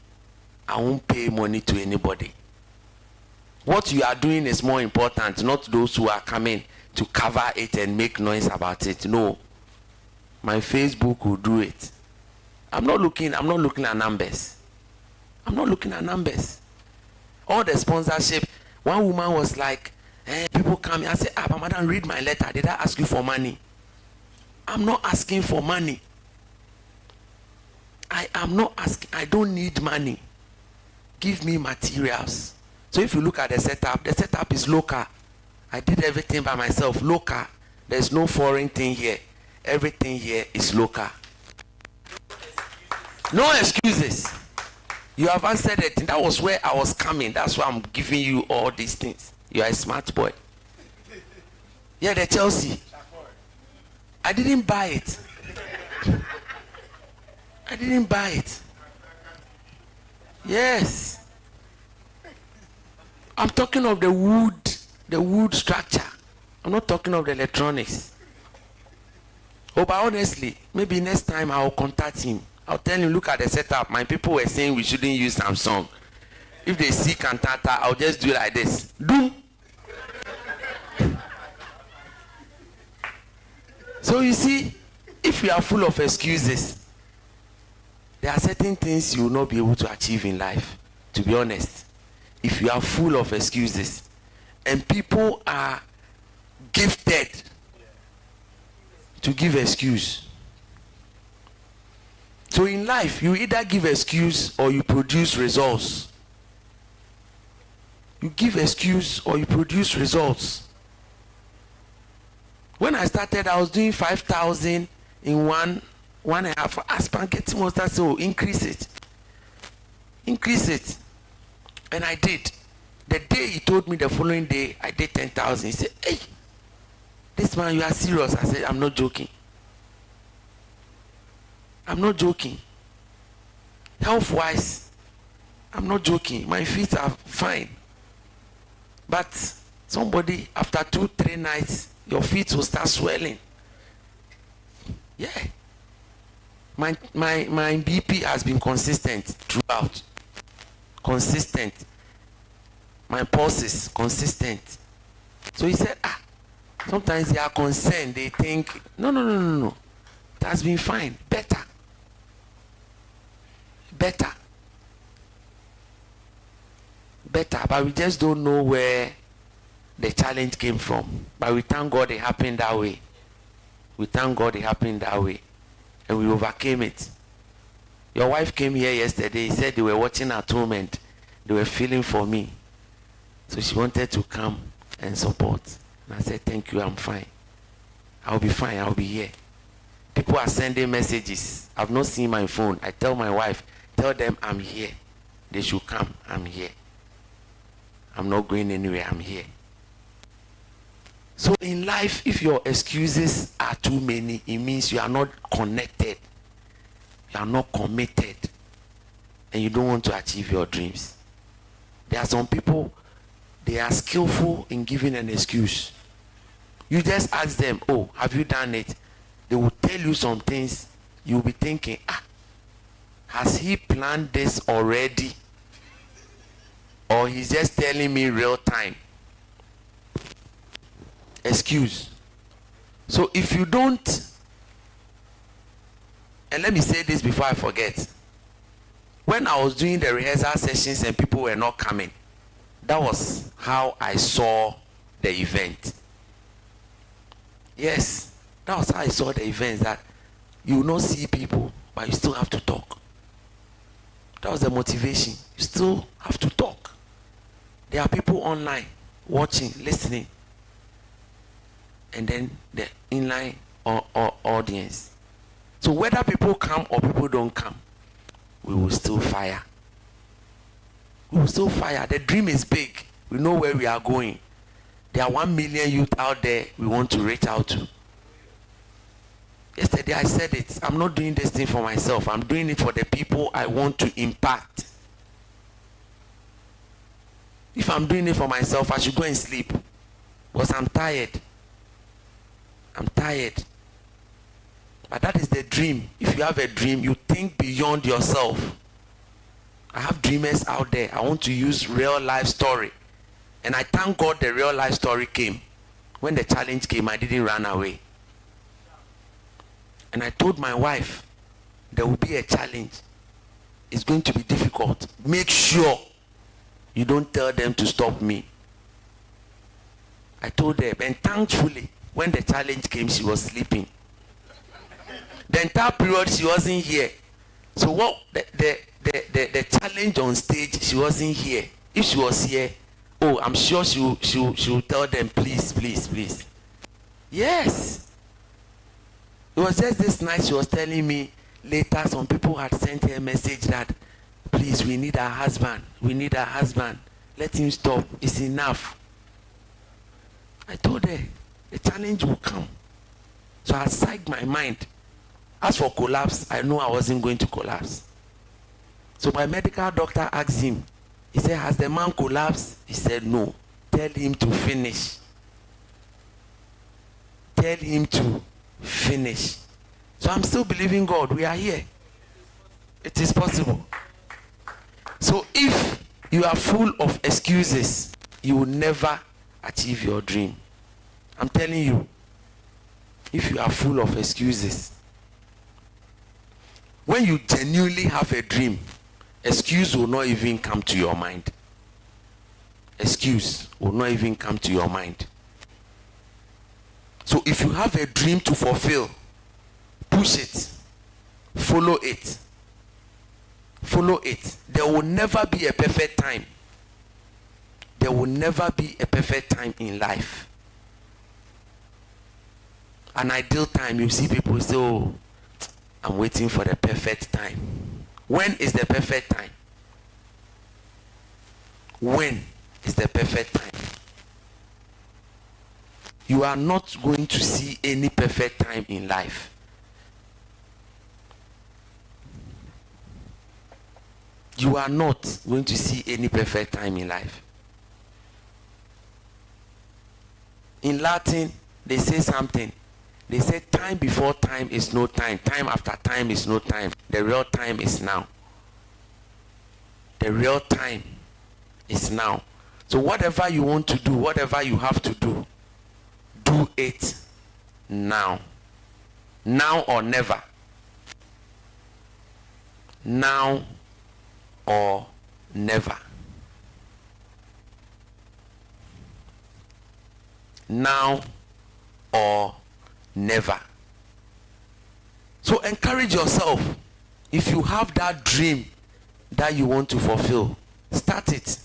I won't pay money to anybody. What you are doing is more important, not those who are coming to cover it and make noise about it. No. My Facebook will do it. I'm not looking at numbers. I'm not looking at numbers. All the sponsorship, one woman was like, people come, I said, madam, read my letter. Did I ask you for money? I'm not asking for money. I am not asking, I don't need money. Give me materials. So if you look at the setup is local. I did everything by myself, local. There's no foreign thing here. Everything here is local. No excuses. You have answered it. And that was where I was coming. That's why I'm giving you all these things. You are a smart boy. Yeah, the Chelsea. I didn't buy it. I didn't buy it. Yes. I'm talking of the wood structure. I'm not talking of the electronics. Oh, but honestly, maybe next time I'll contact him. I'll tell him, look at the setup. My people were saying we shouldn't use Samsung. If they see cantata, I'll just do like this. Doom. So you see, if you are full of excuses, there are certain things you will not be able to achieve in life, to be honest. If you are full of excuses, and people are gifted to give excuse. So in life, you either give excuse or you produce results. You give excuse or you produce results. When I started, I was doing 5,000 in one and a half. Spaghetti Monster said, oh, increase it. Increase it. And I did. The day he told me the following day, I did 10,000. He said, hey, this man, you are serious. I said, I'm not joking. I'm not joking. Health-wise, I'm not joking. My feet are fine. But somebody, after 2-3 nights, your feet will start swelling. Yeah. My BP has been consistent throughout. Consistent. My pulses consistent. So he said, sometimes they are concerned. They think, no. It has been fine. Better. But we just don't know where the challenge came from. But we thank God it happened that way. And we overcame it. Your wife came here yesterday. He said they were watching at home and they were feeling for me. So she wanted to come and support. And I said, thank you, I'm fine. I'll be fine, I'll be here. People are sending messages. I've not seen my phone. I tell my wife, tell them I'm here. They should come, I'm here. I'm not going anywhere, I'm here. So in life, if your excuses are too many, it means you are not connected. You are not committed. And you don't want to achieve your dreams. There are some people, they are skillful in giving an excuse. You just ask them, oh, have you done it? They will tell you some things. You will be thinking, has he planned this already? Or he's just telling me real time? Excuse. So if you don't, and let me say this before I forget. When I was doing the rehearsal sessions and people were not coming, that was how I saw the event. Yes, that was how I saw the event, that you will not see people, but you still have to talk. That was the motivation. You still have to talk. There are people online watching, listening, and then the inline or audience. So whether people come or people don't come, we will still fire. We will still fire. The dream is big. We know where we are going. There are 1 million youth out there we want to reach out to. Yesterday I said it. I'm not doing this thing for myself. I'm doing it for the people I want to impact. If I'm doing it for myself, I should go and sleep. Because I'm tired. I'm tired. But that is the dream. If you have a dream, you think beyond yourself. I have dreamers out there. I want to use real life story. And I thank God the real life story came. When the challenge came, I didn't run away. And I told my wife, there will be a challenge. It's going to be difficult. Make sure you don't tell them to stop me. I told her, and thankfully, when the challenge came, she was sleeping. The entire period, she wasn't here. So what the challenge on stage, she wasn't here. If she was here, oh, I'm sure she will tell them, please, please, please. Yes. It was just this night she was telling me, later some people had sent her a message that, please, we need our husband. We need our husband. Let him stop. It's enough. I told her, the challenge will come. So I psyched my mind. As for collapse, I know I wasn't going to collapse. So my medical doctor asked him, he said, has the man collapsed? He said, no. Tell him to finish. Tell him to finish. So I'm still believing God. We are here. It is possible. So if you are full of excuses, you will never achieve your dream. I'm telling you. If you are full of excuses, when you genuinely have a dream, excuse will not even come to your mind. Excuse will not even come to your mind. So if you have a dream to fulfill, push it. Follow it. Follow it. There will never be a perfect time. There will never be a perfect time in life. An ideal time, you see people say, oh, I'm waiting for the perfect time. When is the perfect time? When is the perfect time? You are not going to see any perfect time in life. You are not going to see any perfect time in life. In Latin, they say something. They say time before time is no time. Time after time is no time. The real time is now. The real time is now. So whatever you want to do, whatever you have to do, do it now. Now or never. Now or never. Now or never. So encourage yourself. If you have that dream that you want to fulfill, start it.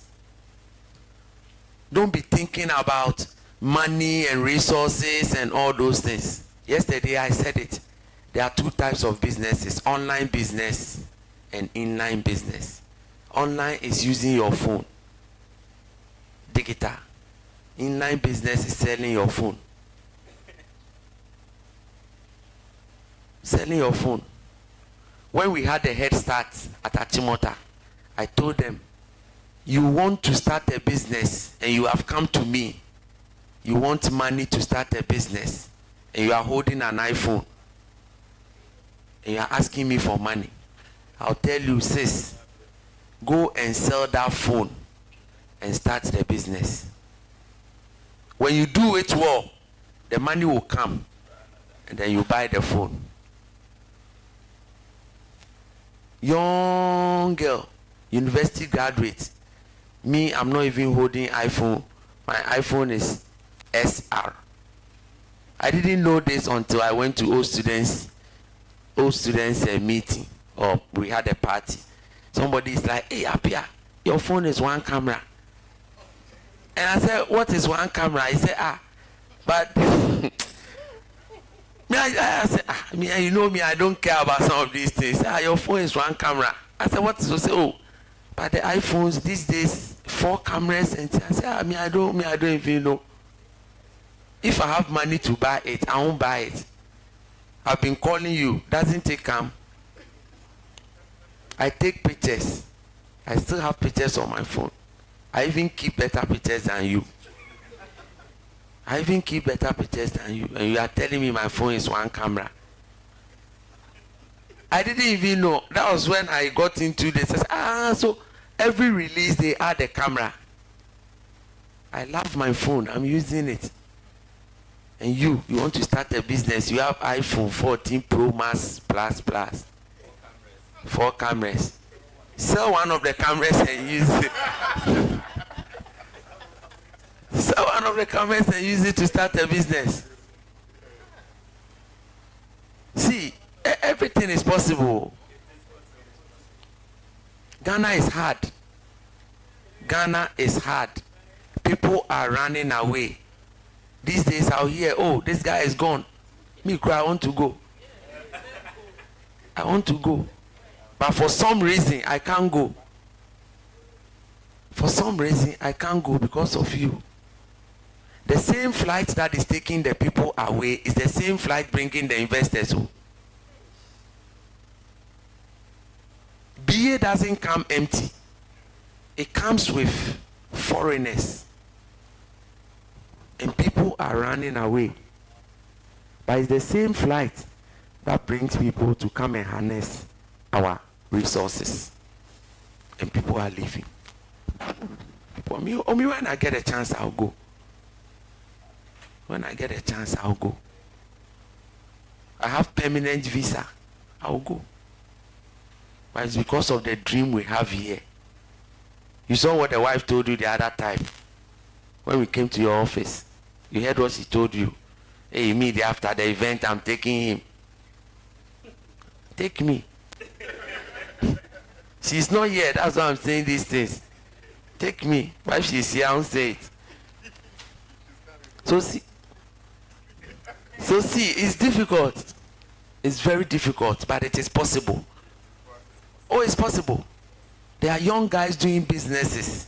Don't be thinking about money and resources and all those things. Yesterday I said it. There are two types of businesses: online business and inline business. Online is using your phone, digital. Inline business is selling your phone. Selling your phone. When we had a head start at Achimota, I told them, you want to start a business and you have come to me. You want money to start a business and you are holding an iPhone and you are asking me for money. I'll tell you, sis, go and sell that phone and start the business. When you do it well, the money will come and then you buy the phone. Young girl, university graduate. Me, I'm not even holding iPhone. My iPhone is SR. I didn't know this until I went to old students meeting, or we had a party. Somebody is like, hey Appiah, your phone is one camera. And I said, what is one camera? He said, but I said, you know me, I don't care about some of these things. Your phone is one camera. I said, what is it? Oh, but the iPhones these days, 4 cameras. And I said, I don't even know. If I have money to buy it, I won't buy it. I've been calling you. Doesn't take time. I take pictures. I still have pictures on my phone. I even keep better pictures than you. And you are telling me my phone is one camera. I didn't even know. That was when I got into this. I said, so every release they add a camera. I love my phone. I'm using it. And you want to start a business. You have iPhone 14 Pro Max Plus. 4 cameras. Sell one of the cameras and use it. Sell one of the cameras and use it to start a business. See, everything is possible. Ghana is hard. People are running away. These days I'll hear, oh, this guy is gone. Me cry, I want to go. But for some reason, I can't go. Because of you. The same flight that is taking the people away is the same flight bringing the investors home. BA doesn't come empty. It comes with foreigners. And people are running away. But it's the same flight that brings people to come and harness our resources. And people are leaving. When I get a chance, I'll go. I have permanent visa. I'll go. But it's because of the dream we have here. You saw what the wife told you the other time. When we came to your office, you heard what she told you. Hey, immediately after the event, I'm taking him. Take me. She's not here. That's why I'm saying these things. Take me. Why she's here, I won't say it. So see, it's difficult. It's very difficult, but it is possible. Oh, it's possible. There are young guys doing businesses.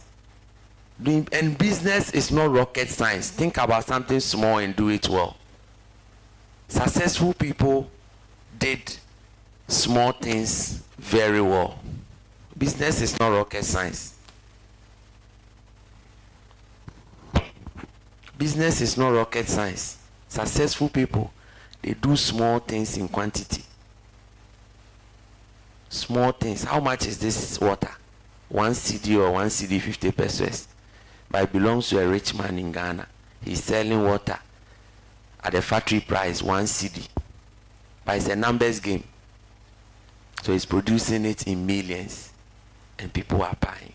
And business is not rocket science. Think about something small and do it well. Successful people did small things very well. Business is not rocket science. Business is not rocket science. Successful people, they do small things in quantity. Small things. How much is this water? 1 CD or 1 CD 50 pesos. But it belongs to a rich man in Ghana. He's selling water at the factory price, 1 CD. But it's a numbers game. So he's producing it in millions. And people are buying.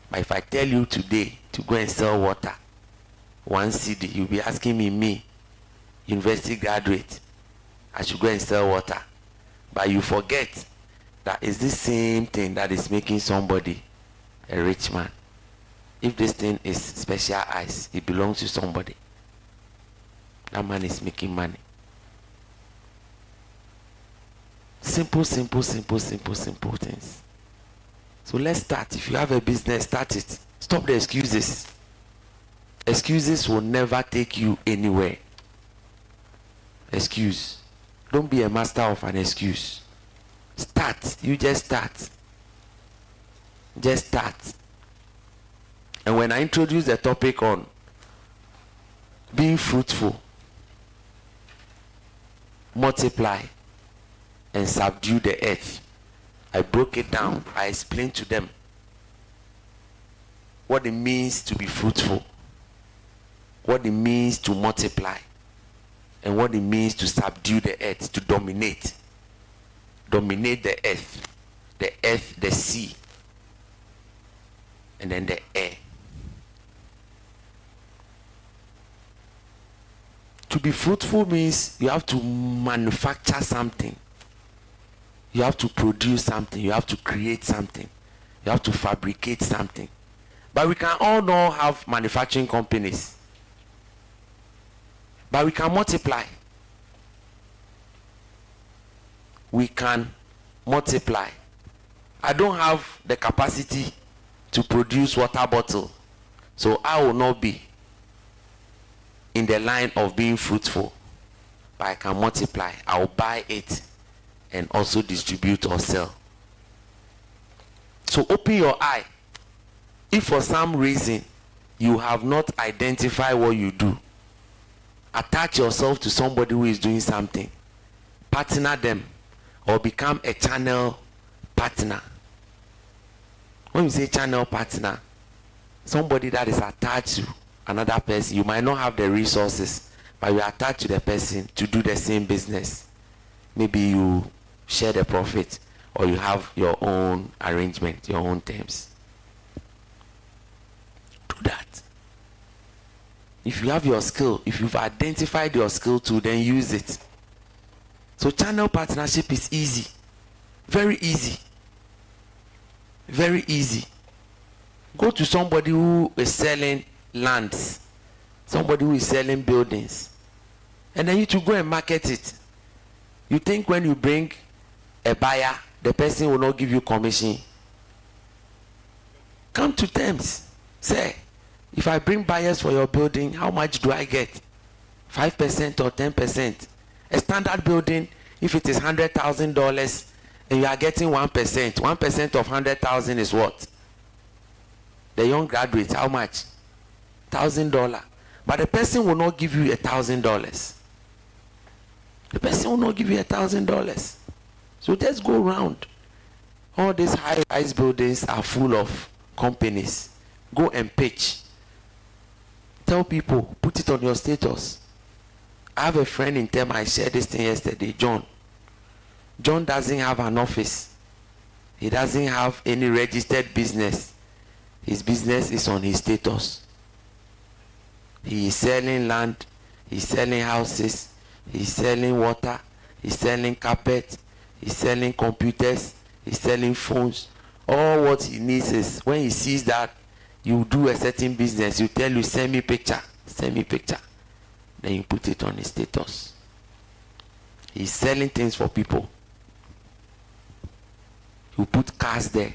But if I tell you today to go and sell water, 1 CD, you'll be asking me, university graduate, I should go and sell water. But you forget that is the same thing that is making somebody a rich man. If this thing is special eyes, it belongs to somebody. That man is making money. Simple things. So let's start. If you have a business, start it. Stop the excuses. Excuses will never take you anywhere. Excuse. Don't be a master of an excuse. Start. You just start. Just start. And when I introduce the topic on being fruitful, multiply, and subdue the earth, I broke it down. I explained to them what it means to be fruitful, what it means to multiply, and what it means to subdue the earth, to dominate. Dominate the earth, the sea, and then the air. To be fruitful means you have to manufacture something. You have to produce something. You have to create something. You have to fabricate something. But we can all now have manufacturing companies. But we can multiply. We can multiply. I don't have the capacity to produce water bottle, so I will not be in the line of being fruitful. But I can multiply. I will buy it and also distribute or sell. So open your eye. If for some reason you have not identified what you do, attach yourself to somebody who is doing something. Partner them or become a channel partner. When you say channel partner, somebody that is attached to another person. You might not have the resources, but you are attached to the person to do the same business. Maybe you share the profit, or you have your own arrangement, your own terms. Do that. If you have your skill, if you've identified your skill too, then use it. So channel partnership is easy. Very easy. Very easy. Go to somebody who is selling lands, somebody who is selling buildings, and then you to go and market it. You think when you bring a buyer, the person will not give you commission? Come to terms. Say, if I bring buyers for your building, how much do I get? 5% or 10%? A standard building, if it is $100,000 and you are getting 1%, 1% of 100,000 is what? The young graduate, how much? $1,000. But the person will not give you $1,000. The person will not give you $1,000. So just go around. All these high-rise buildings are full of companies. Go and pitch. Tell people, put it on your status. I have a friend in Tema, I shared this thing yesterday, John. John doesn't have an office. He doesn't have any registered business. His business is on his status. He is selling land, he's selling houses, he's selling water, he's selling carpet, he's selling computers, he's selling phones. All what he needs is when he sees that you do a certain business, you tell you, send me picture. Then you put it on his status. He's selling things for people. You put cars there.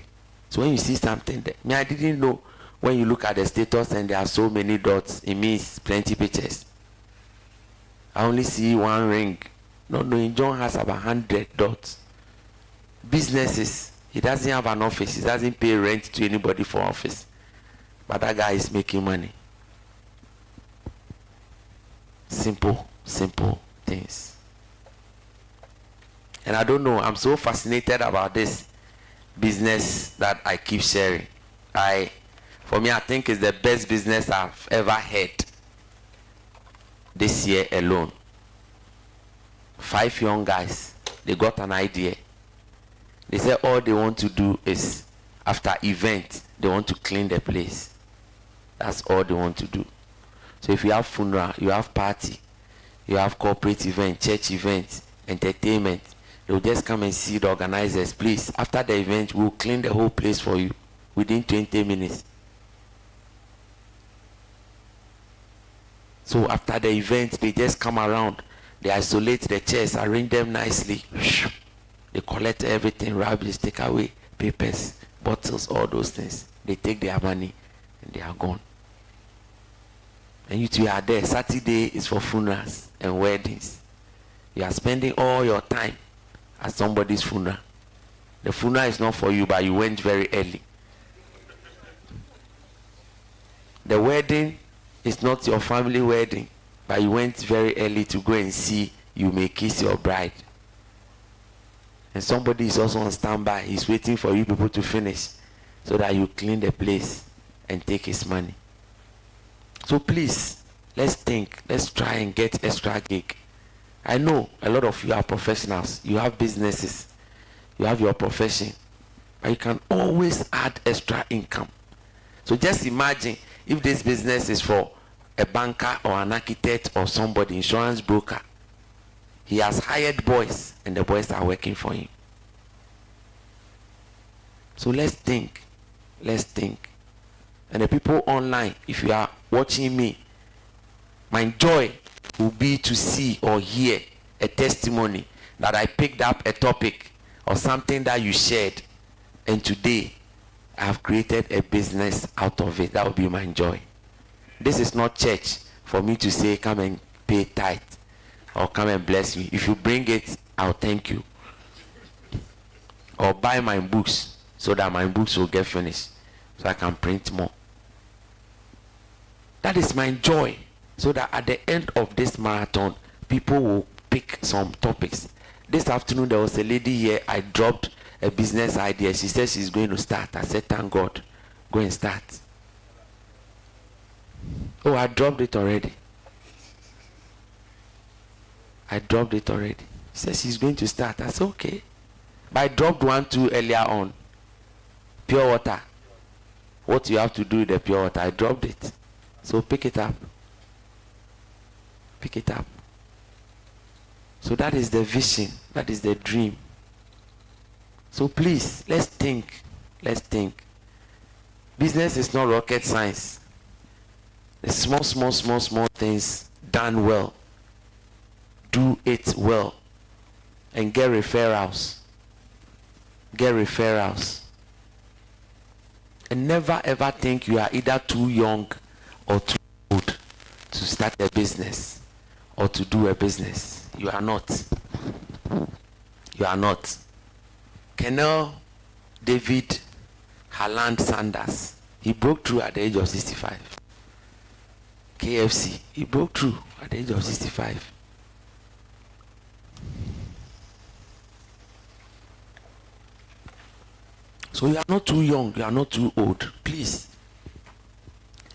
So when you see something there, I didn't know when you look at the status and there are so many dots, it means plenty pictures. I only see one ring. Not knowing John has about 100 dots. Businesses, he doesn't have an office. He doesn't pay rent to anybody for office. But that guy is making money. Simple things. And I don't know, I'm so fascinated about this business that I keep sharing. For me, I think it's the best business I've ever had this year alone. 5 young guys, they got an idea. They said all they want to do is, after event, they want to clean the place. That's all they want to do. So if you have funeral, you have party, you have corporate event, church event, entertainment, They'll just come and see the organizers. Please, after the event, we'll clean the whole place for you within 20 minutes. So after the event, they just come around. They isolate the chairs, arrange them nicely. They collect everything, rubbish, take away papers, bottles, all those things. They take their money and they are gone. And you two are there. Saturday is for funerals and weddings. You are spending all your time at somebody's funeral. The funeral is not for you, but you went very early. The wedding is not your family wedding, but you went very early to go and see you may kiss your bride. And somebody is also on standby. He's waiting for you people to finish so that you clean the place and take his money. So please, let's think. Let's try and get extra gig. I know a lot of you are professionals. You have businesses. You have your profession. But you can always add extra income. So just imagine if this business is for a banker or an architect or somebody, insurance broker. He has hired boys and the boys are working for him. So let's think. Let's think. And the people online, if you are watching me, my joy will be to see or hear a testimony that I picked up a topic or something that you shared, and today I have created a business out of it. That will be my joy. This is not church for me to say, come and pay tithe or come and bless me. If you bring it, I'll thank you. Or buy my books so that my books will get finished so I can print more. That is my joy. So that at the end of this marathon, people will pick some topics. This afternoon, there was a lady here. I dropped a business idea. She said she's going to start. I said, thank God. Go and start. Oh, I dropped it already. I dropped it already. She said she's going to start. I said, okay. But I dropped one, two earlier on. Pure water. What you have to do with the pure water, I dropped it. So pick it up. Pick it up. So that is the vision. That is the dream. So please, let's think. Let's think. Business is not rocket science. The small things done well. Do it well. And get referrals. Get referrals. And never ever think you are either too young or too old to start a business or to do a business. You are not. You are not. Colonel David Harland Sanders, he broke through at the age of 65. KFC, he broke through at the age of 65. So you are not too young, you are not too old. Please,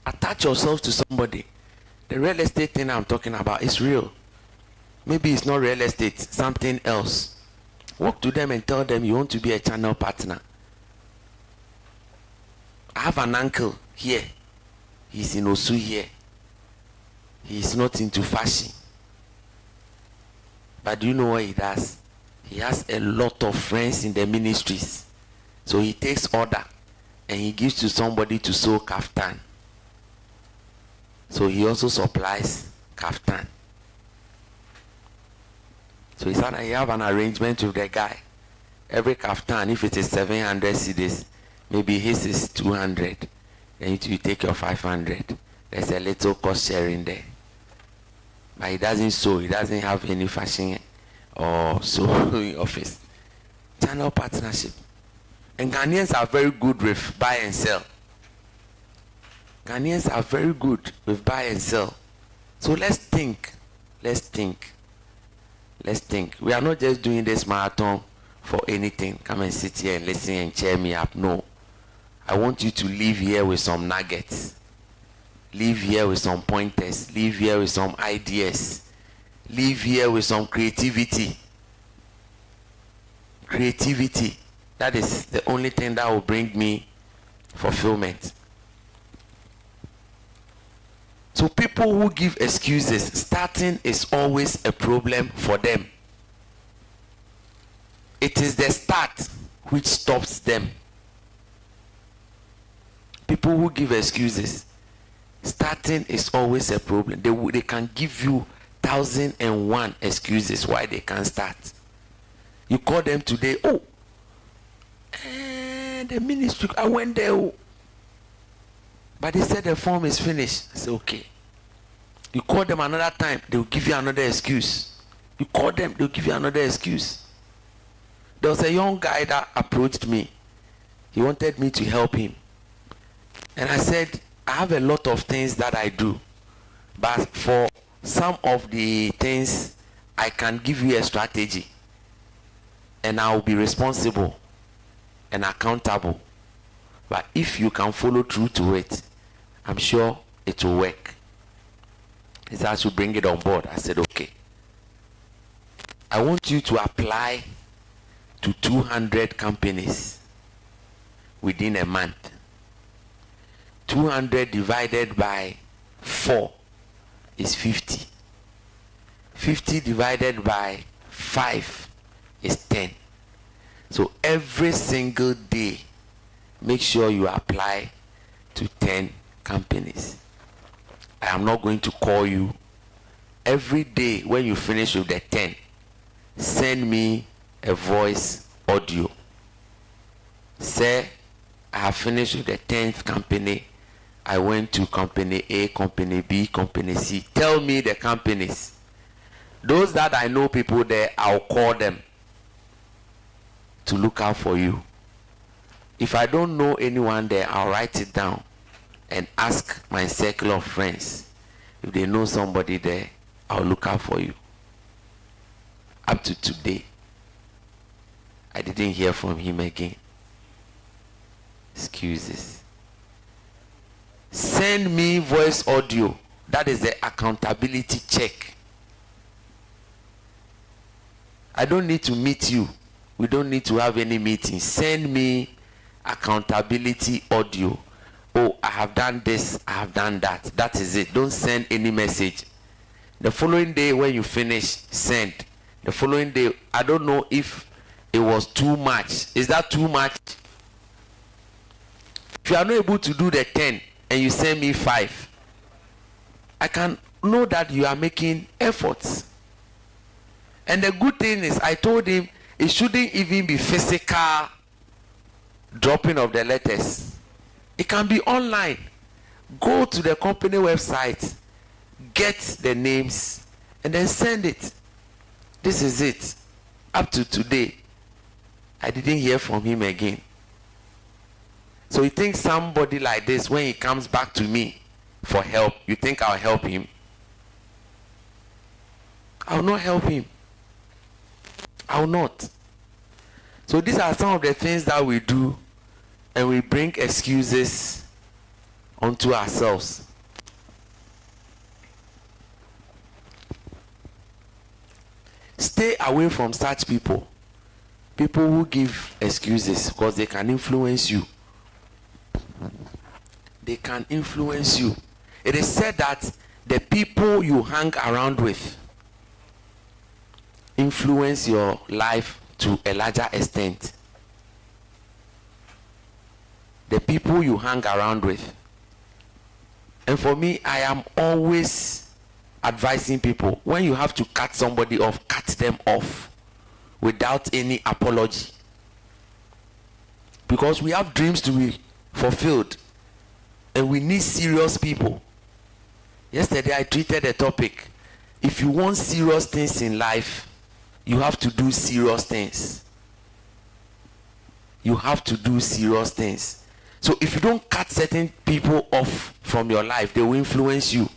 attach yourself to somebody. The real estate thing I'm talking about is real. Maybe it's not real estate, something else. Walk to them and tell them you want to be a channel partner. I have an uncle here. He's in Osu here. He's not into fashion. But do you know what he does? He has a lot of friends in the ministries. So he takes order and he gives to somebody to sew kaftan. So he also supplies kaftan. So he said he have an arrangement with the guy. Every kaftan, if it is 700 cedis, maybe his is 200. Then you take your 500. There's a little cost sharing there. But he doesn't sew. He doesn't have any fashion or sewing office. Channel partnership. And Ghanaians are very good with buy and sell. Ghanaians are very good with buy and sell. So let's think. Let's think. Let's think. We are not just doing this marathon for anything. Come and sit here and listen and cheer me up. No. I want you to leave here with some nuggets. Leave here with some pointers. Leave here with some ideas. Leave here with some creativity. Creativity. That is the only thing that will bring me fulfillment. So people who give excuses, starting is always a problem for them. It is the start which stops them. People who give excuses, starting is always a problem. They can give you 1,001 excuses why they can't start. You call them today, oh, the ministry, I went there, oh, but they said the form is finished. I say, okay. You call them another time, they will give you another excuse. You call them, they'll give you another excuse. There was a young guy that approached me. He wanted me to help him. And I said, I have a lot of things that I do, but for some of the things, I can give you a strategy, and I'll be responsible and accountable. But if you can follow through to it, I'm sure it will work. He said I should bring it on board. I said, okay. I want you to apply to 200 companies within a month. 200 divided by 4 is 50. 50 divided by 5 is 10. So every single day, make sure you apply to 10 companies. I am not going to call you. Every day when you finish with the 10, send me a voice audio. Say, I have finished with the 10th company. I went to company A, company B, company C. Tell me the companies. Those that I know people there, I'll call them to look out for you. If I don't know anyone there, I'll write it down and ask my circle of friends. If they know somebody there, I'll look out for you. Up to today, I didn't hear from him again. Excuses. Send me voice audio. That is the accountability check. I don't need to meet you. We don't need to have any meeting. Send me accountability audio. Oh, I have done this, I have done that. That is it. Don't send any message. The following day when you finish, send. The following day, I don't know if it was too much. Is that too much? If you are not able to do the 10 and you send me 5, I can know that you are making efforts. And the good thing is, I told him it shouldn't even be physical dropping of the letters. It can be online. Go to the company website, get the names, and then send it. This is it. Up to today, I didn't hear from him again. So you think somebody like this, when he comes back to me for help, you think I'll help him? I'll not help him. I'll not. So these are some of the things that we do, and we bring excuses onto ourselves. Stay away from such people. People who give excuses, because they can influence you. They can influence you. It is said that the people you hang around with influence your life to a larger extent. The people you hang around with. And for me, I am always advising people, when you have to cut somebody off, cut them off without any apology. Because we have dreams to be fulfilled, and we need serious people. Yesterday I treated a topic. If you want serious things in life, you have to do serious things. You have to do serious things. So if you don't cut certain people off from your life, they will influence you.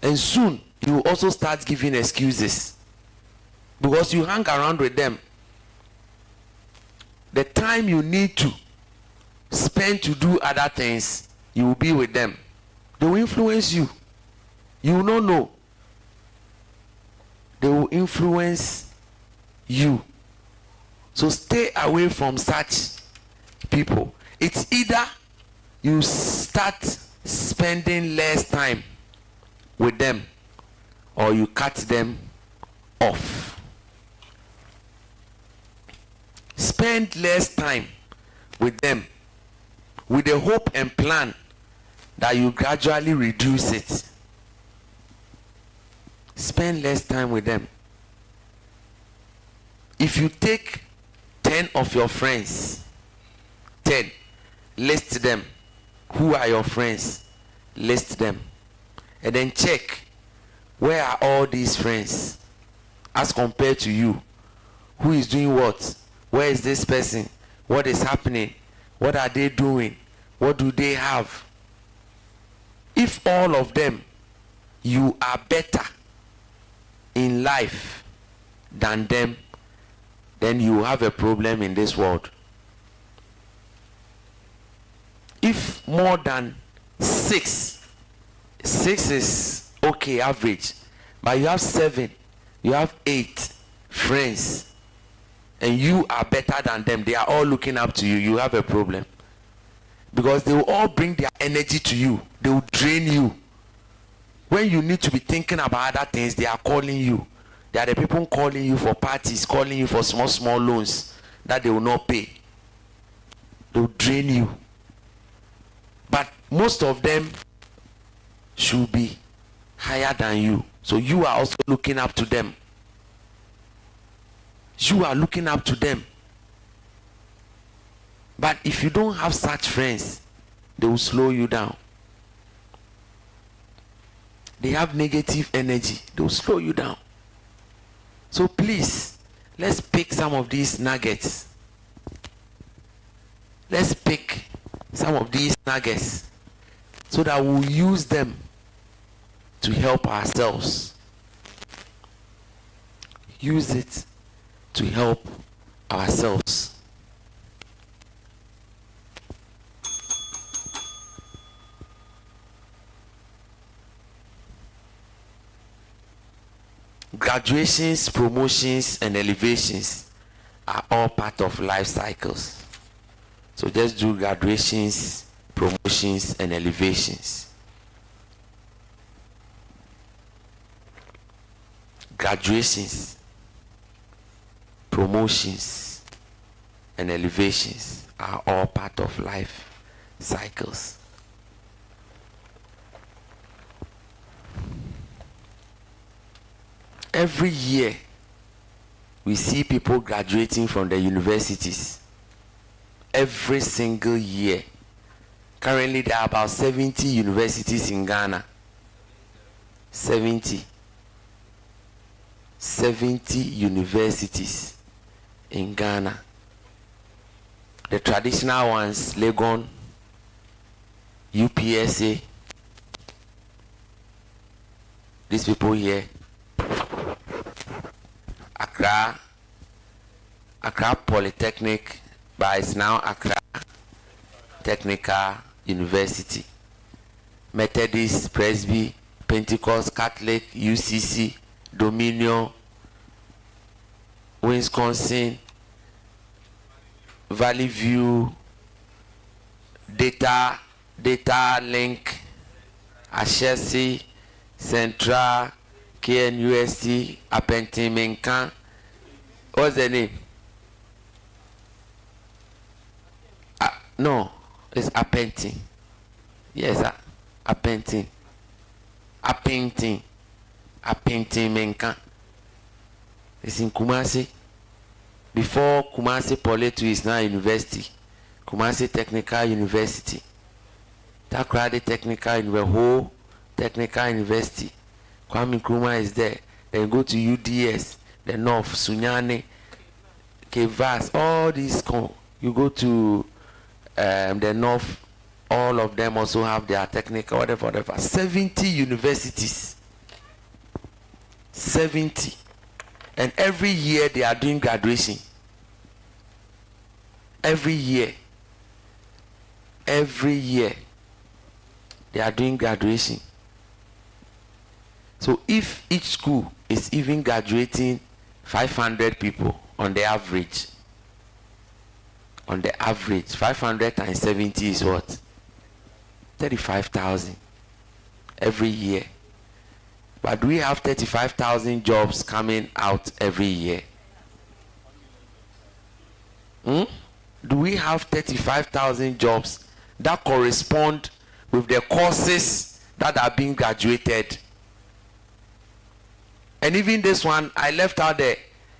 And soon, you will also start giving excuses. Because you hang around with them. The time you need to spend to do other things, you will be with them. They will influence you. You will not know. They will influence you. So stay away from such people. It's either you start spending less time with them, or you cut them off. Spend less time with them with the hope and plan that you gradually reduce it. Spend less time with them. If you take 10 of your friends, 10, list them. Who are your friends? List them. And then check, where are all these friends as compared to you? Who is doing what? Where is this person? What is happening? What are they doing? What do they have? If all of them, you are better in life than them, then you have a problem in this world. If more than 6 is okay, average, but you have 7, you have 8 friends, and you are better than them, they are all looking up to you, you have a problem. Because they will all bring their energy to you. They will drain you. When you need to be thinking about other things, they are calling you. They are the people calling you for parties, calling you for small loans that they will not pay. They will drain you. But most of them should be higher than you. So you are also looking up to them. You are looking up to them. But if you don't have such friends, they will slow you down. They have negative energy. They will slow you down. So please, let's pick some of these nuggets. Let's pick some of these nuggets so that we'll use them to help ourselves. Use it to help ourselves. Graduations, promotions, and elevations are all part of life cycles. So just do graduations, promotions, and elevations. Graduations, promotions, and elevations are all part of life cycles. Every year, we see people graduating from the universities. Every single year. Currently, there are about 70 universities in Ghana. 70 universities in Ghana. The traditional ones, Legon, UPSA, these people here. Accra Polytechnic, but it's now Accra Technical University. Methodist, Presby, Pentecost, Catholic, UCC, Dominion, Wisconsin, Valley View, Data Link, Ashesi, Central, KNUST, Apentimenkan. What's the name? No, it's Apenti. Yes, Apenti. Apentimenkan. It's in Kumasi. Before Kumasi Polytechnic is now university. Kumasi Technical University. Takrady Technical University. Whole Technical University. Kwame Nkrumah is there. Then go to UDS, the North, Sunyani, Kevas, all these. You go to the North, all of them also have their technical, whatever. 70 universities. 70. And every year they are doing graduation. Every year they are doing graduation. So if each school is even graduating 500 people on the average, 500 times 70 is what? 35,000 every year. But we have 35,000 jobs coming out every year. Do we have 35,000 jobs that correspond with the courses that are being graduated? And even this one, I left out the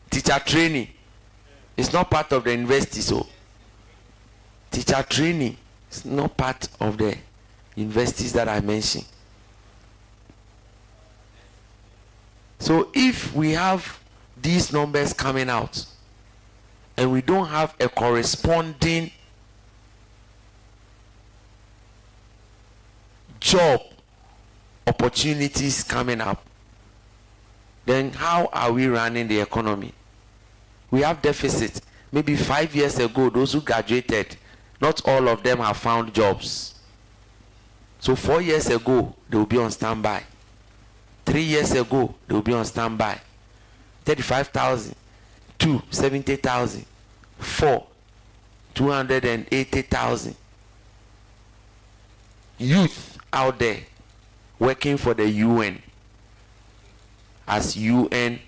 teacher training. It's not part of the university, so teacher training is not part of the universities that I mentioned. So if we have these numbers coming out and we don't have a corresponding job opportunities coming up, then how are we running the economy? We have deficit. Maybe 5 years ago, those who graduated, not all of them have found jobs. So 4 years ago, they will be on standby. 3 years ago, they will be on standby. 35,000, 2, 70,000, 4, 280,000. Youth out there working for the UN as UN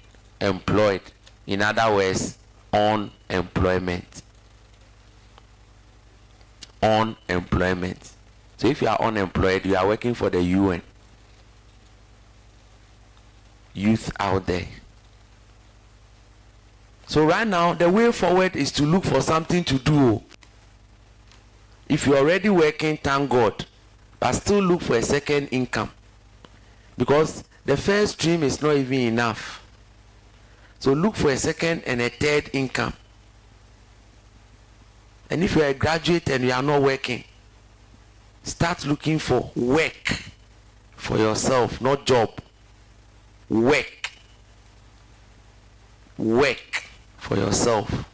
employed. In other words, unemployment. Unemployment. So if you are unemployed, you are working for the UN. Youth out there. So right now, the way forward is to look for something to do. If you're already working, thank God, but still look for a second income, because the first stream is not even enough. So look for a second and a third income. And if you're a graduate and you are not working, start looking for work for yourself, not job. Work for yourself,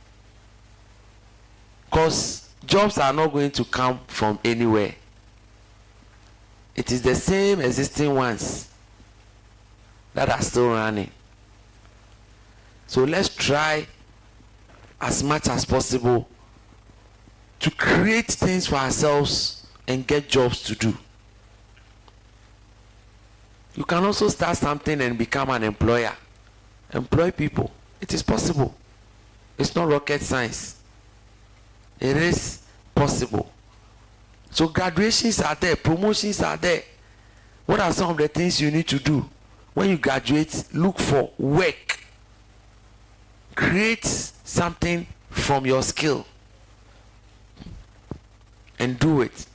because jobs are not going to come from anywhere. It is the same existing ones that are still running. So let's try as much as possible to create things for ourselves and get jobs to do. You can also start something and become an employer. Employ people. It is possible. It's not rocket science. It is possible. So graduations are there, promotions are there. What are some of the things you need to do? When you graduate, look for work. Create something from your skill and do it.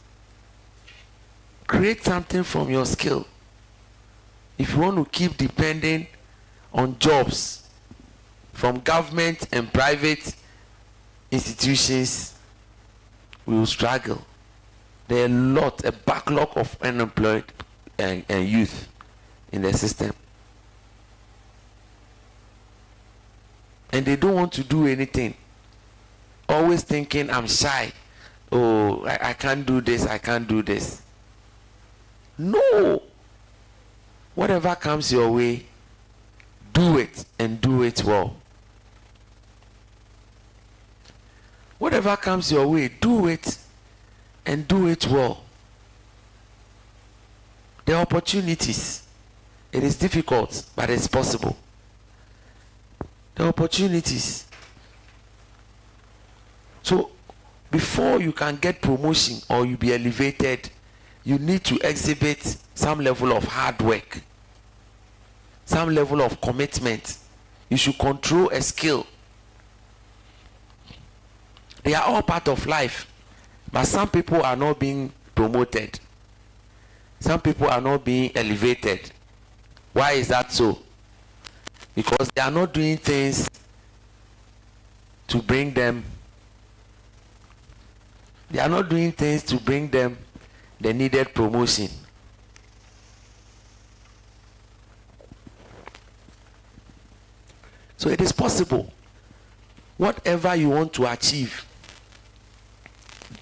Create something from your skill. If you want to keep depending on jobs from government and private institutions, we will struggle. There are a backlog of unemployed and youth in the system. And they don't want to do anything. Always thinking, I'm shy. Oh, I can't do this, I can't do this. No! Whatever comes your way, do it and do it well. Whatever comes your way, do it and do it well. The opportunities, it is difficult, but it's possible. The opportunities. So, before you can get promotion or you be elevated, you need to exhibit some level of hard work, some level of commitment. You should control a skill. They are all part of life, but some people are not being promoted. Some people are not being elevated. Why is that so? Because they are not doing things to bring them. They are not doing things to bring them the needed promotion. So it is possible. Whatever you want to achieve,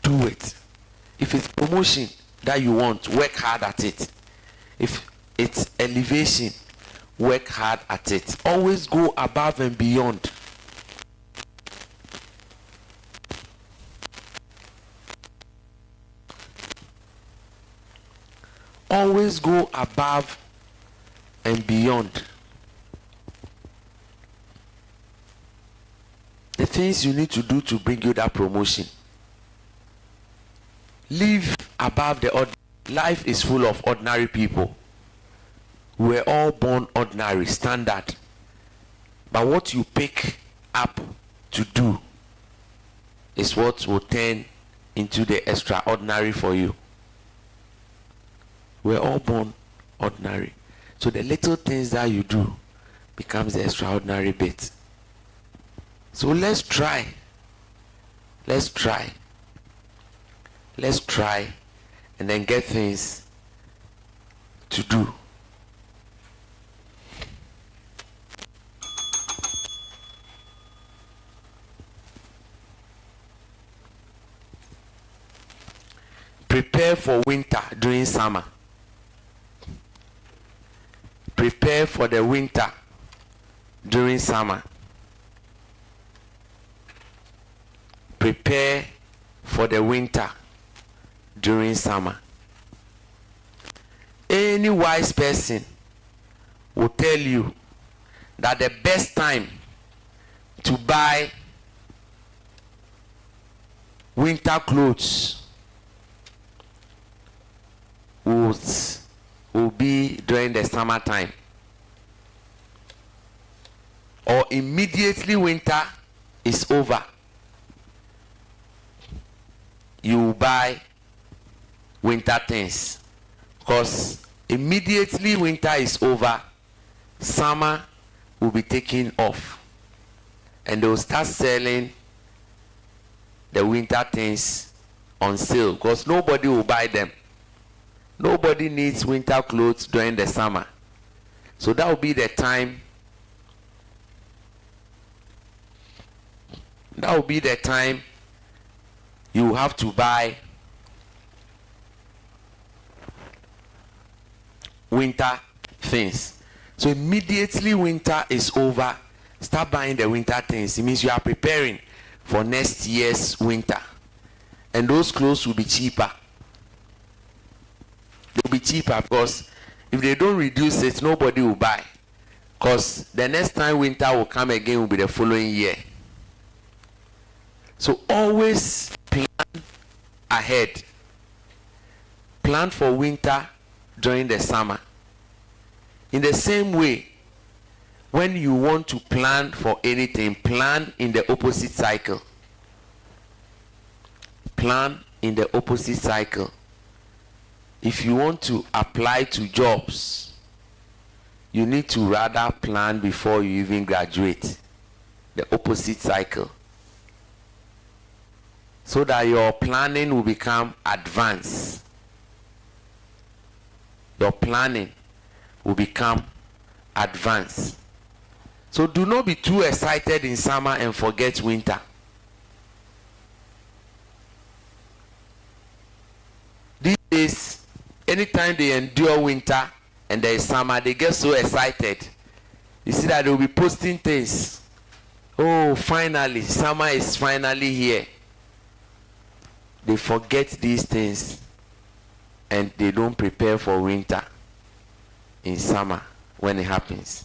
do it. If it's promotion that you want, work hard at it. If it's elevation, work hard at it. Always go above and beyond. Always go above and beyond. The things you need to do to bring you that promotion. Live above the ordinary. Life is full of ordinary people. We're all born ordinary, standard. But what you pick up to do is what will turn into the extraordinary for you. We're all born ordinary. So the little things that you do becomes the extraordinary bit. So let's try. Let's try. Let's try and then get things to do. Prepare for winter during summer. Prepare for the winter during summer. Prepare for the winter during summer. Any wise person will tell you that the best time to buy winter clothes will be during the summertime, or immediately winter is over. You buy winter things, because immediately winter is over, summer will be taken off, and they will start selling the winter things on sale, because nobody will buy them. Nobody needs winter clothes during the summer. So that will be the time. That will be the time you have to buy winter things. So immediately winter is over, start buying the winter things. It means you are preparing for next year's winter. And those clothes will be cheaper. They'll be cheaper, because if they don't reduce it, nobody will buy. Because the next time winter will come again will be the following year. So always plan ahead. Plan for winter during the summer. In the same way, when you want to plan for anything, plan in the opposite cycle. Plan in the opposite cycle. If you want to apply to jobs, you need to rather plan before you even graduate. The opposite cycle. So that your planning will become advanced. Your planning will become advanced. So do not be too excited in summer and forget winter. These days, anytime they endure winter and there is summer, they get so excited. You see that they will be posting things. Oh, finally, summer is finally here. They forget these things and they don't prepare for winter in summer when it happens.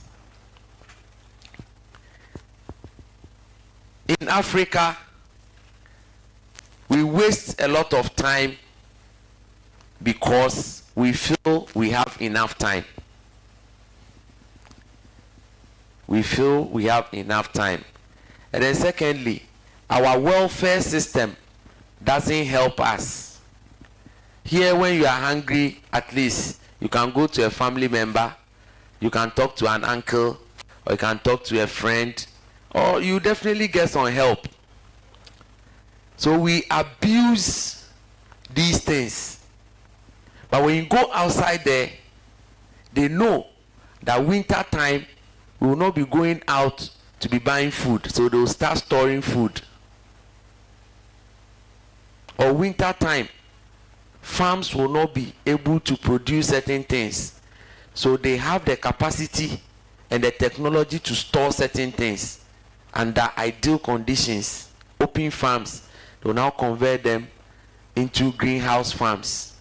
In Africa, we waste a lot of time because we feel we have enough time. We feel we have enough time. And then secondly, our welfare system doesn't help us. Here, when you are hungry, at least you can go to a family member, you can talk to an uncle, or you can talk to a friend, or you definitely get some help. So we abuse these things. But when you go outside there, they know that winter time we will not be going out to be buying food, so they will start storing food. Or winter time, farms will not be able to produce certain things, so they have the capacity and the technology to store certain things under ideal conditions. Open farms, they will now convert them into greenhouse farms.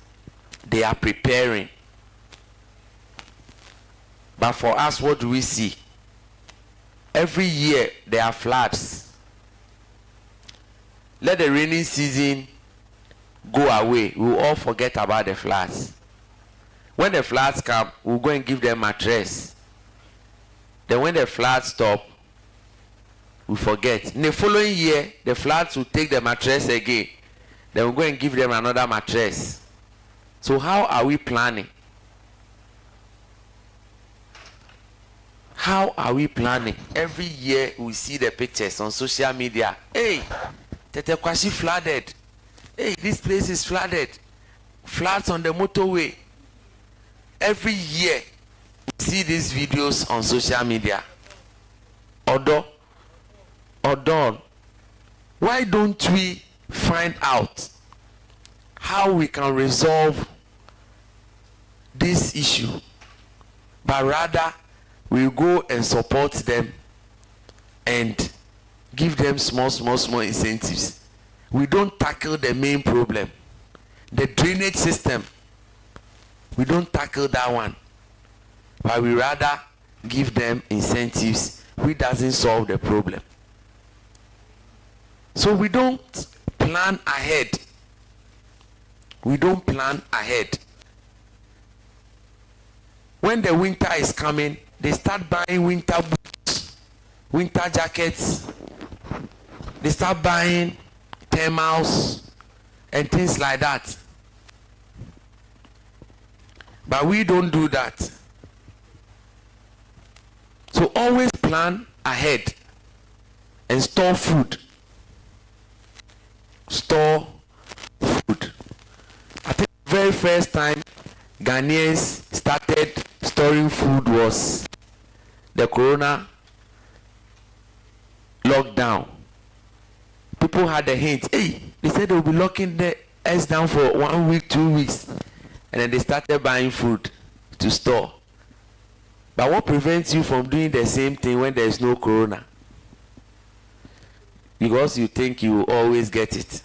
They are preparing. But for us, what do we see? Every year there are floods. let the rainy season go away, we will all forget about the floods. When the floods come, we'll go and give them mattress. Then when the floods stop, we forget. In the following year, the floods will take the mattress again. Then we'll go and give them another mattress. So how are we planning? How are we planning? Every year we see the pictures on social media. Hey, Tetekwashi flooded. Hey, this place is flooded. Floods on the motorway. Every year we see these videos on social media. Odo, why don't we find out how we can resolve this issue? But rather, we go and support them and give them small incentives. We don't tackle the main problem, the drainage system. We don't tackle that one, but we rather give them incentives which doesn't solve the problem. So we don't plan ahead. We don't plan ahead. When the winter is coming, they start buying winter boots, winter jackets. They start buying thermals and things like that. But we don't do that. So always plan ahead and store food. Store food. I think the very first time Ghanaians started storing food was the corona lockdown. People had a hint. Hey, they said they will be locking us down for 1 week, 2 weeks. And then they started buying food to store. But what prevents you from doing the same thing when there is no corona? Because you think you will always get it.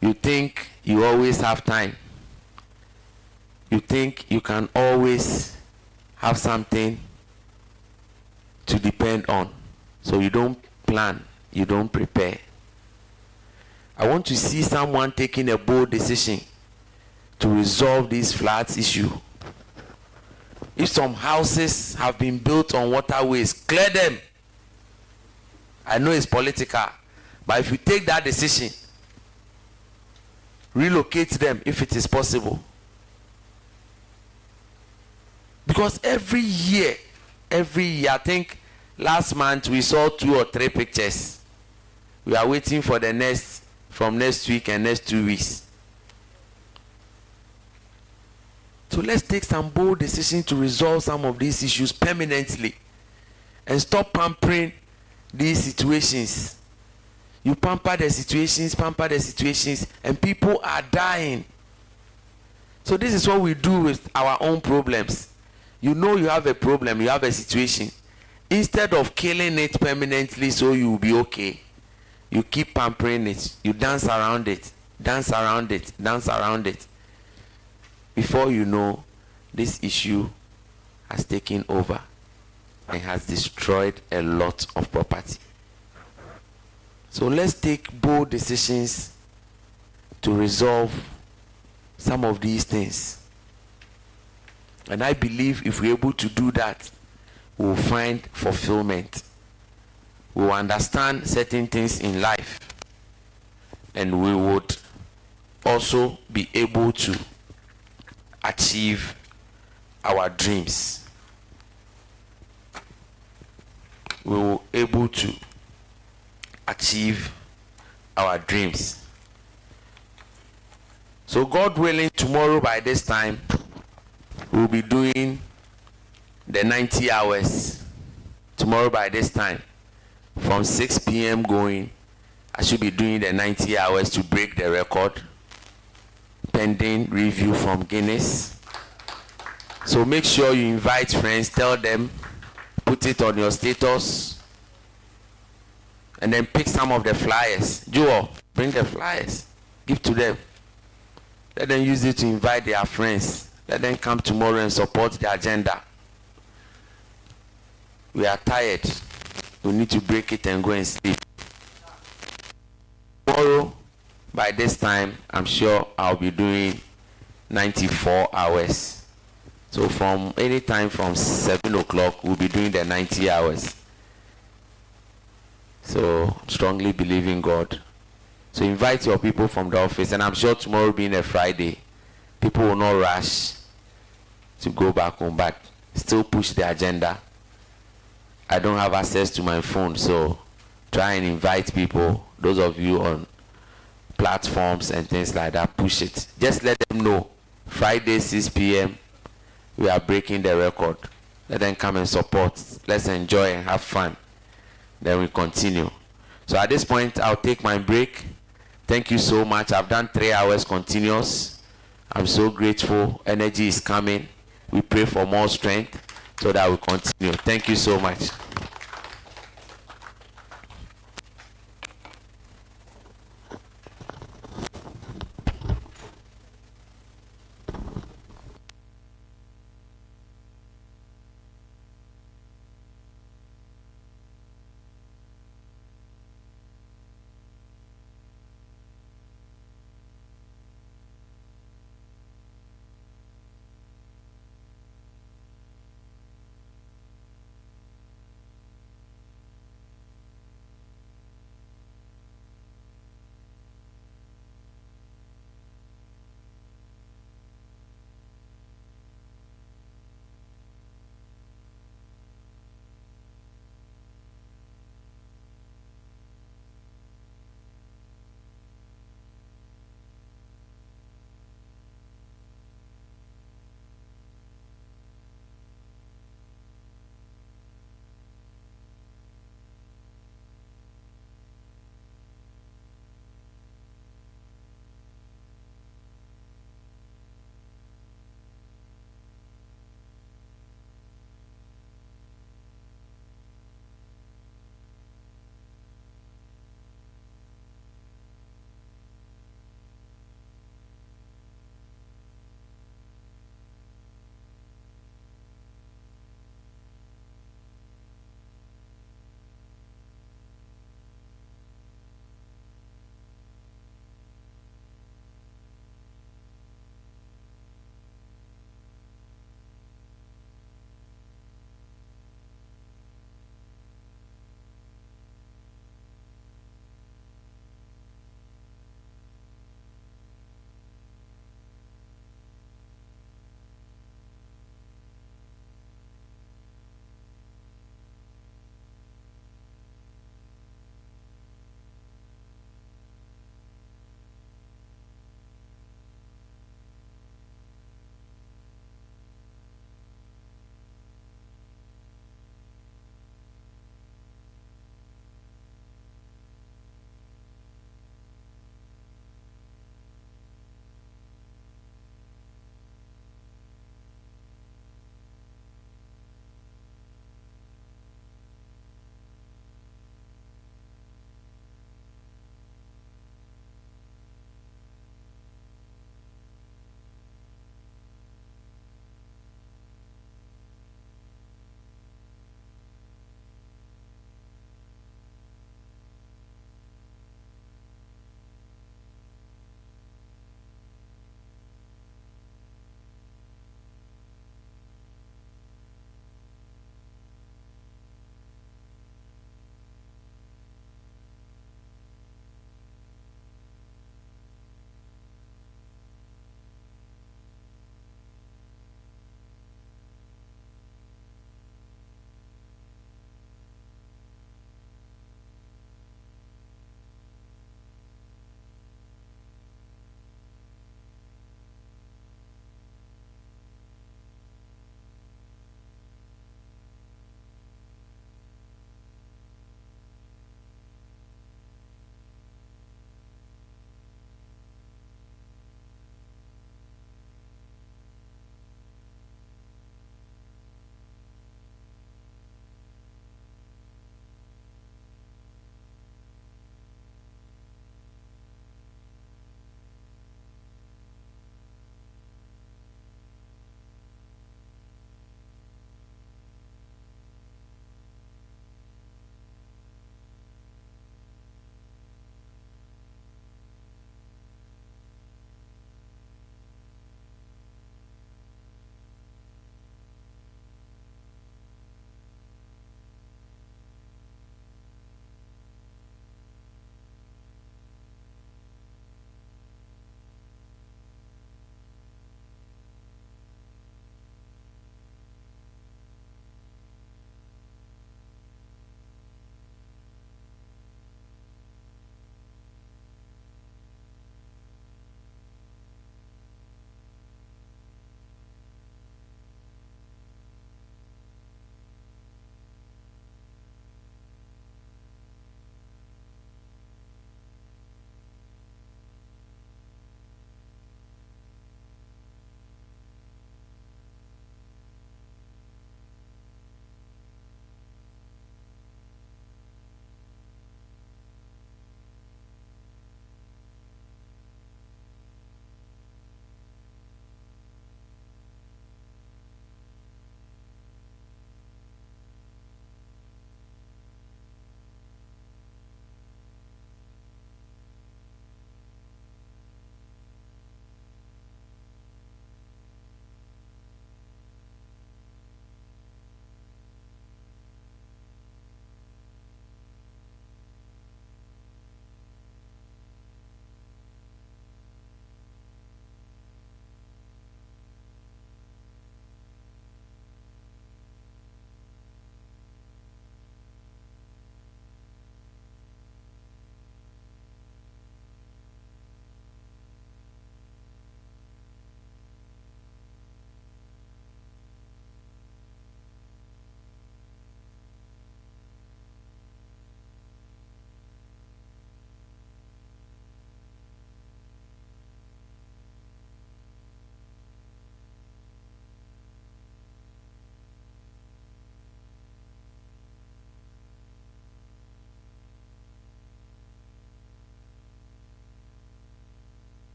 You think you always have time. You think you can always have something to depend on. So you don't plan, you don't prepare. I want to see someone taking a bold decision to resolve this floods issue. If some houses have been built on waterways, clear them. I know it's political, but if you take that decision, relocate them if it is possible. Because every year, I think last month we saw 2 or 3 pictures. We are waiting for the next, from next week and next 2 weeks. So let's take some bold decisions to resolve some of these issues permanently and stop pampering these situations. You pamper the situations, and people are dying. So this is what we do with our own problems. You know you have a problem, you have a situation. Instead of killing it permanently so you will be okay, you keep pampering it. You dance around it. Before you know, this issue has taken over and has destroyed a lot of property. So let's take bold decisions to resolve some of these things. And I believe if we're able to do that, we'll find fulfillment. We'll understand certain things in life. And we would also be able to achieve our dreams. We will be able to achieve our dreams. So God willing, tomorrow by this time, we'll be doing the 90 hours. Tomorrow by this time, from 6 p.m. going, I should be doing the 90 hours to break the record, pending review from Guinness. So make sure you invite friends, tell them, put it on your status, and then pick some of the flyers. Joel, bring the flyers, give to them. Let them use it to invite their friends. Let them come tomorrow and support the agenda. We are tired. We need to break it and go and sleep. by this time, I'm sure I'll be doing 94 hours. So from any time from 7 o'clock, we'll be doing the 90 hours. So strongly believe in God. So invite your people from the office, and I'm sure tomorrow being a Friday, people will not rush to go back home, but still push the agenda. I don't have access to my phone, so try and invite people. Those of you on platforms and things like that, push it. Just let them know Friday 6 p.m. we are breaking the record. Let them come and support. Let's enjoy and have fun. Then we continue. So at this point, I'll take my break. Thank you so much. I've done 3 hours continuous. I'm so grateful. Energy is coming. We pray for more strength so that we continue. Thank you so much.